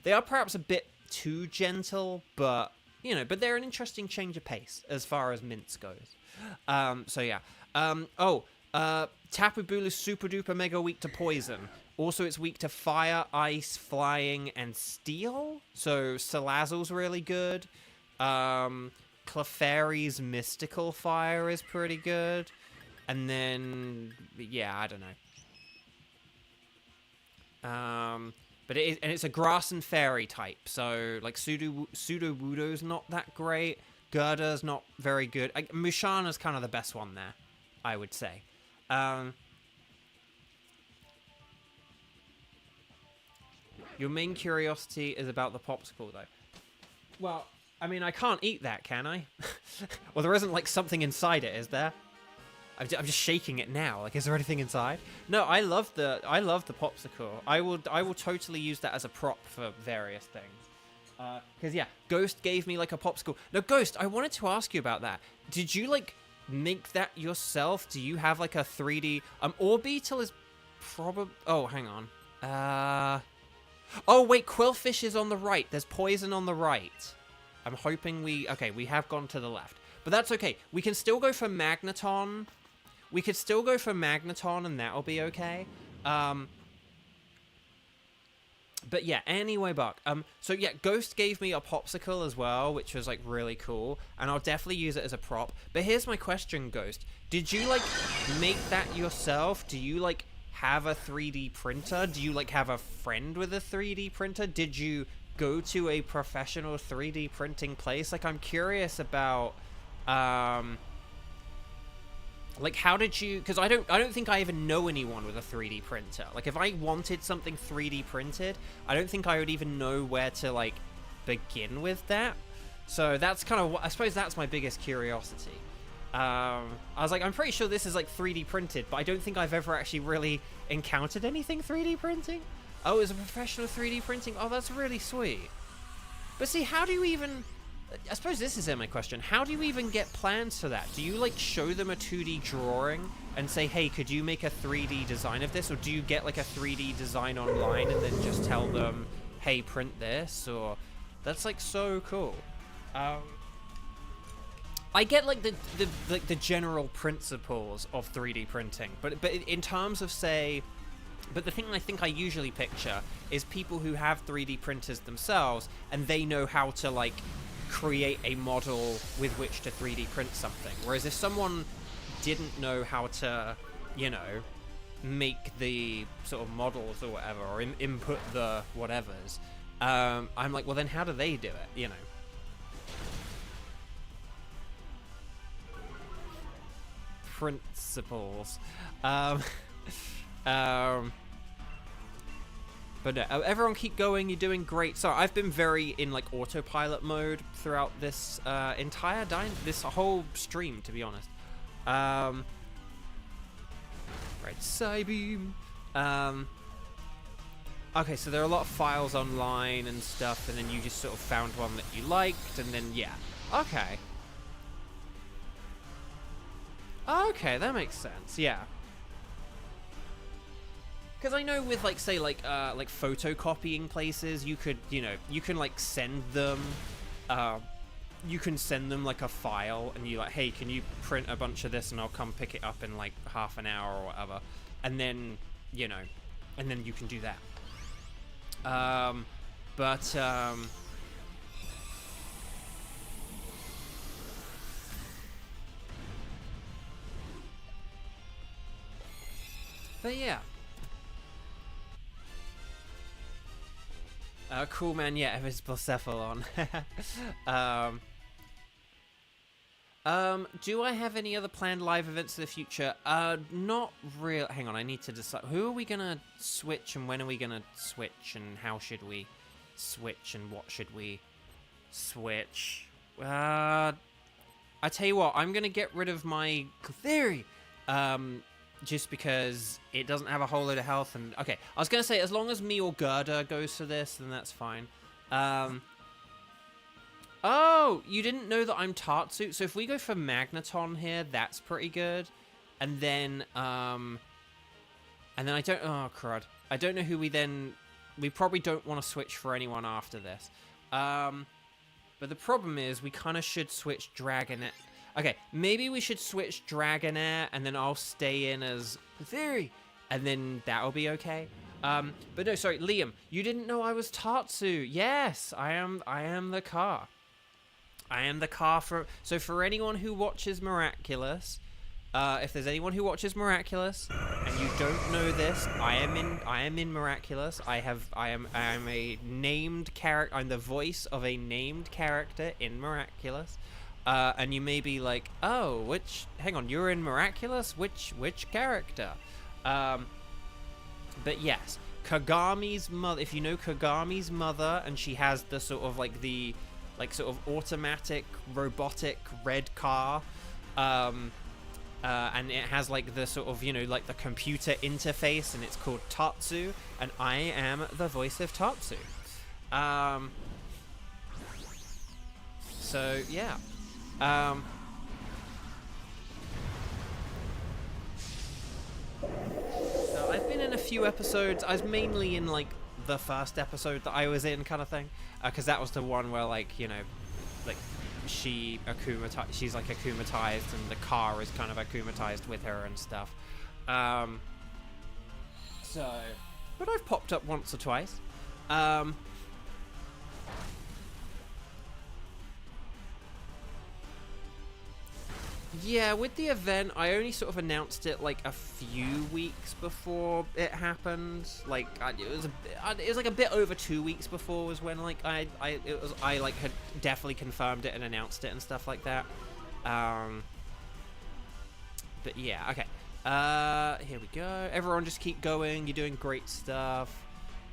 They are perhaps a bit too gentle, but, you know, but they're an interesting change of pace as far as mints goes. So yeah. Tapu Bulu is super duper mega weak to poison. Also, it's weak to fire, ice, flying, and steel. So Salazzle's really good. Clefairy's mystical fire is pretty good. And then, yeah, I don't know. But it is, and it's a grass and fairy type. So, like, Sudowoodo's not that great. Gerda's not very good. Mushana's kind of the best one there, I would say. Your main curiosity is about the popsicle, though. Well, I mean, I can't eat that, can I? Well, there isn't, like, something inside it, is there? I'm just shaking it now. Like, is there anything inside? No, I love the popsicle. I will totally use that as a prop for various things. Because, yeah, Ghost gave me, like, a popsicle. Now, Ghost, I wanted to ask you about that. Did you, like, make that yourself? Do you have, like, a 3D... Orbeetle is probably... Oh, hang on. Oh, wait, Quillfish is on the right. There's poison on the right. I'm hoping we... Okay, we have gone to the left. But that's okay. We can still go for Magneton. We could still go for Magneton, and that'll be okay. But yeah, anyway, Buck. So yeah, Ghost gave me a popsicle as well, which was, like, really cool. And I'll definitely use it as a prop. But here's my question, Ghost. Did you, like, make that yourself? Do you, like... have a 3D printer? Do you, like, have a friend with a 3D printer? Did you go to a professional 3D printing place? Like, I'm curious about, like, how did you... Because I don't think I even know anyone with a 3D printer. Like, if I wanted something 3D printed, I don't think I would even know where to, like, begin with that. So that's kind of... I suppose that's my biggest curiosity. I was like, I'm pretty sure this is, like, 3D printed, but I don't think I've ever actually really encountered anything 3D printing. Oh, it's a professional 3D printing? Oh, that's really sweet. But see, how do you even... I suppose this is my question. How do you even get plans for that? Do you, like, show them a 2D drawing and say, hey, could you make a 3D design of this? Or do you get, like, a 3D design online and then just tell them, hey, print this? Or... That's, like, so cool. I get, like, the general principles of 3D printing, but in terms of, say... But the thing I think I usually picture is people who have 3D printers themselves, and they know how to, like, create a model with which to 3D print something. Whereas if someone didn't know how to, you know, make the sort of models or whatever, or input the whatevers, I'm like, well, then how do they do it, you know? Principles. But no, everyone keep going, you're doing great. So I've been very in, like, autopilot mode throughout this this whole stream, to be honest. Right, Psybeam. Okay, so there are a lot of files online and stuff, and then you just sort of found one that you liked, and then, yeah. Okay. Okay, that makes sense, yeah. Because I know with, like, say, like photocopying places, you could, you know, you can, like, send them, like, a file, and you're like, hey, can you print a bunch of this, and I'll come pick it up in, like, half an hour or whatever. And then, you know, and then you can do that. But yeah. Cool, man. Yeah, Invisible Cephalon. Do I have any other planned live events in the future? Not real. Hang on, I need to decide. Who are we gonna switch, and when are we gonna switch, and how should we switch, and what should we switch? I tell you what, I'm gonna get rid of my Clefairy. Just because it doesn't have a whole load of health, and... Okay, I was going to say, as long as me or Gerda goes for this, then that's fine. Oh, you didn't know that I'm Tartsu? So if we go for Magneton here, that's pretty good. And then I don't... Oh, crud. I don't know who we then... We probably don't want to switch for anyone after this. But the problem is, we kind of should switch Dragonette. Okay, maybe we should switch Dragonair, and then I'll stay in as Theory, and then that'll be okay. But no, sorry, Liam, you didn't know I was Tatsu. Yes, I am the car. I am the car so for anyone who watches Miraculous, if there's anyone who watches Miraculous and you don't know this, I am in Miraculous. I am a named character. I'm the voice of a named character in Miraculous. And you may be like, oh, hang on, you're in Miraculous? Which character? But yes, Kagami's mother, if you know Kagami's mother, and she has the sort of sort of automatic, robotic red car, and it has like the sort of, like the computer interface, and it's called Tatsu, and I am the voice of Tatsu. So yeah. So I've been in a few episodes. I was mainly in like the first episode that I was in, kind of thing, because that was the one where she's like akumatized, and the car is kind of akumatized with her and stuff. But I've popped up once or twice. Yeah, with the event, I only sort of announced it like a few weeks before it happened. Like it was like a bit over 2 weeks before was when like I had definitely confirmed it and announced it and stuff like that. But yeah, okay. Here we go. Everyone, just keep going. You're doing great stuff.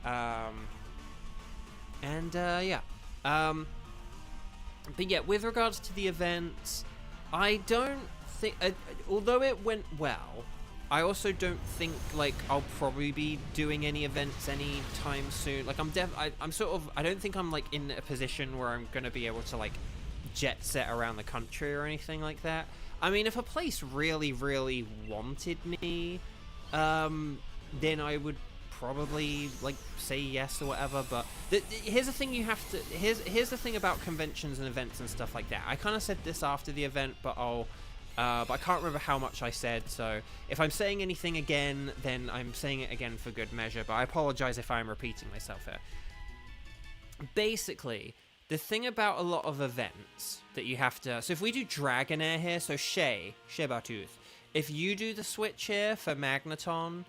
Yeah. But yeah, with regards to the events, I don't think, although it went well, I also don't think like I'll probably be doing any events anytime soon. Like I don't think I'm like in a position where I'm gonna be able to like jet set around the country or anything like that. I mean, if a place really, really wanted me, then I would probably like say yes or whatever. But here's the thing: here's the thing about conventions and events and stuff like that. I kind of said this after the event, but but I can't remember how much I said. So if I'm saying anything again, then I'm saying it again for good measure. But I apologize if I'm repeating myself here. Basically, the thing about a lot of events that you have to... So if we do Dragonair here, so Shebatooth, if you do the switch here for Magneton,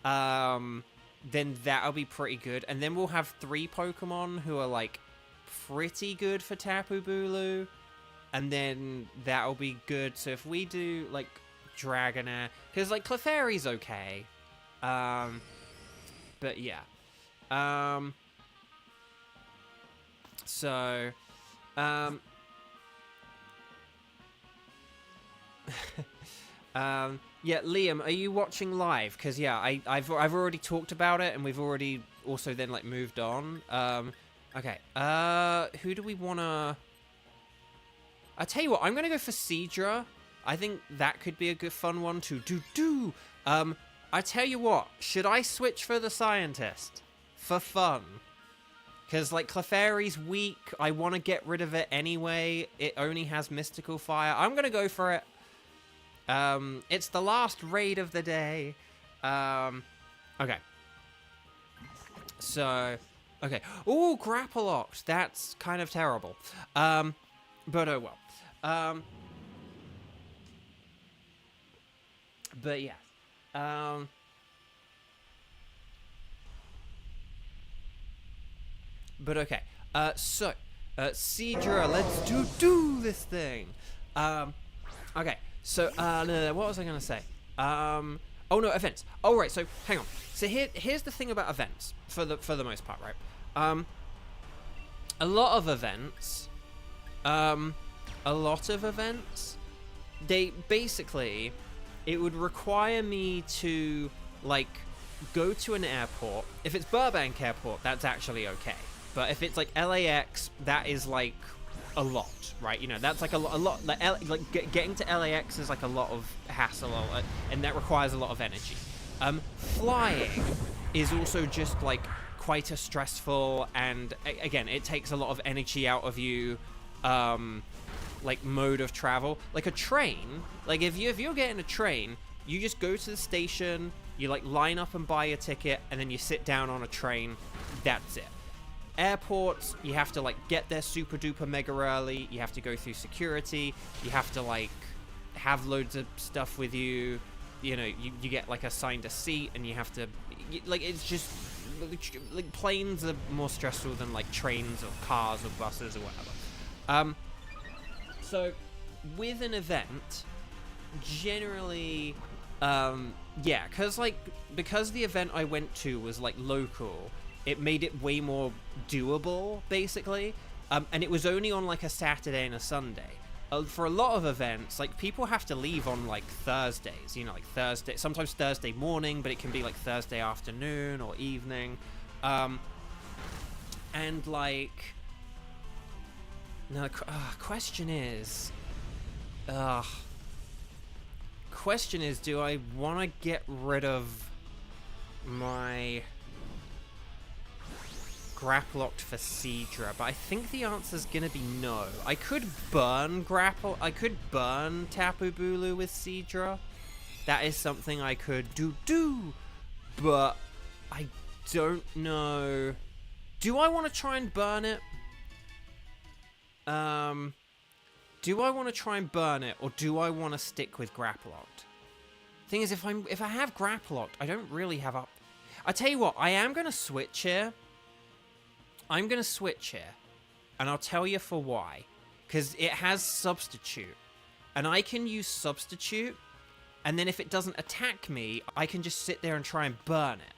then that'll be pretty good. And then we'll have 3 Pokemon who are, like, pretty good for Tapu Bulu. And then that'll be good. So if we do, like, Dragonair... Because, like, Clefairy's okay. But, yeah. So, yeah, Liam, are you watching live? Because yeah, I've already talked about it, and we've already also then like moved on. Okay. Who do we wanna? I tell you what, I'm gonna go for Seadra. I think that could be a good fun one to do. I tell you what, should I switch for the scientist for fun? Because, like, Clefairy's weak. I want to get rid of it anyway. It only has Mystical Fire. I'm going to go for it. It's the last raid of the day. Okay. So, okay. Ooh, Grapploct. That's kind of terrible. But oh well. But yeah. But okay, so, Seadra, let's do this thing. Okay, so, no, what was I gonna say? Oh no, events. Oh right, so hang on. So here's the thing about events for the most part, right? A lot of events, they basically, it would require me to like go to an airport. If it's Burbank Airport, that's actually okay. But if it's like LAX, that is like a lot, right? You know, that's like a lot. Like getting to LAX is like a lot of hassle, and that requires a lot of energy. Flying is also just like quite a stressful, and again, it takes a lot of energy out of you. like mode of travel. Like a train, like if you're getting a train, you just go to the station, you like line up and buy a ticket, and then you sit down on a train. That's it. Airports, you have to like get there super duper mega early. You have to go through security. You have to like have loads of stuff with you. You know, you get like assigned a seat, and you have to like, it's just like planes are more stressful than like trains or cars or buses or whatever. So with an event, generally, yeah, because the event I went to was like local, it made it way more doable, basically. And it was only on like a Saturday and a Sunday. For a lot of events, like people have to leave on like Thursdays, you know, like Thursday, sometimes Thursday morning, but it can be like Thursday afternoon or evening. And like, now the question is, do I want to get rid of my Grapploct for Seadra? But I think the answer's gonna be no. I could burn Tapu Bulu with Seadra. That is something I could do, but I don't know. Do I want to try and burn it? Do I want to try and burn it, or do I want to stick with Grapploct? Thing is, if I have Grapploct, I don't really have up. I tell you what, I am gonna switch here. I'm gonna switch here, and I'll tell you for why. Because it has Substitute, and I can use Substitute, and then if it doesn't attack me, I can just sit there and try and burn it.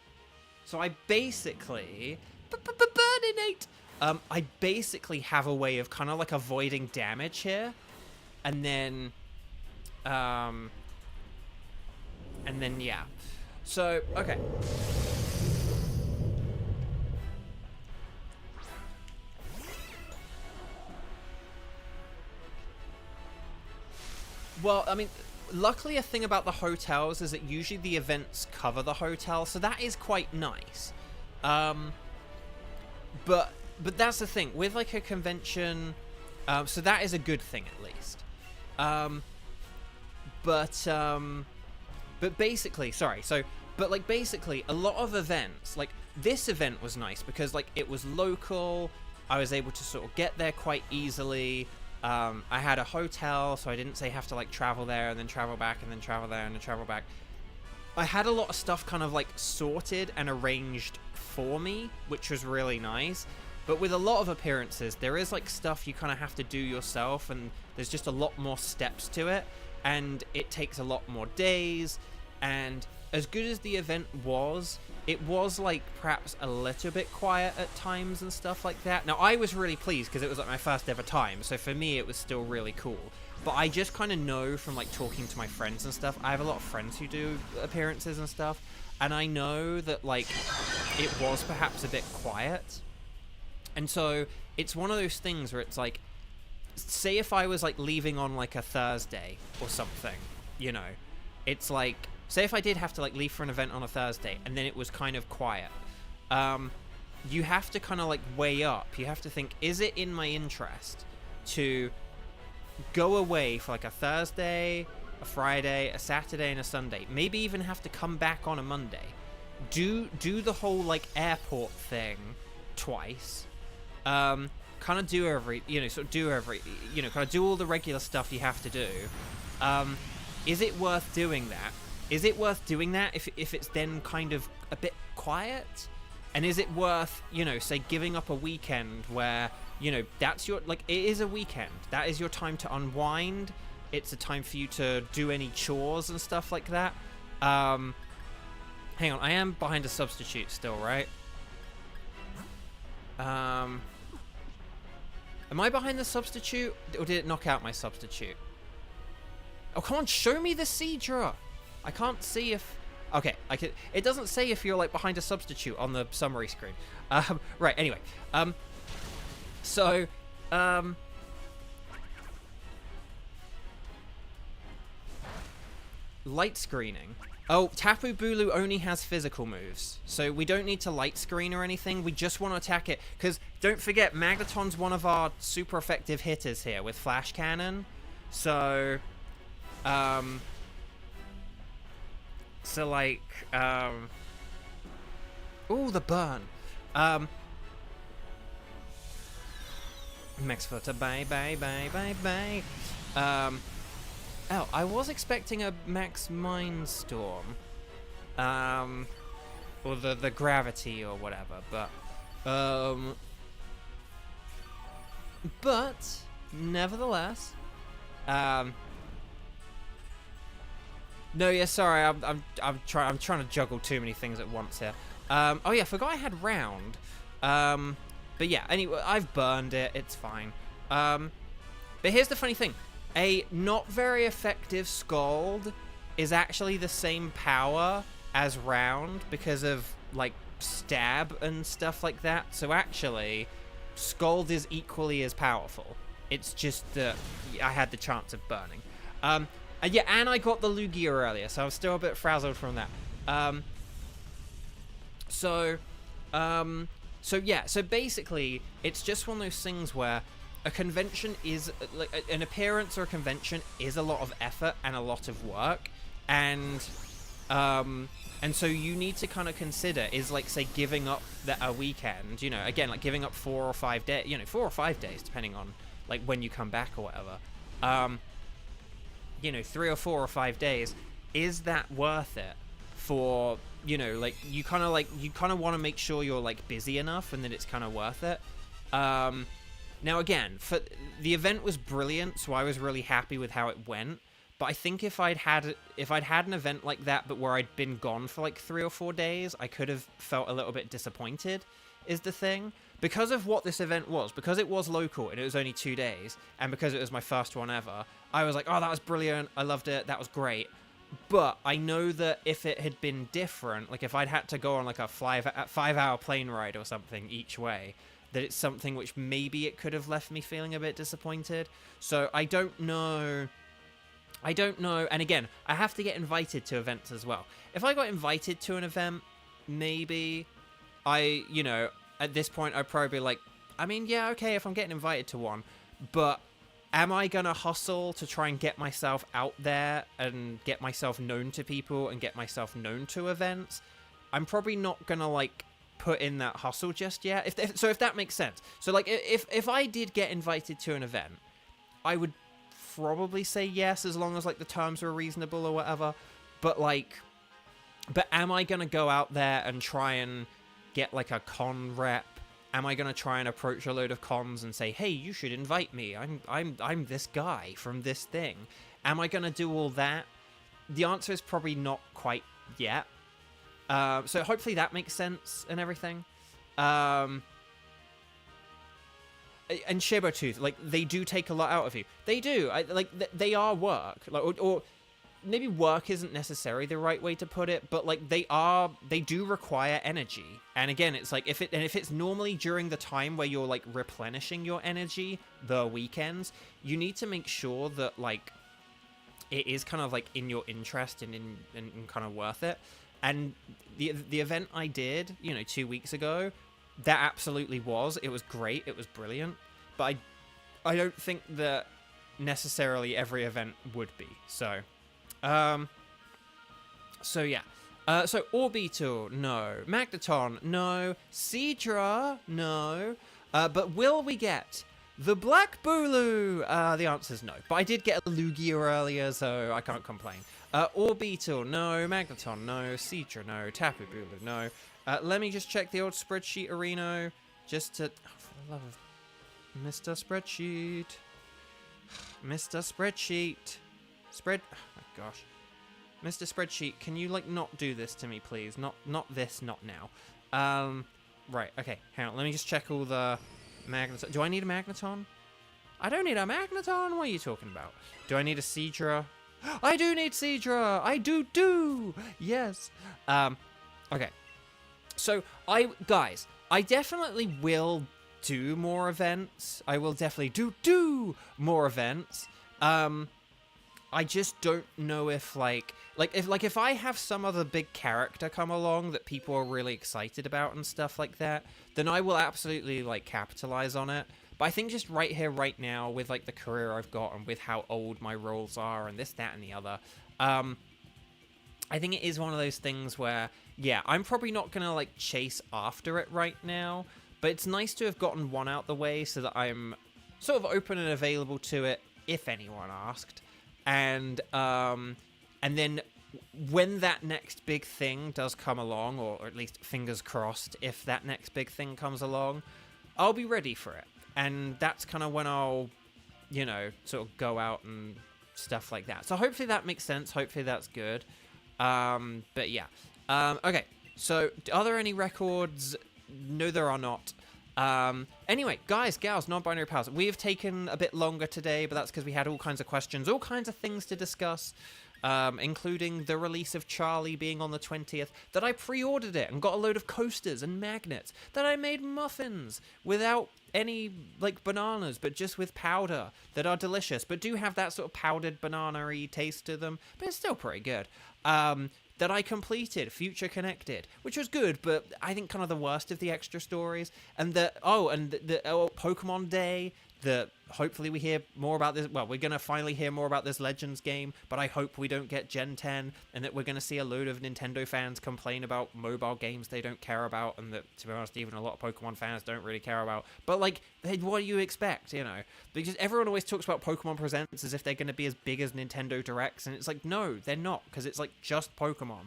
So I basically burninate. I basically have a way of kind of like avoiding damage here, and then yeah. So okay. Well, I mean, luckily a thing about the hotels is that usually the events cover the hotel, so that is quite nice. But that's the thing with like a convention, so that is a good thing at least. But basically, basically a lot of events, like this event was nice because like it was local. I was able to sort of get there quite easily. I had a hotel, so I didn't say have to like travel there and then travel back and then travel there and then travel back. I had a lot of stuff kind of like sorted and arranged for me, which was really nice. But with a lot of appearances, there is like stuff you kind of have to do yourself, and there's just a lot more steps to it, and it takes a lot more days. And as good as the event was, it was like perhaps a little bit quiet at times and stuff like that. Now I was really pleased because it was like my first ever time, so for me it was still really cool. But I just kind of know from like talking to my friends and stuff, I have a lot of friends who do appearances and stuff, and I know that like it was perhaps a bit quiet. And so it's one of those things where it's like, say if I was like leaving on like a Thursday or something, you know, it's like, say if I did have to like leave for an event on a Thursday and then it was kind of quiet, you have to kind of like weigh up. You have to think, is it in my interest to go away for like a Thursday, a Friday, a Saturday, and a Sunday? Maybe even have to come back on a Monday. Do the whole like airport thing twice. Kind of do every, you know, sort of do every, you know, kind of do all the regular stuff you have to do. Is it worth doing that? Is it worth doing that if it's then kind of a bit quiet? And is it worth, you know, say giving up a weekend where, you know, that's your, like, it is a weekend. That is your time to unwind. It's a time for you to do any chores and stuff like that. Hang on, I am behind a substitute still, right? Am I behind the substitute? Or did it knock out my substitute? Oh, come on, show me the Seadra! I can't see if... Okay, I can... It doesn't say if you're, like, behind a substitute on the summary screen. Right, anyway. Light screening. Oh, Tapu Bulu only has physical moves, so we don't need to light screen or anything. We just want to attack it, because don't forget, Magneton's one of our super effective hitters here with Flash Cannon. So, like, ooh, the burn. Max Flutter, bye, bye, bye, bye, bye. Oh, I was expecting a Max Mindstorm. Or the gravity or whatever, but nevertheless, no, yeah, sorry, I'm trying to juggle too many things at once here. Oh yeah, I forgot I had round. But yeah, anyway, I've burned it, it's fine. But here's the funny thing. A not very effective Scald is actually the same power as round because of, like, stab and stuff like that. So actually, Scald is equally as powerful. It's just that I had the chance of burning. Yeah, and I got the Lugia earlier, so I was still a bit frazzled from that. So yeah, so basically, it's just one of those things where a convention is, like, an appearance or a convention is a lot of effort and a lot of work, and so you need to kind of consider, is, like, say, giving up a weekend, you know, again, like, giving up 4 or 5 days, you know, 4 or 5 days, depending on, like, when you come back or whatever, you know, 3 or 4 or 5 days, is that worth it for, you know, like, you kind of want to make sure you're, like, busy enough and that it's kind of worth it. Now, again, the event was brilliant, so I was really happy with how it went. But I think if I'd had an event like that, but where I'd been gone for like 3 or 4 days, I could have felt a little bit disappointed, is the thing. Because of what this event was, because it was local and it was only 2 days, and because it was my first one ever, I was like, oh, that was brilliant, I loved it, that was great. But I know that if it had been different, like if I'd had to go on like a 5-hour plane ride or something each way, that it's something which maybe it could have left me feeling a bit disappointed. So I don't know. And again, I have to get invited to events as well. If I got invited to an event, maybe you know, at this point I'd probably be like, I mean, yeah, okay, if I'm getting invited to one, but am I gonna hustle to try and get myself out there and get myself known to people and get myself known to events? I'm probably not gonna, like, put in that hustle just yet. If that makes sense. So, like, if I did get invited to an event, I would probably say yes, as long as, like, the terms were reasonable or whatever. But, like, am I gonna go out there and try and get, like, a con rep? Am I gonna try and approach a load of cons and say, hey, you should invite me, I'm this guy from this thing? Am I gonna do all that? The answer is probably not quite yet. So hopefully that makes sense and everything. And Shibertooth, like, they do take a lot out of you. They do. They are work. Like, or maybe work isn't necessarily the right way to put it, but, like, they do require energy. And again, it's like, if it's normally during the time where you're, like, replenishing your energy, the weekends, you need to make sure that, like, it is kind of, like, in your interest and kind of worth it. And the event I did, you know, 2 weeks ago, that absolutely was. It was great. It was brilliant. But I don't think that necessarily every event would be. So, yeah. So Orbeetle, no. Magneton, no. Seadra, no. But will we get the Black Bulu? The answer's no. But I did get a Lugia earlier, so I can't complain. Orbeetle, no. Magneton, no. Seadra, no. Tapu Bulu, no. Let me just check the old spreadsheet, Areno. Just to... Oh, for the love of... Mr. Spreadsheet. Mr. Spreadsheet. Oh my gosh. Mr. Spreadsheet, can you, like, not do this to me, please? Not this, not now. Right, okay. Hang on, let me just check all the Magneton. Do I need a Magneton? I don't need a Magneton. What are you talking about? Do I need a Seadra? I do need Seadra. I do. Yes. Okay. So, guys, I definitely will do more events. I will definitely do more events. I just don't know if if I have some other big character come along that people are really excited about and stuff like that, then I will absolutely like capitalize on it. But I think just right here, right now, with like the career I've got and with how old my roles are and this, that, and the other, I think it is one of those things where, yeah, I'm probably not gonna like chase after it right now, but it's nice to have gotten one out the way so that I'm sort of open and available to it if anyone asked. And then when that next big thing does come along, or at least fingers crossed, if that next big thing comes along, I'll be ready for it. And that's kind of when I'll, you know, sort of go out and stuff like that. So hopefully that makes sense. Hopefully that's good. But yeah. Okay, so are there any records? No, there are not. Anyway, guys, gals, non-binary pals, we have taken a bit longer today, but that's because we had all kinds of questions, all kinds of things to discuss, including the release of Charlie being on the 20th, that I pre-ordered it and got a load of coasters and magnets, that I made muffins without any, like, bananas, but just with powder, that are delicious, but do have that sort of powdered banana-y taste to them, but it's still pretty good. That I completed, Future Connected, which was good, but I think kind of the worst of the extra stories. And the Pokemon Day, that hopefully we hear more about this. Well, we're going to finally hear more about this Legends game, but I hope we don't get Gen 10, and that we're going to see a load of Nintendo fans complain about mobile games they don't care about, and that, to be honest, even a lot of Pokemon fans don't really care about. But, like, what do you expect, you know? Because everyone always talks about Pokemon Presents as if they're going to be as big as Nintendo Directs, and it's like, no, they're not, because it's, like, just Pokemon.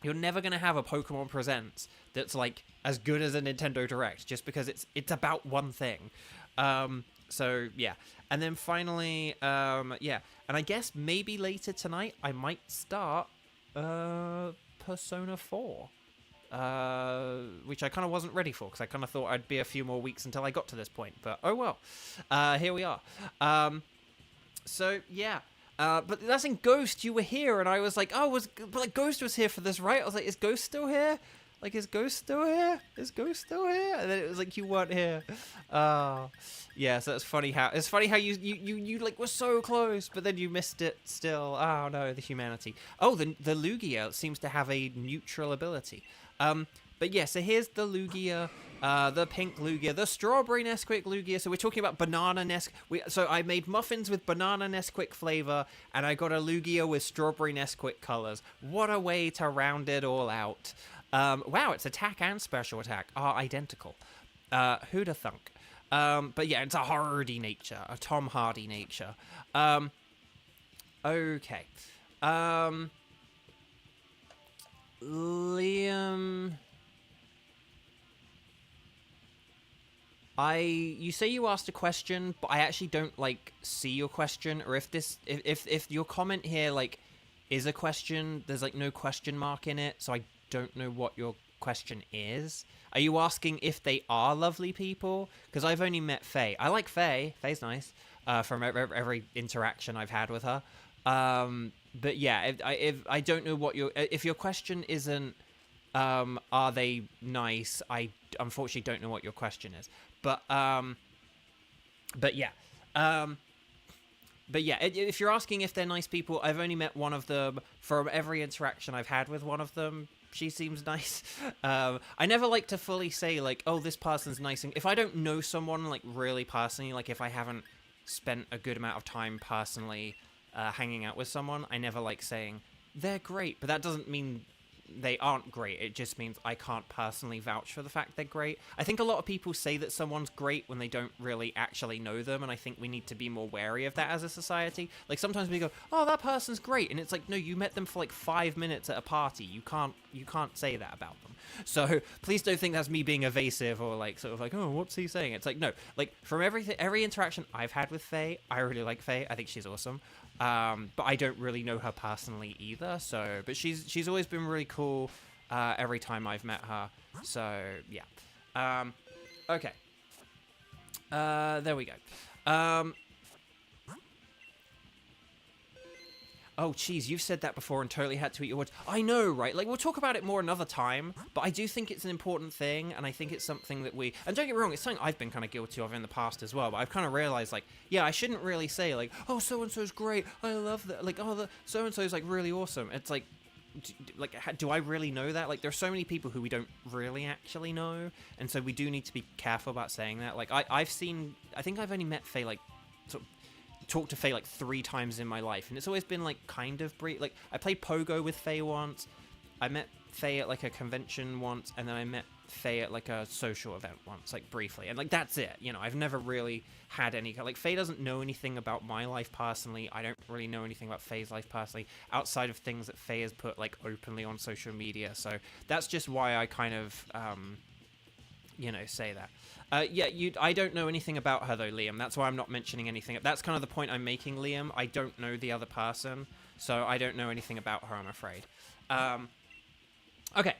You're never going to have a Pokemon Presents that's, like, as good as a Nintendo Direct, just because it's about one thing. So, yeah. And then finally, yeah. And I guess maybe later tonight, I might start Persona 4. Which I kind of wasn't ready for, because I kind of thought I'd be a few more weeks until I got to this point. But, oh well. Here we are. So, yeah. But that's in Ghost, you were here, and I was like, oh, but like, Ghost was here for this, right? I was like, is Ghost still here? Like, is Ghost still here? Is Ghost still here? And then it was like, you weren't here. Yeah, so it's funny how you like were so close, but then you missed it still. Oh no, the humanity. Oh, the Lugia seems to have a neutral ability. But yeah, so here's the Lugia. The pink Lugia, the strawberry Nesquik Lugia. So we're talking about banana Nesquik. So I made muffins with banana Nesquik flavor, and I got a Lugia with strawberry Nesquik colors. What a way to round it all out. Wow, its attack and special attack are identical. Who'da thunk? But yeah, it's a Hardy nature, a Tom Hardy nature. Okay. Liam... You say you asked a question, but I actually don't, like, see your question, or if your comment here, like, is a question, there's, like, no question mark in it, so I don't know what your question is. Are you asking if they are lovely people? Because I've only met Faye. I like Faye. Faye's nice, from every interaction I've had with her. But yeah, if I don't know what if your question isn't, are they nice? I unfortunately don't know what your question is. But yeah. But yeah, if you're asking if they're nice people, I've only met one of them. From every interaction I've had with one of them, she seems nice. I never like to fully say, like, oh, this person's nice. And if I don't know someone, like, really personally, like, if I haven't spent a good amount of time personally hanging out with someone, I never like saying, they're great. But that doesn't mean they aren't great. It just means I can't personally vouch for the fact they're great. I think a lot of people say that someone's great when they don't really actually know them, and I think we need to be more wary of that as a society. Like, sometimes we go, oh, that person's great, and it's like, no, you met them for like 5 minutes at a party. You can't say that about them. So please don't think that's me being evasive or like sort of like, oh, what's he saying? It's like, no, like, from every interaction I've had with Faye, I really like Faye. I think she's awesome. But I don't really know her personally either. So, but she's always been really cool every time I've met her. So yeah. Okay. There we go. Oh, geez, you've said that before and totally had to eat your words. I know, right? Like, we'll talk about it more another time, but I do think it's an important thing, and I think it's something that we... And don't get me wrong, it's something I've been kind of guilty of in the past as well, but I've kind of realized, like, yeah, I shouldn't really say, like, oh, so-and-so's great, I love that, like, oh, so-and-so's, like, really awesome. It's like, do I really know that? Like, there's so many people who we don't really actually know, and so we do need to be careful about saying that. Like, I think I've only met Faye, like, sort of, talked to Faye like 3 times in my life, and it's always been like kind of brief. Like, I played Pogo with Faye once, I met Faye at like a convention once, and then I met Faye at like a social event once, like briefly, and like that's it. You know, I've never really had any, like, Faye doesn't know anything about my life personally. I don't really know anything about Faye's life personally outside of things that Faye has put like openly on social media. So that's just why I kind of you know, say that. Yeah, I don't know anything about her, though, Liam. That's why I'm not mentioning anything. That's kind of the point I'm making, Liam. I don't know the other person, so I don't know anything about her, I'm afraid. Okay,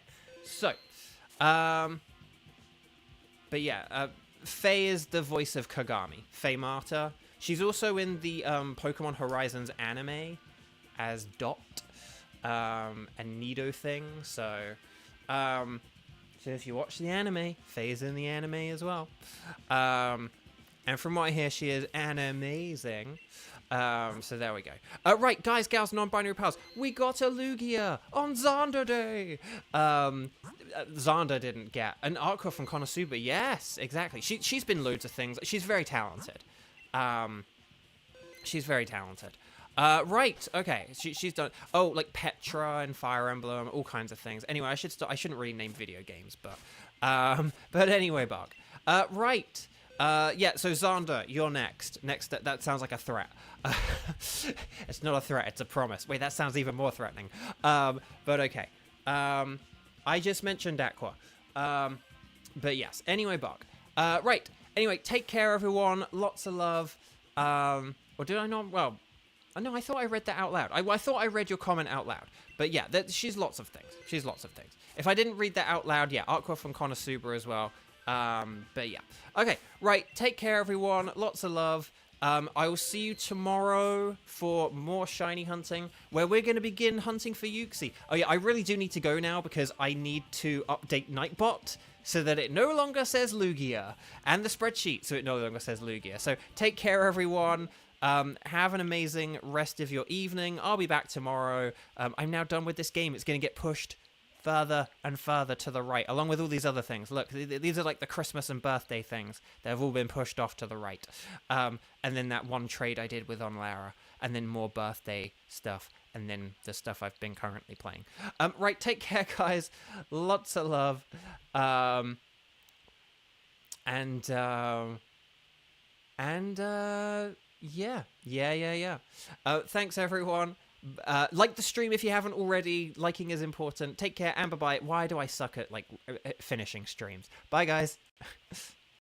so, but yeah, Faye is the voice of Kagami, Faye Marta. She's also in the Pokemon Horizons anime as Dot, and Nido thing, so... So if you watch the anime, Faye's in the anime as well. And from what I hear, she is amazing. So there we go. Right, guys, gals, non-binary pals, we got a Lugia on Xander Day. Xander didn't get an Aqua from Konosuba. Yes, exactly. She's been loads of things. She's very talented. She's very talented. Right, okay, she's done, oh, like Petra and Fire Emblem, all kinds of things. Anyway, I shouldn't really name video games, but anyway, Buck. Right, yeah, so Xander, you're next. That sounds like a threat. It's not a threat, it's a promise. Wait, that sounds even more threatening. But okay. I just mentioned Aqua. But yes, anyway, Buck. Right, anyway, take care, everyone, lots of love. Or did I not, well... No, I thought I read that out loud. I thought I read your comment out loud. But yeah, she's lots of things. She's lots of things. If I didn't read that out loud, yeah, Aqua from Konosuba as well. But yeah. Okay, right. Take care, everyone. Lots of love. I will see you tomorrow for more shiny hunting, where we're going to begin hunting for Yuxi. Oh yeah, I really do need to go now because I need to update Nightbot so that it no longer says Lugia, and the spreadsheet so it no longer says Lugia. So take care, everyone. Have an amazing rest of your evening. I'll be back tomorrow. I'm now done with this game. It's going to get pushed further and further to the right, along with all these other things. Look, these are like the Christmas and birthday things. They've all been pushed off to the right. And then that one trade I did with Onlara, and then more birthday stuff, and then the stuff I've been currently playing. Right, take care, guys. Lots of love. Yeah. Thanks, everyone. Like the stream if you haven't already. Liking is important. Take care and bye-bye. Why do I suck at, like, finishing streams? Bye, guys.